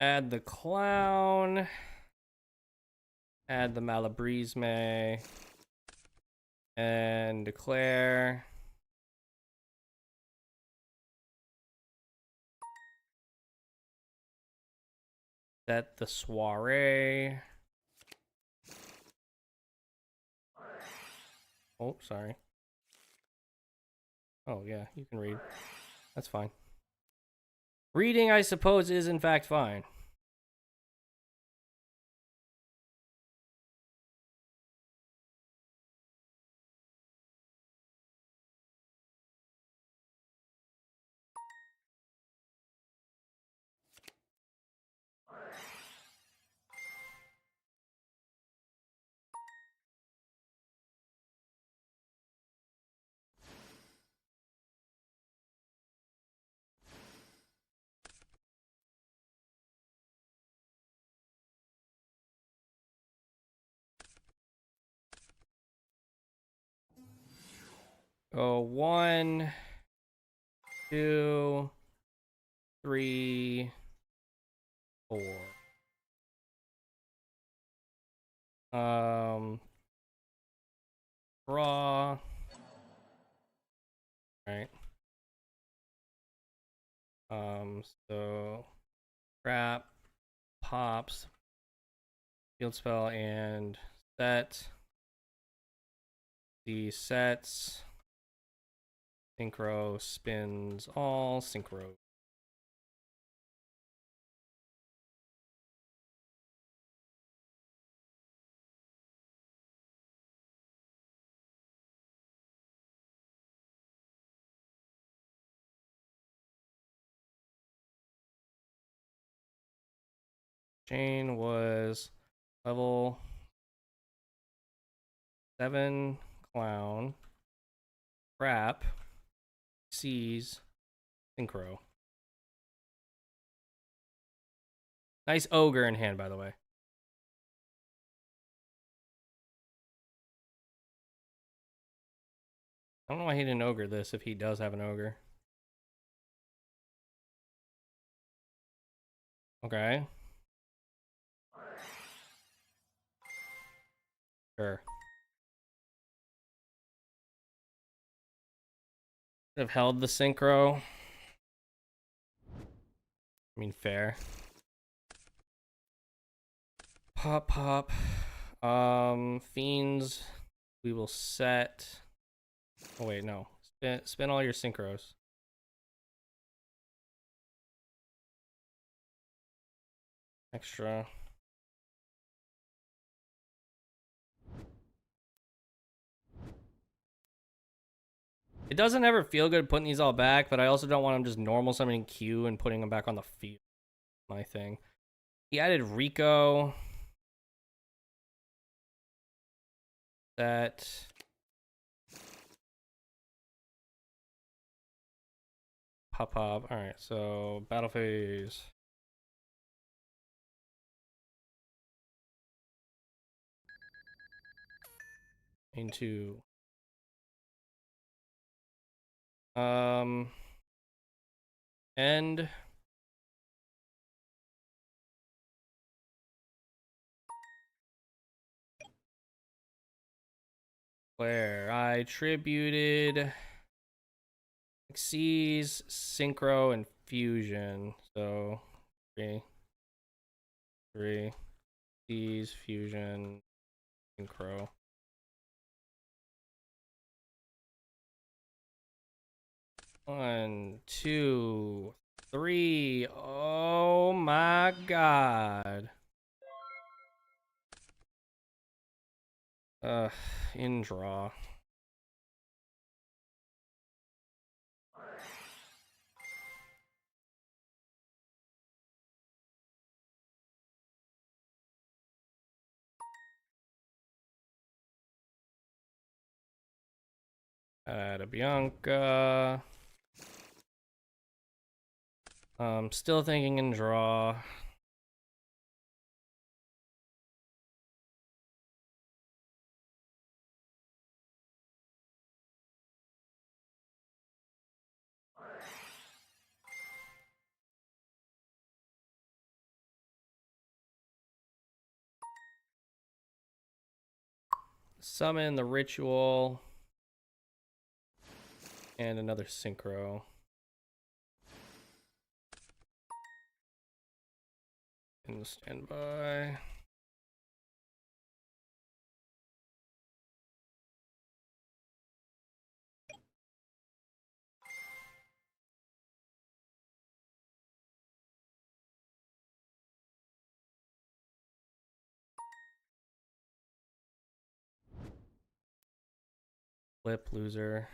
Add the Clown. Add the Malabrisme. And declare. Set the Soiree. Oh, sorry. Oh, yeah, you can read. That's fine. Reading, I suppose, is in fact fine. Oh, 1, 2, 3, 4. Draw. Right. So trap, pops, field spell, and set. The sets. Synchro spins all. Synchro. Chain was level 7 clown. Crap. Sees synchro. Nice ogre in hand, by the way. I don't know why he didn't ogre this if he does have an ogre. Okay. Sure. Should have held the synchro. I mean, fair. Pop, pop. Fiends. We will set. Oh wait, no. Spin all your synchros. Extra. It doesn't ever feel good putting these all back, but I also don't want them just normal summoning Q and putting them back on the field. My thing. He added Rico. That. Pop. Alright, so battle phase. Into. End. Where I tributed Xyz, Synchro, and Fusion. So 3, Xyz, Fusion, Synchro. One, two, three. Oh my god. In draw. Add a Bianca. Still thinking in draw. Summon the ritual. And another synchro. In standby. Flip loser.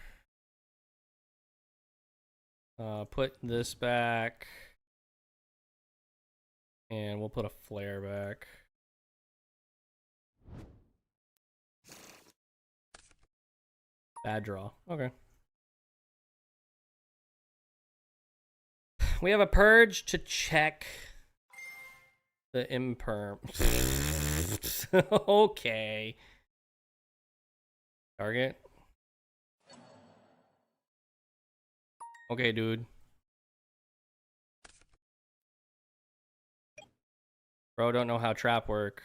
Put this back. And we'll put a flare back. Bad draw. Okay. We have a purge to check the imperm. Okay. Target. Okay, dude. Bro, don't know how trap work.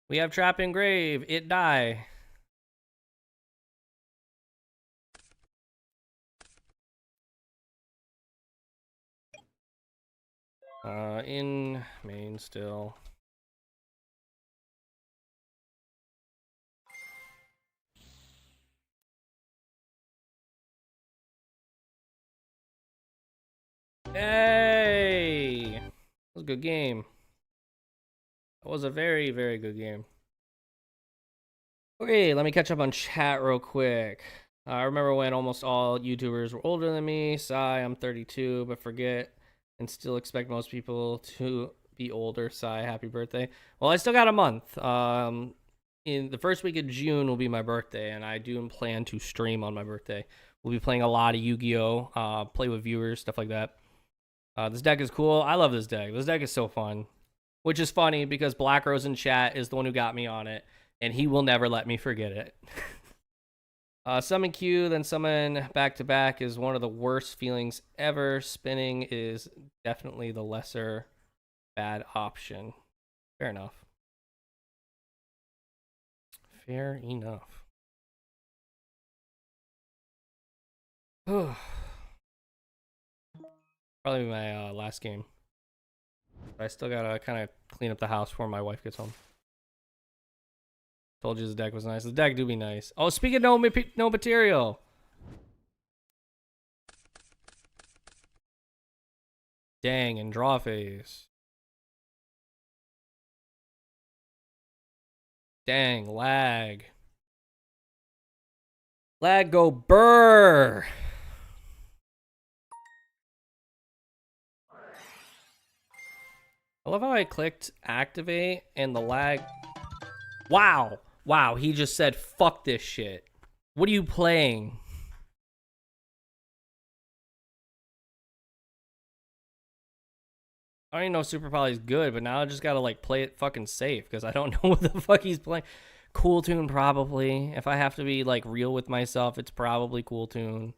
We have trap engrave. It die. In main still. Hey! That was a good game. That was a very, very good game. Okay, let me catch up on chat real quick. I remember when almost all YouTubers were older than me. Sigh, I'm 32, but forget and still expect most people to be older. Sigh, happy birthday. Well, I still got a month. In the first week of June will be my birthday, and I do plan to stream on my birthday. We'll be playing a lot of Yu-Gi-Oh, play with viewers, stuff like that. This deck is cool. I love this deck. This deck is so fun, which is funny because Black Rose in chat is the one who got me on it, and he will never let me forget it. Summon Q, then summon back to back is one of the worst feelings ever. Spinning is definitely the lesser bad option. Fair enough. Fair enough. Probably my last game. I still gotta kind of clean up the house before my wife gets home. Told you the deck was nice. The deck do be nice. Oh, speaking of no material. Dang, and draw phase. Dang, lag. Lag go burr. I love how I clicked activate and the lag. Wow. Wow, he just said, fuck this shit. What are you playing? I don't even know if Super Poly's good, but now I just gotta like play it fucking safe because I don't know what the fuck he's playing. Cool Tune probably. If I have to be like real with myself, it's probably Cool Tune.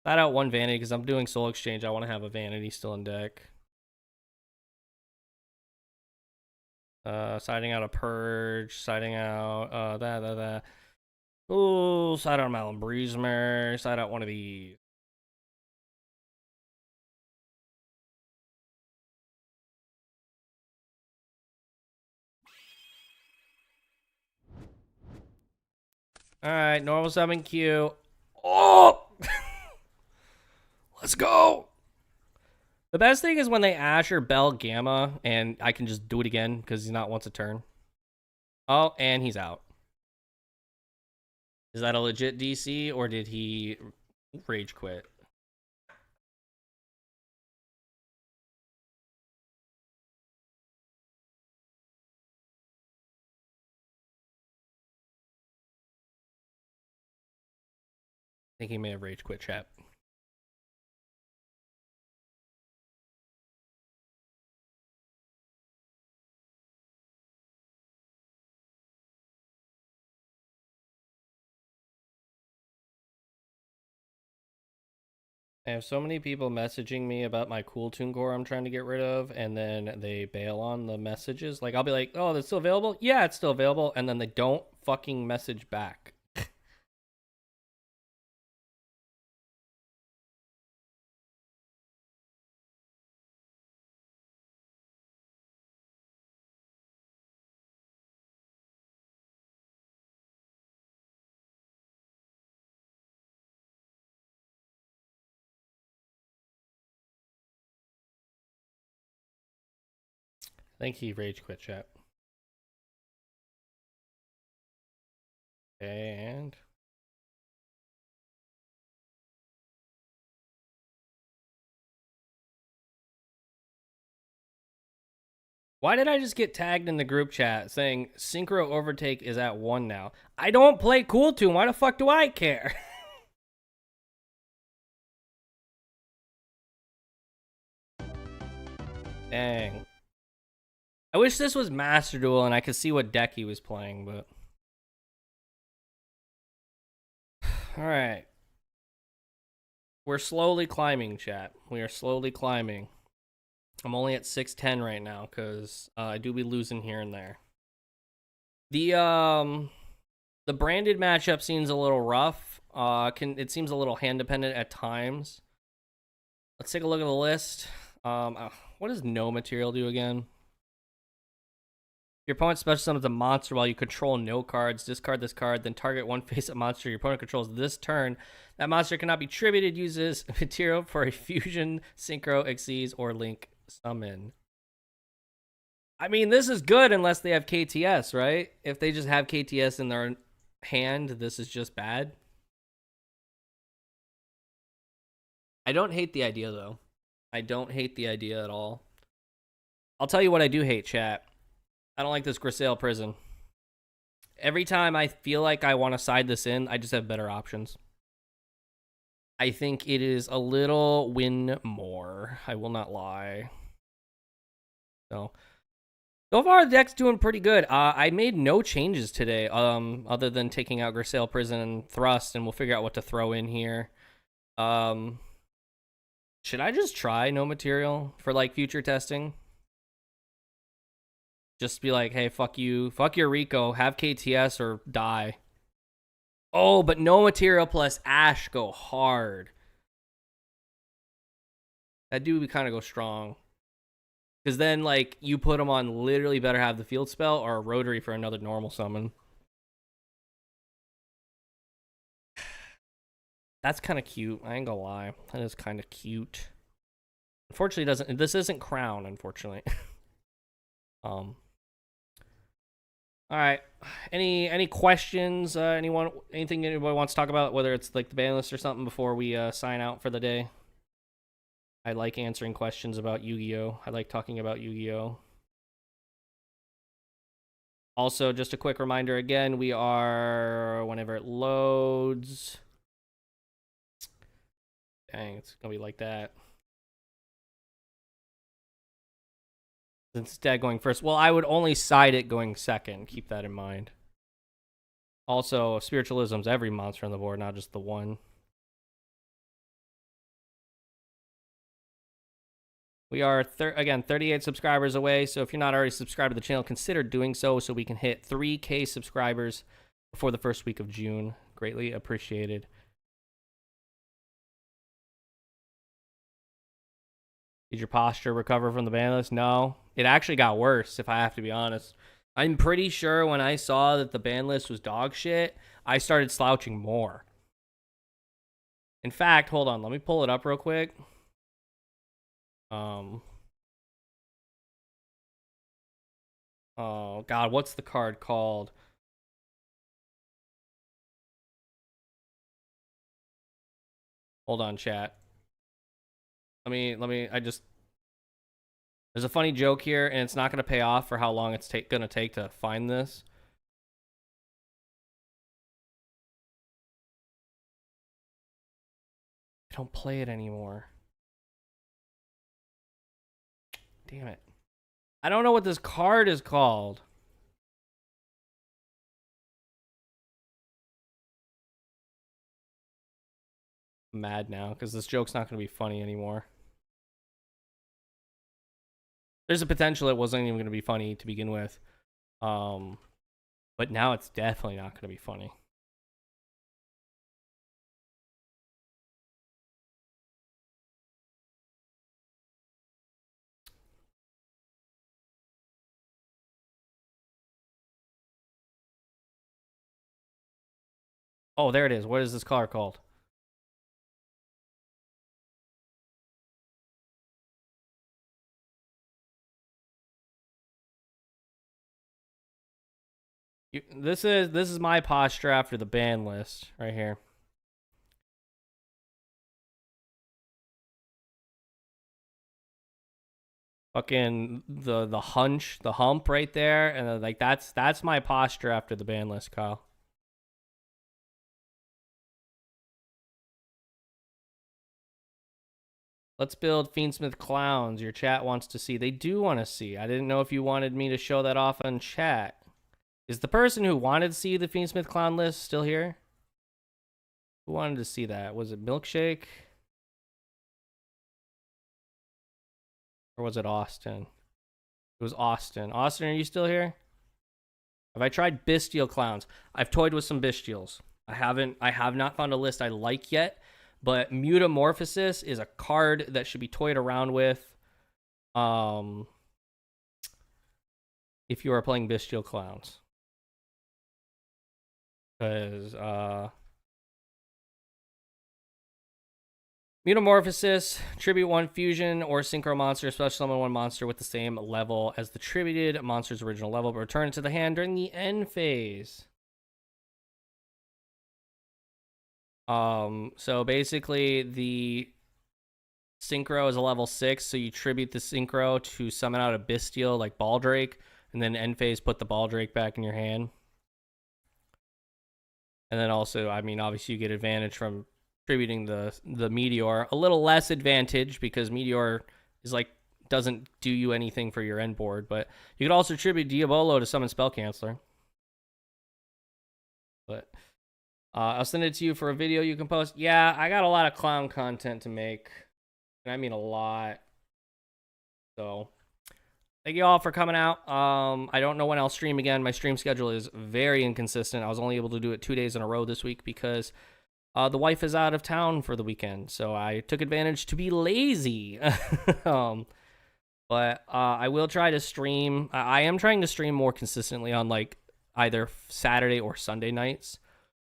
Side out one Vanity because I'm doing Soul Exchange. I want to have a Vanity still in deck. Siding out a Purge, siding out that. Ooh, side out a Malin Breezemare, side out one of these. Alright, normal summon Q. Oh! Let's go! The best thing is when they Asher Bell Gamma, and I can just do it again because he's not once a turn. Oh, and he's out. Is that a legit DC, or did he rage quit? I think he may have rage quit, chat. I have so many people messaging me about my Cool Tune core I'm trying to get rid of, and then they bail on the messages. Like, I'll be like, oh, that's still available? Yeah, it's still available. And then they don't fucking message back. I think he rage quit, chat. And why did I just get tagged in the group chat saying Synchro Overtake is at 1 now? I don't play Cool Tune. Why the fuck do I care? Dang. I wish this was Master Duel and I could see what deck he was playing, but... Alright. We're slowly climbing, chat. We are slowly climbing. I'm only at 610 right now, because I do be losing here and there. The branded matchup seems a little rough. It seems a little hand dependent at times. Let's take a look at the list. What does no material do again? Your opponent special summons a monster while you control no cards. Discard this card, then target one face-up monster your opponent controls this turn. That monster cannot be tributed. Uses material for a fusion, synchro, exceeds, or link summon. I mean, this is good unless they have KTS, right? If they just have KTS in their hand, this is just bad. I don't hate the idea, though. I don't hate the idea at all. I'll tell you what I do hate, chat. I don't like this Grisaille prison. Every time I feel like I want to side this in, I just have better options. I think it is a little win more. I will not lie. So far the deck's doing pretty good. I made no changes today, other than taking out Grisaille Prison and Thrust, and we'll figure out what to throw in here. Should I just try no material for like future testing? Just be like, hey, fuck you, fuck your Rico, have KTS or die. Oh, but no material plus Ash go hard. That dude kind of go strong. Because then, like, you put him on literally better have the field spell or a rotary for another normal summon. That's kind of cute. I ain't gonna lie. That is kind of cute. Unfortunately, this isn't Crown, unfortunately. All right. Any questions? Anything anybody wants to talk about? Whether it's like the ban list or something before we sign out for the day. I like answering questions about Yu-Gi-Oh. I like talking about Yu-Gi-Oh. Also, just a quick reminder again, we are, whenever it loads. Dang, it's gonna be like that. Since it's dead going first. Well, I would only side it going second. Keep that in mind. Also, Spiritualism's every monster on the board, not just the one. We are, again, 38 subscribers away, so if you're not already subscribed to the channel, consider doing so we can hit 3K subscribers before the first week of June. Greatly appreciated. Did your posture recover from the ban list? No. It actually got worse, if I have to be honest. I'm pretty sure when I saw that the ban list was dog shit, I started slouching more. In fact, hold on, let me pull it up real quick. Oh god, what's the card called? Hold on, chat. There's a funny joke here, and it's not going to pay off for how long it's going to take to find this. I don't play it anymore. Damn it. I don't know what this card is called. I'm mad now, because this joke's not going to be funny anymore. There's a potential it wasn't even going to be funny to begin with. But now it's definitely not going to be funny. Oh, there it is. What is this card called? This is my posture after the ban list right here. Fucking the hump right there, and like that's my posture after the ban list, Kyle. Let's build Fiendsmith Clowns. Your chat wants to see. They do want to see. I didn't know if you wanted me to show that off on chat. Is the person who wanted to see the Fiendsmith Clown list still here? Who wanted to see that? Was it Milkshake? Or was it Austin? It was Austin. Austin, are you still here? Have I tried Bestial Clowns? I've toyed with some Bestials. I have not found a list I like yet, but Mutamorphosis is a card that should be toyed around with. If you are playing Bestial Clowns. Because, Mutamorphosis, tribute one fusion or synchro monster, special summon one monster with the same level as the tributed monster's original level, but return it to the hand during the end phase. So basically the Synchro is a level 6, so you tribute the Synchro to summon out a Bestial like Baldrake, and then end phase put the Baldrake back in your hand. And then also, I mean, obviously you get advantage from tributing the Meteor. A little less advantage because Meteor is like doesn't do you anything for your end board, but you could also tribute Diabolo to summon Spell Canceller. But I'll send it to you for a video you can post. Yeah, I got a lot of clown content to make. And I mean a lot. So thank you all for coming out. I don't know when I'll stream again. My stream schedule is very inconsistent. I was only able to do it 2 days in a row this week because the wife is out of town for the weekend. So I took advantage to be lazy. But I will try to stream. I am trying to stream more consistently on like either Saturday or Sunday nights.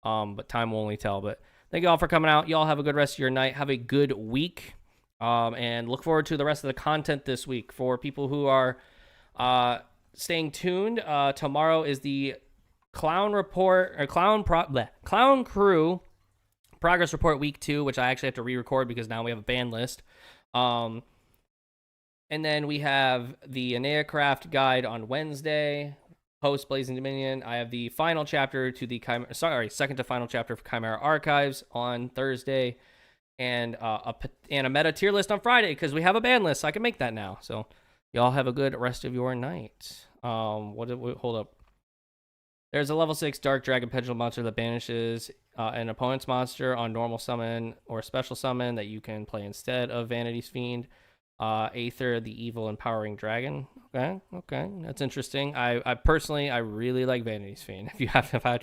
But time will only tell. But thank you all for coming out. Y'all have a good rest of your night. Have a good week. And look forward to the rest of the content this week. For people who are staying tuned, tomorrow is the Clown Crew Progress Report Week 2, which I actually have to re-record because now we have a ban list. And then we have the Aneacraft guide on Wednesday, post Blazing Dominion. I have the final chapter to the second to final chapter for Chimera Archives on Thursday. And a meta tier list on Friday because we have a ban list, so I can make that now. So y'all have a good rest of your night. Hold up. There's a level 6 Dark Dragon Pendulum monster that banishes an opponent's monster on normal summon or special summon that you can play instead of Vanity's Fiend. Aether, the evil empowering dragon. Okay, that's interesting. I personally really like Vanity's Fiend. If I have to